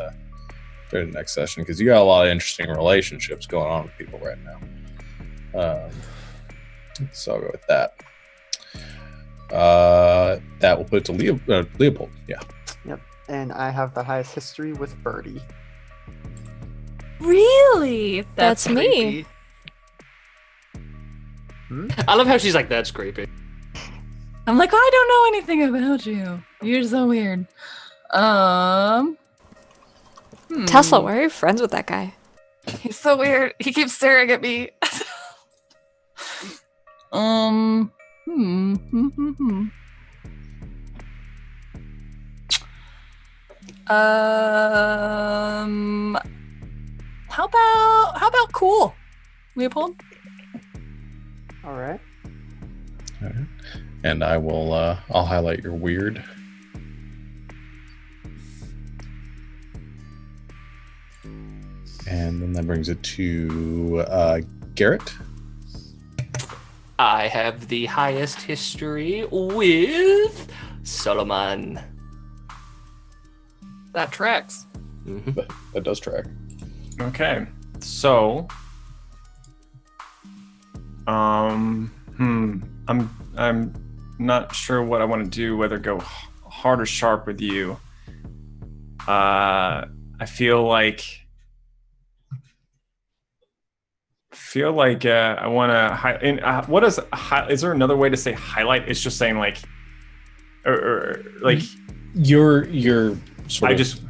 the next session because you got a lot of interesting relationships going on with people right now. So I'll go with that. That will put it to Leopold. Yeah. Yep. And I have the highest history with Birdie. Really? That's me. creepy. I love how she's like, that's creepy. I'm like, I don't know anything about you. You're so weird. Tesla, why are you friends with that guy? He's so weird. He keeps staring at me. How about cool, Leopold? All right. All right. And I will. I'll highlight your weird. And then that brings it to Garrett. I have the highest history with Solomon. That tracks. That does track. Okay, so I'm not sure what I want to do, whether go hard or sharp with you. I feel like I want to what is is there another way to say highlight? It's just saying like or like You're sort I of just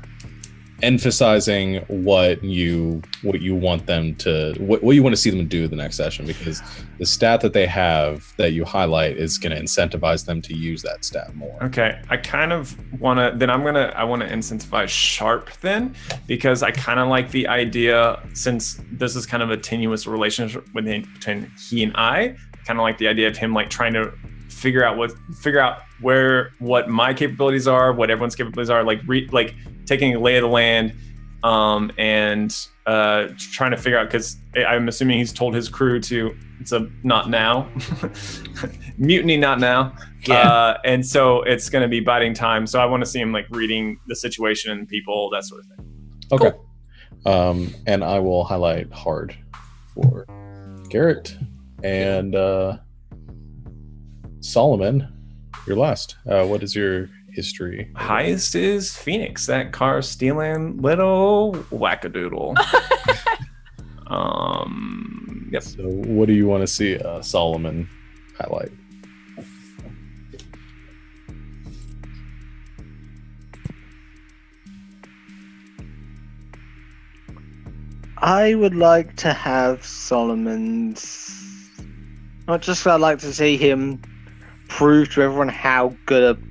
emphasizing what you want them to what you want to see them do the next session, because the stat that they have that you highlight is going to incentivize them to use that stat more. Okay, I kind of want to. Then I want to incentivize sharp then, because I kind of like the idea, since this is kind of a tenuous relationship between he and I. Kind of like the idea of him like trying to figure out what my capabilities are, what everyone's capabilities are, like taking a lay of the land, and trying to figure out, because I'm assuming he's told his crew to not now, mutiny not now. Yeah. And so it's going to be biding time. So I want to see him like reading the situation and people, that sort of thing. Okay. Cool. And I will highlight hard for Garrett and Solomon. You're last. What is your history? Highest is Phoenix, that car stealing little wackadoodle. Yep. So what do you want to see Solomon highlight? I would like to have Solomon's. Not just I'd like to see him prove to everyone how good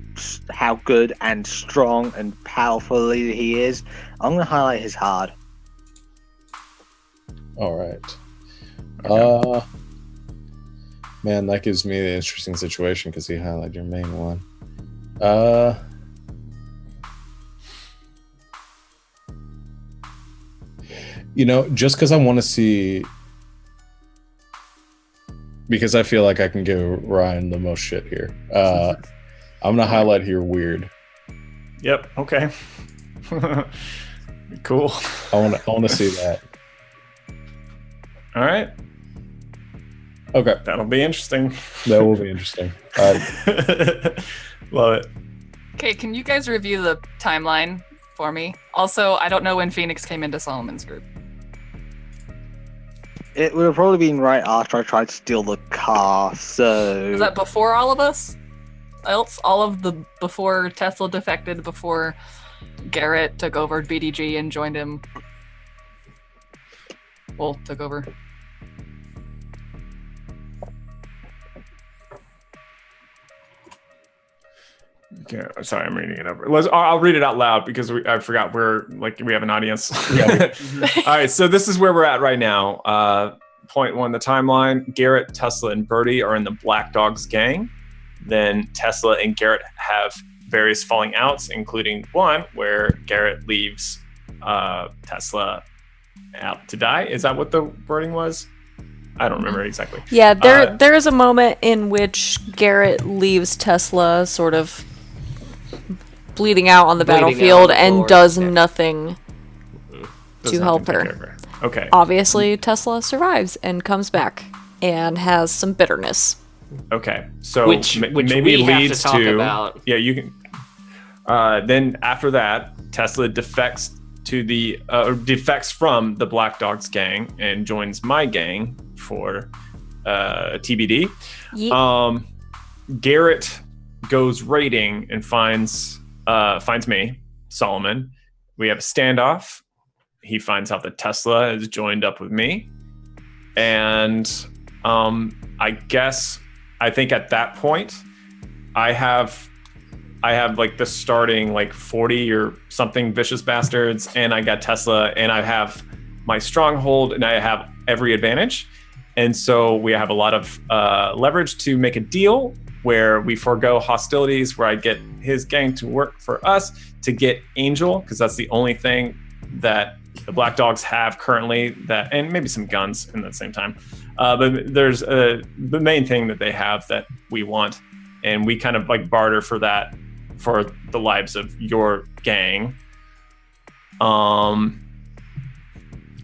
and strong and powerful a leader he is, I'm going to highlight his hard. All right. Man, that gives me an interesting situation because he highlighted your main one. Just because I want to see, because I feel like I can give Ryan the most shit here. I'm gonna highlight here weird. Yep. Okay. Cool. I want to see that. All right. Okay. That'll be interesting. That will be interesting. Love it. Okay, can you guys review the timeline for me? Also, I don't know when Phoenix came into Solomon's group. It would have probably been right after I tried to steal the car, so... Was that before all of us? Before Tesla defected, before Garrett took over BDG and joined him? Well, took over. Okay, sorry, I'm reading it over. I'll read it out loud because I forgot we have an audience. Yeah. All right, so this is where we're at right now. Point one, the timeline. Garrett, Tesla, and Birdie are in the Black Dogs gang. Then Tesla and Garrett have various falling outs, including one where Garrett leaves Tesla out to die. Is that what the wording was? I don't remember exactly. Yeah, there is a moment in which Garrett leaves Tesla sort of bleeding out on the battlefield and does nothing to help her. Okay. Obviously, Tesla survives and comes back and has some bitterness. Okay, so which maybe we leads have to talk about. Yeah, you can. Then after that, Tesla defects from the Black Dogs gang and joins my gang for TBD. Yep. Garrett goes raiding and finds me, Solomon. We have a standoff. He finds out that Tesla has joined up with me, and I think at that point, I have like the starting like 40 or something vicious bastards, and I got Tesla, and I have my stronghold, and I have every advantage. And so we have a lot of leverage to make a deal where we forego hostilities, where I get his gang to work for us to get Angel, because that's the only thing that the Black Dogs have currently, and maybe some guns in the same time. But there's the main thing that they have that we want, and we kind of like barter for that for the lives of your gang.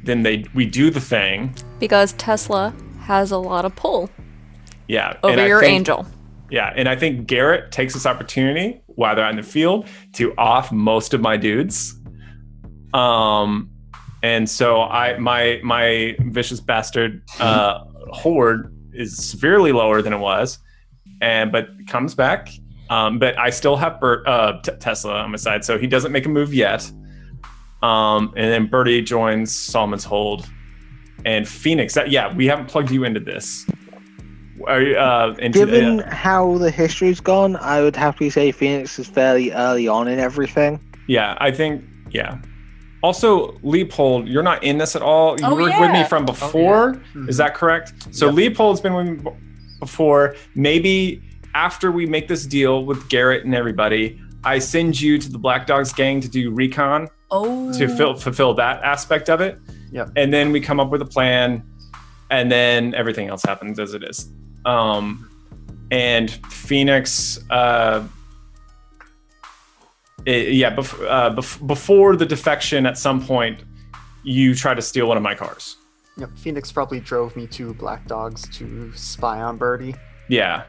Then we do the thing Because Tesla has a lot of pull over over your Angel. Yeah, and I think Garrett takes this opportunity while they're out in the field to off most of my dudes. And so my vicious bastard horde is severely lower than it was, but comes back. But I still have Tesla on my side, so he doesn't make a move yet. And then Birdie joins Solomon's hold, and Phoenix. We haven't plugged you into this. Given how the history's gone, I would have to say Phoenix is fairly early on in everything. Yeah, I think. Yeah. Also, Leopold, you're not in this at all. You were with me from before. Mm-hmm. Is that correct? So Yep. Leopold's been with me before. Maybe after we make this deal with Garrett and everybody, I send you to the Black Dogs gang to do recon to fulfill that aspect of it. Yep. And then we come up with a plan, and then everything else happens as it is. And Phoenix... before the defection, at some point, you try to steal one of my cars. Yep, Phoenix probably drove me to Black Dogs to spy on Birdie. Yeah.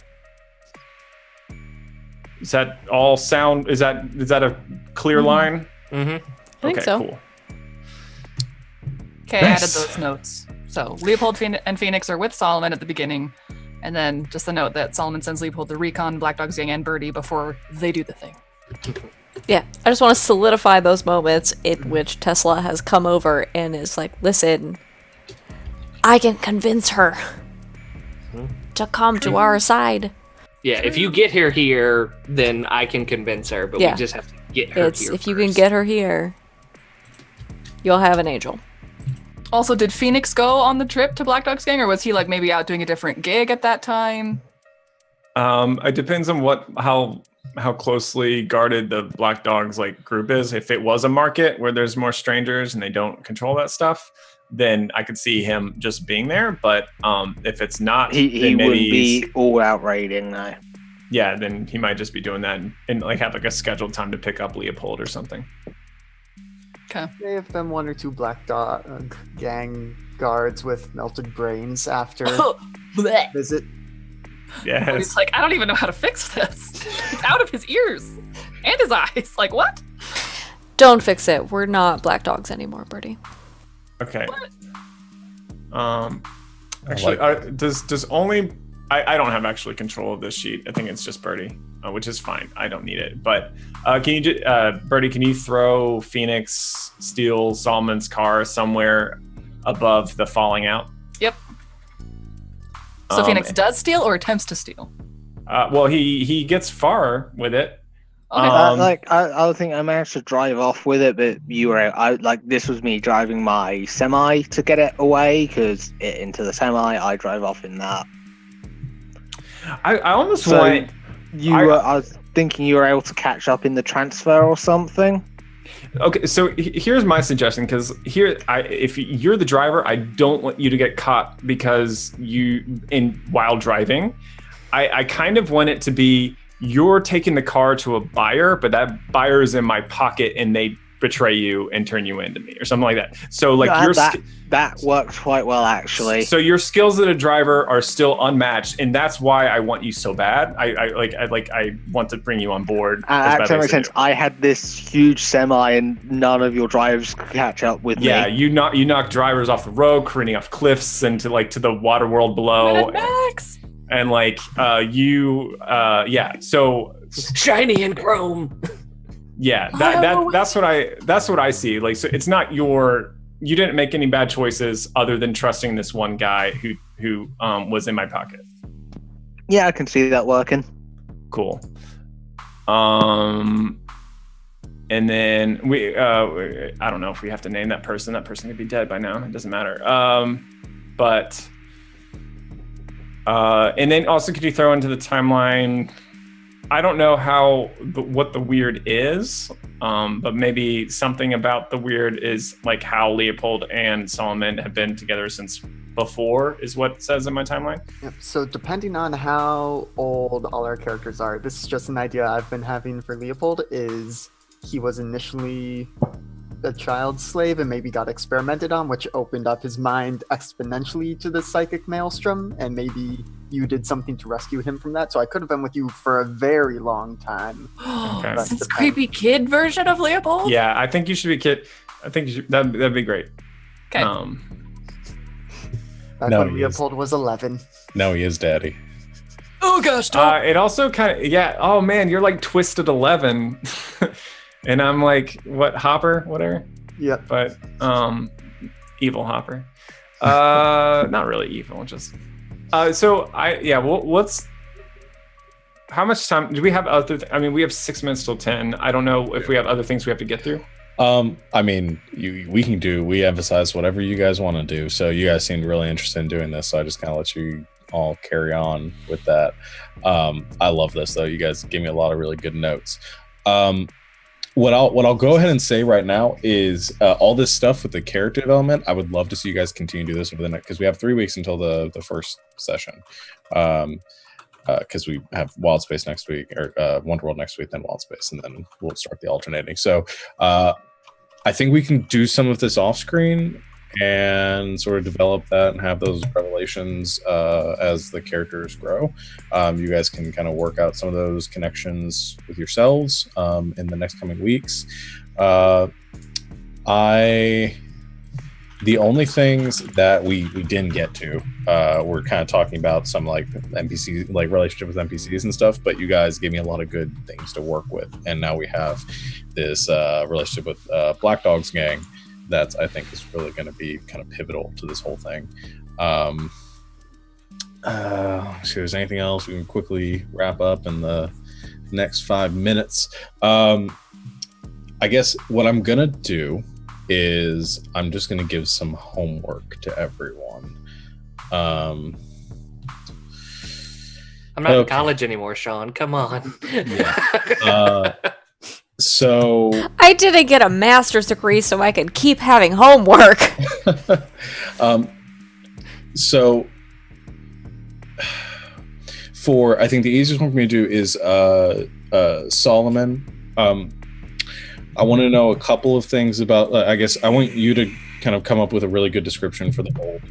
Is that all sound? Is that a clear line? Mm-hmm. I think so. Cool. Okay, Nice. I added those notes. So Leopold and Phoenix are with Solomon at the beginning, and then just a note that Solomon sends Leopold to recon Black Dogs gang and Birdie before they do the thing. Yeah, I just want to solidify those moments in which Tesla has come over and is like, listen, I can convince her to come to our side. Yeah, if you get her here, then I can convince her, but Yeah. we just have to get her It's here if you can first. get her here, you'll have an angel. Also, did Phoenix go on the trip to Black Dog's gang, or was he like maybe out doing a different gig at that time? It depends on how closely guarded the Black Dogs like group is. If it was a market where there's more strangers and they don't control that stuff, then I could see him just being there. But if it's not, He then maybe wouldn't be all out raiding though. yeah, then he might just be doing that and like have like a scheduled time to pick up Leopold or something. May have been one or two Black Dog gang guards with melted brains after Blech. visit. Yeah, He's like, I don't even know how to fix this. It's out of his ears and his eyes. Like, what? Don't fix it. We're not black dogs anymore, Birdie. okay. Actually, does only I don't have actually control of this sheet. I think it's just Birdie, which is fine. I don't need it. But can you, Birdie? Can you throw Phoenix, steal Solomon's car somewhere above the falling out? Yep. So Phoenix does steal or attempts to steal? Well, he gets far with it. Okay. I think I managed to drive off with it, but you were this was me driving my semi to get it away because into the semi. I drive off in that. I almost So want. I was thinking you were able to catch up in the transfer or something. Okay, so here's my suggestion, because if you're the driver, I don't want you to get caught because while driving. I kind of want it to be you're taking the car to a buyer, but that buyer is in my pocket and they betray you and turn you into me or something like that. So like that works quite well actually. So your skills as a driver are still unmatched, and that's why I want you so bad. I want to bring you on board. Actually makes sense. I had this huge semi, and none of your drivers could catch up with me. Yeah, you knock drivers off the road, careening off cliffs into to the water world below. Max. And so Shiny and chrome. yeah, that's what I see. Like, so it's not you didn't make any bad choices other than trusting this one guy who was in my pocket. Yeah, I can see that working. Cool. And then I don't know if we have to name that person. That person could be dead by now. It doesn't matter. And then also, could you throw into the timeline? I don't know what the weird is, but maybe something about the weird is like how Leopold and Solomon have been together since before, is what it says in my timeline. Yep. So depending on how old all our characters are, this is just an idea I've been having for Leopold, is he was initially a child slave and maybe got experimented on, which opened up his mind exponentially to the psychic maelstrom, and maybe you did something to rescue him from that. So I could have been with you for a very long time. Okay. This creepy kid version of Leopold? Yeah, I think you should be kid. I think you should, that'd be great. Okay. Back No, when he is. Leopold was 11. No, he is daddy. Oh gosh, don't. It also kind of, yeah. Oh man, you're like twisted 11, and I'm like what, Hopper, whatever. Yep. But evil Hopper. Not really evil, just. What's. How much time do we have? We have 6 minutes till 10. I don't know if we have other things we have to get through. We emphasize whatever you guys want to do. So you guys seemed really interested in doing this. So I just kind of let you all carry on with that. I love this though. You guys gave me a lot of really good notes. What I'll go ahead and say right now is all this stuff with the character development. I would love to see you guys continue to do this over the next, because we have 3 weeks until the first session. Because we have Wild Space next week, or Wonderworld next week, then Wild Space, and then we'll start the alternating. So I think we can do some of this off screen and sort of develop that and have those revelations as the characters grow. You guys can kind of work out some of those connections with yourselves in the next coming weeks. The only things that we didn't get to, we're kind of talking about some like NPC, like relationship with NPCs and stuff, but you guys gave me a lot of good things to work with. And now we have this relationship with Black Dog's gang that I think is really going to be kind of pivotal to this whole thing. See if there's anything else we can quickly wrap up in the next 5 minutes. I guess what I'm gonna do is I'm just gonna give some homework to everyone. I'm not in college anymore, Sean. Come on. Yeah. So I didn't get a master's degree so I can keep having homework. So I think the easiest one for me to do is Solomon. I want to know a couple of things about. I guess I want you to kind of come up with a really good description for the hold.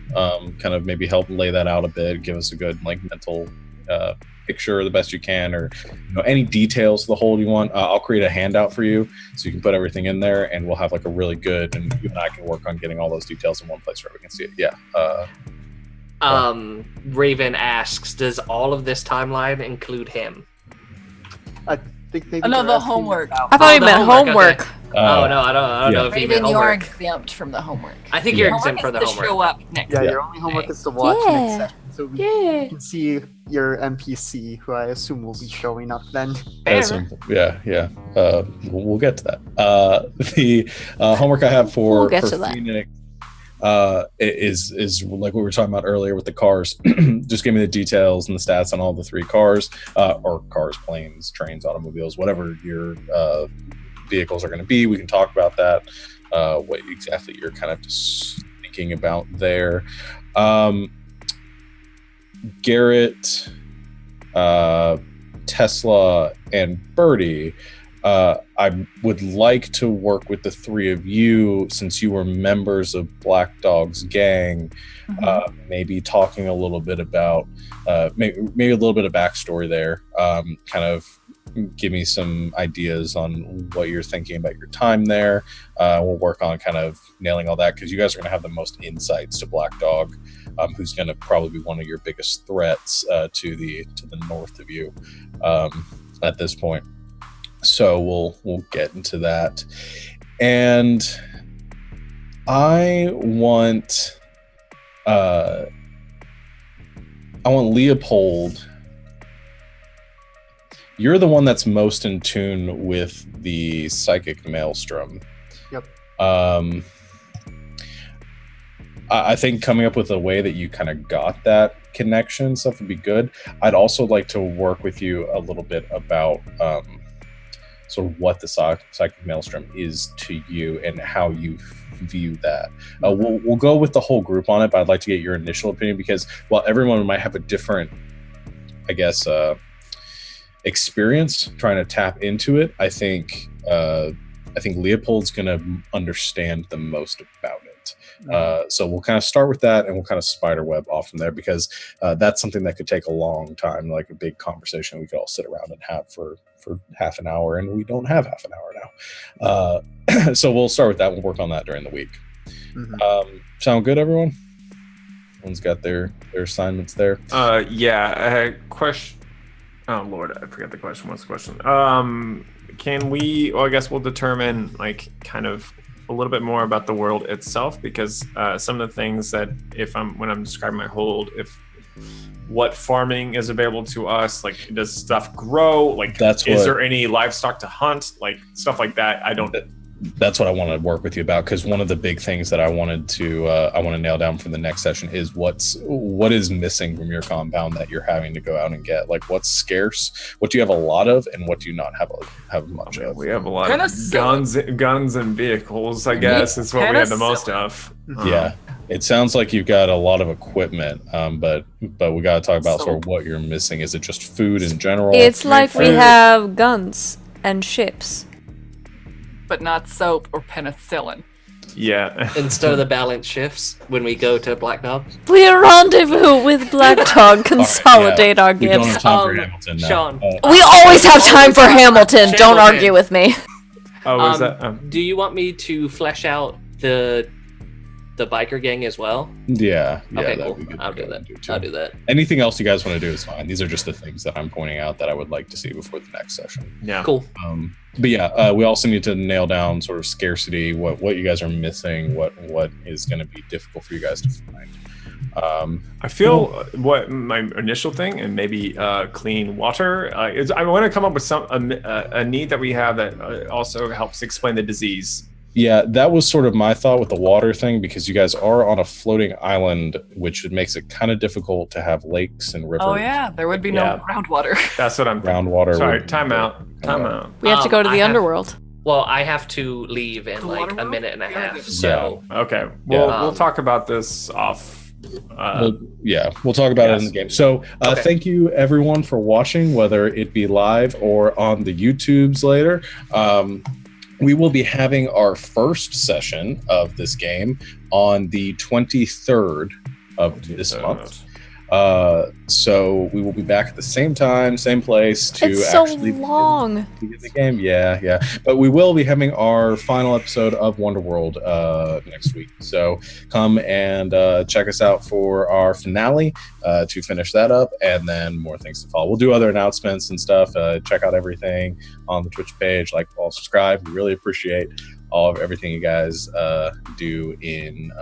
Kind of maybe help lay that out a bit. Give us a good mental picture the best you can, or any details of the hold you want. I'll create a handout for you so you can put everything in there, and we'll have a really good. And you and I can work on getting all those details in one place where we can see it. Yeah. Raven asks, does all of this timeline include him? I think maybe No, they're the asking homework. about- I thought he the meant homework, homework. Oh no, I don't know if you meant Raven, you are homework. exempt from the homework. I think you're Homework exempt is from the to homework. show up next. Yeah, Yeah. your only homework is to watch Yeah. next session. So we can see your NPC, who I assume will be showing up then. Fair. Yeah. We'll get to that. The homework I have for We'll get to that. Phoenix is like what we were talking about earlier with the cars. Just give me the details and the stats on all the 3 cars, or cars, planes, trains, automobiles, whatever your vehicles are going to be. We can talk about that. What exactly you're kind of just thinking about there. Garrett, Tesla, and Birdie, I would like to work with the 3 of you, since you were members of Black Dog's gang. Maybe talking a little bit about maybe a little bit of backstory there. Kind of give me some ideas on what you're thinking about your time there. We'll work on kind of nailing all that, because you guys are going to have the most insights to Black Dog, who's going to probably be one of your biggest threats to the north of you at this point. So we'll get into that. And I want Leopold. You're the one that's most in tune with the psychic maelstrom. Yep. I think coming up with a way that you kind of got that connection stuff would be good. I'd also like to work with you a little bit about sort of what the psychic maelstrom is to you and how you view that. We'll go with the whole group on it, but I'd like to get your initial opinion, because while everyone might have a different, I guess, experience trying to tap into it, I think Leopold's going to understand the most about it. So we'll kind of start with that, and we'll kind of spiderweb off from there, because that's something that could take a long time, like a big conversation we could all sit around and have for half an hour, and we don't have half an hour now. So we'll start with that. We'll work on that during the week. Sound good, everyone? Everyone's got their assignments there. Yeah. Question. Oh Lord, I forgot the question. What's the question? Can we? Well, I guess we'll determine kind of a little bit more about the world itself, because some of the things that when I'm describing my hold, what farming is available to us, does stuff grow? Is there any livestock to hunt? Stuff like that. That's what I want to work with you about, because one of the big things that I want to nail down for the next session is what is missing from your compound that you're having to go out and get. What's scarce, what do you have a lot of, and what do you not have much of. We have a lot of guns and vehicles, I guess, is what we have the most of. Yeah, it sounds like you've got a lot of equipment, but we got to talk about sort of what you're missing. Is it just food in general? It's like we have guns and ships, but not soap or penicillin. Yeah. Instead of the balance shifts when we go to Black Dog. We rendezvous with Black Dog, consolidate our We don't have gifts. time for Hamilton now. Sean. We always have time for Hamilton. Don't argue with me. Oh, is that? Do you want me to flesh out the biker gang as well? Yeah. Okay, that'd cool. be good. I'll do that. Anything else you guys want to do is fine. These are just the things that I'm pointing out that I would like to see before the next session. Yeah. Cool. But yeah, we also need to nail down sort of scarcity, what you guys are missing, what is going to be difficult for you guys to find. I feel what my initial thing, and maybe clean water, is I want to come up with a need that we have that also helps explain the disease. Yeah, that was sort of my thought with the water thing, because you guys are on a floating island, which makes it kind of difficult to have lakes and rivers. Oh yeah, there would be no groundwater. That's what I'm thinking. Groundwater. Sorry, time out. We have to go to the underworld. Well, I have to leave in like a minute and a half. So okay, we'll talk about this off. We'll talk about it in the game. So thank you everyone for watching, whether it be live or on the YouTubes later. We will be having our first session of this game on the 23rd of this month. So we will be back at the same time, same place to It's so actually long. begin the game. Yeah. But we will be having our final episode of Wonderworld next week. So come and check us out for our finale to finish that up, and then more things to follow. We'll do other announcements and stuff. Check out everything on the Twitch page, like, follow, subscribe. We really appreciate all of everything you guys do in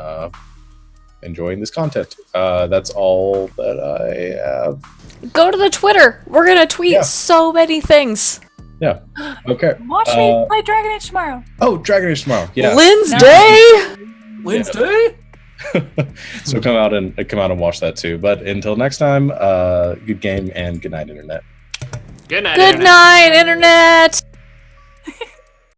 enjoying this content. That's all that I have. Go to the Twitter. We're gonna tweet so many things. Yeah. Okay. Watch me play Dragon Age tomorrow. Oh, Dragon Age tomorrow. Yeah. Lynn's Day. Wednesday. So come out and watch that too. But until next time, good game and good night, internet. Good night. Good night, internet.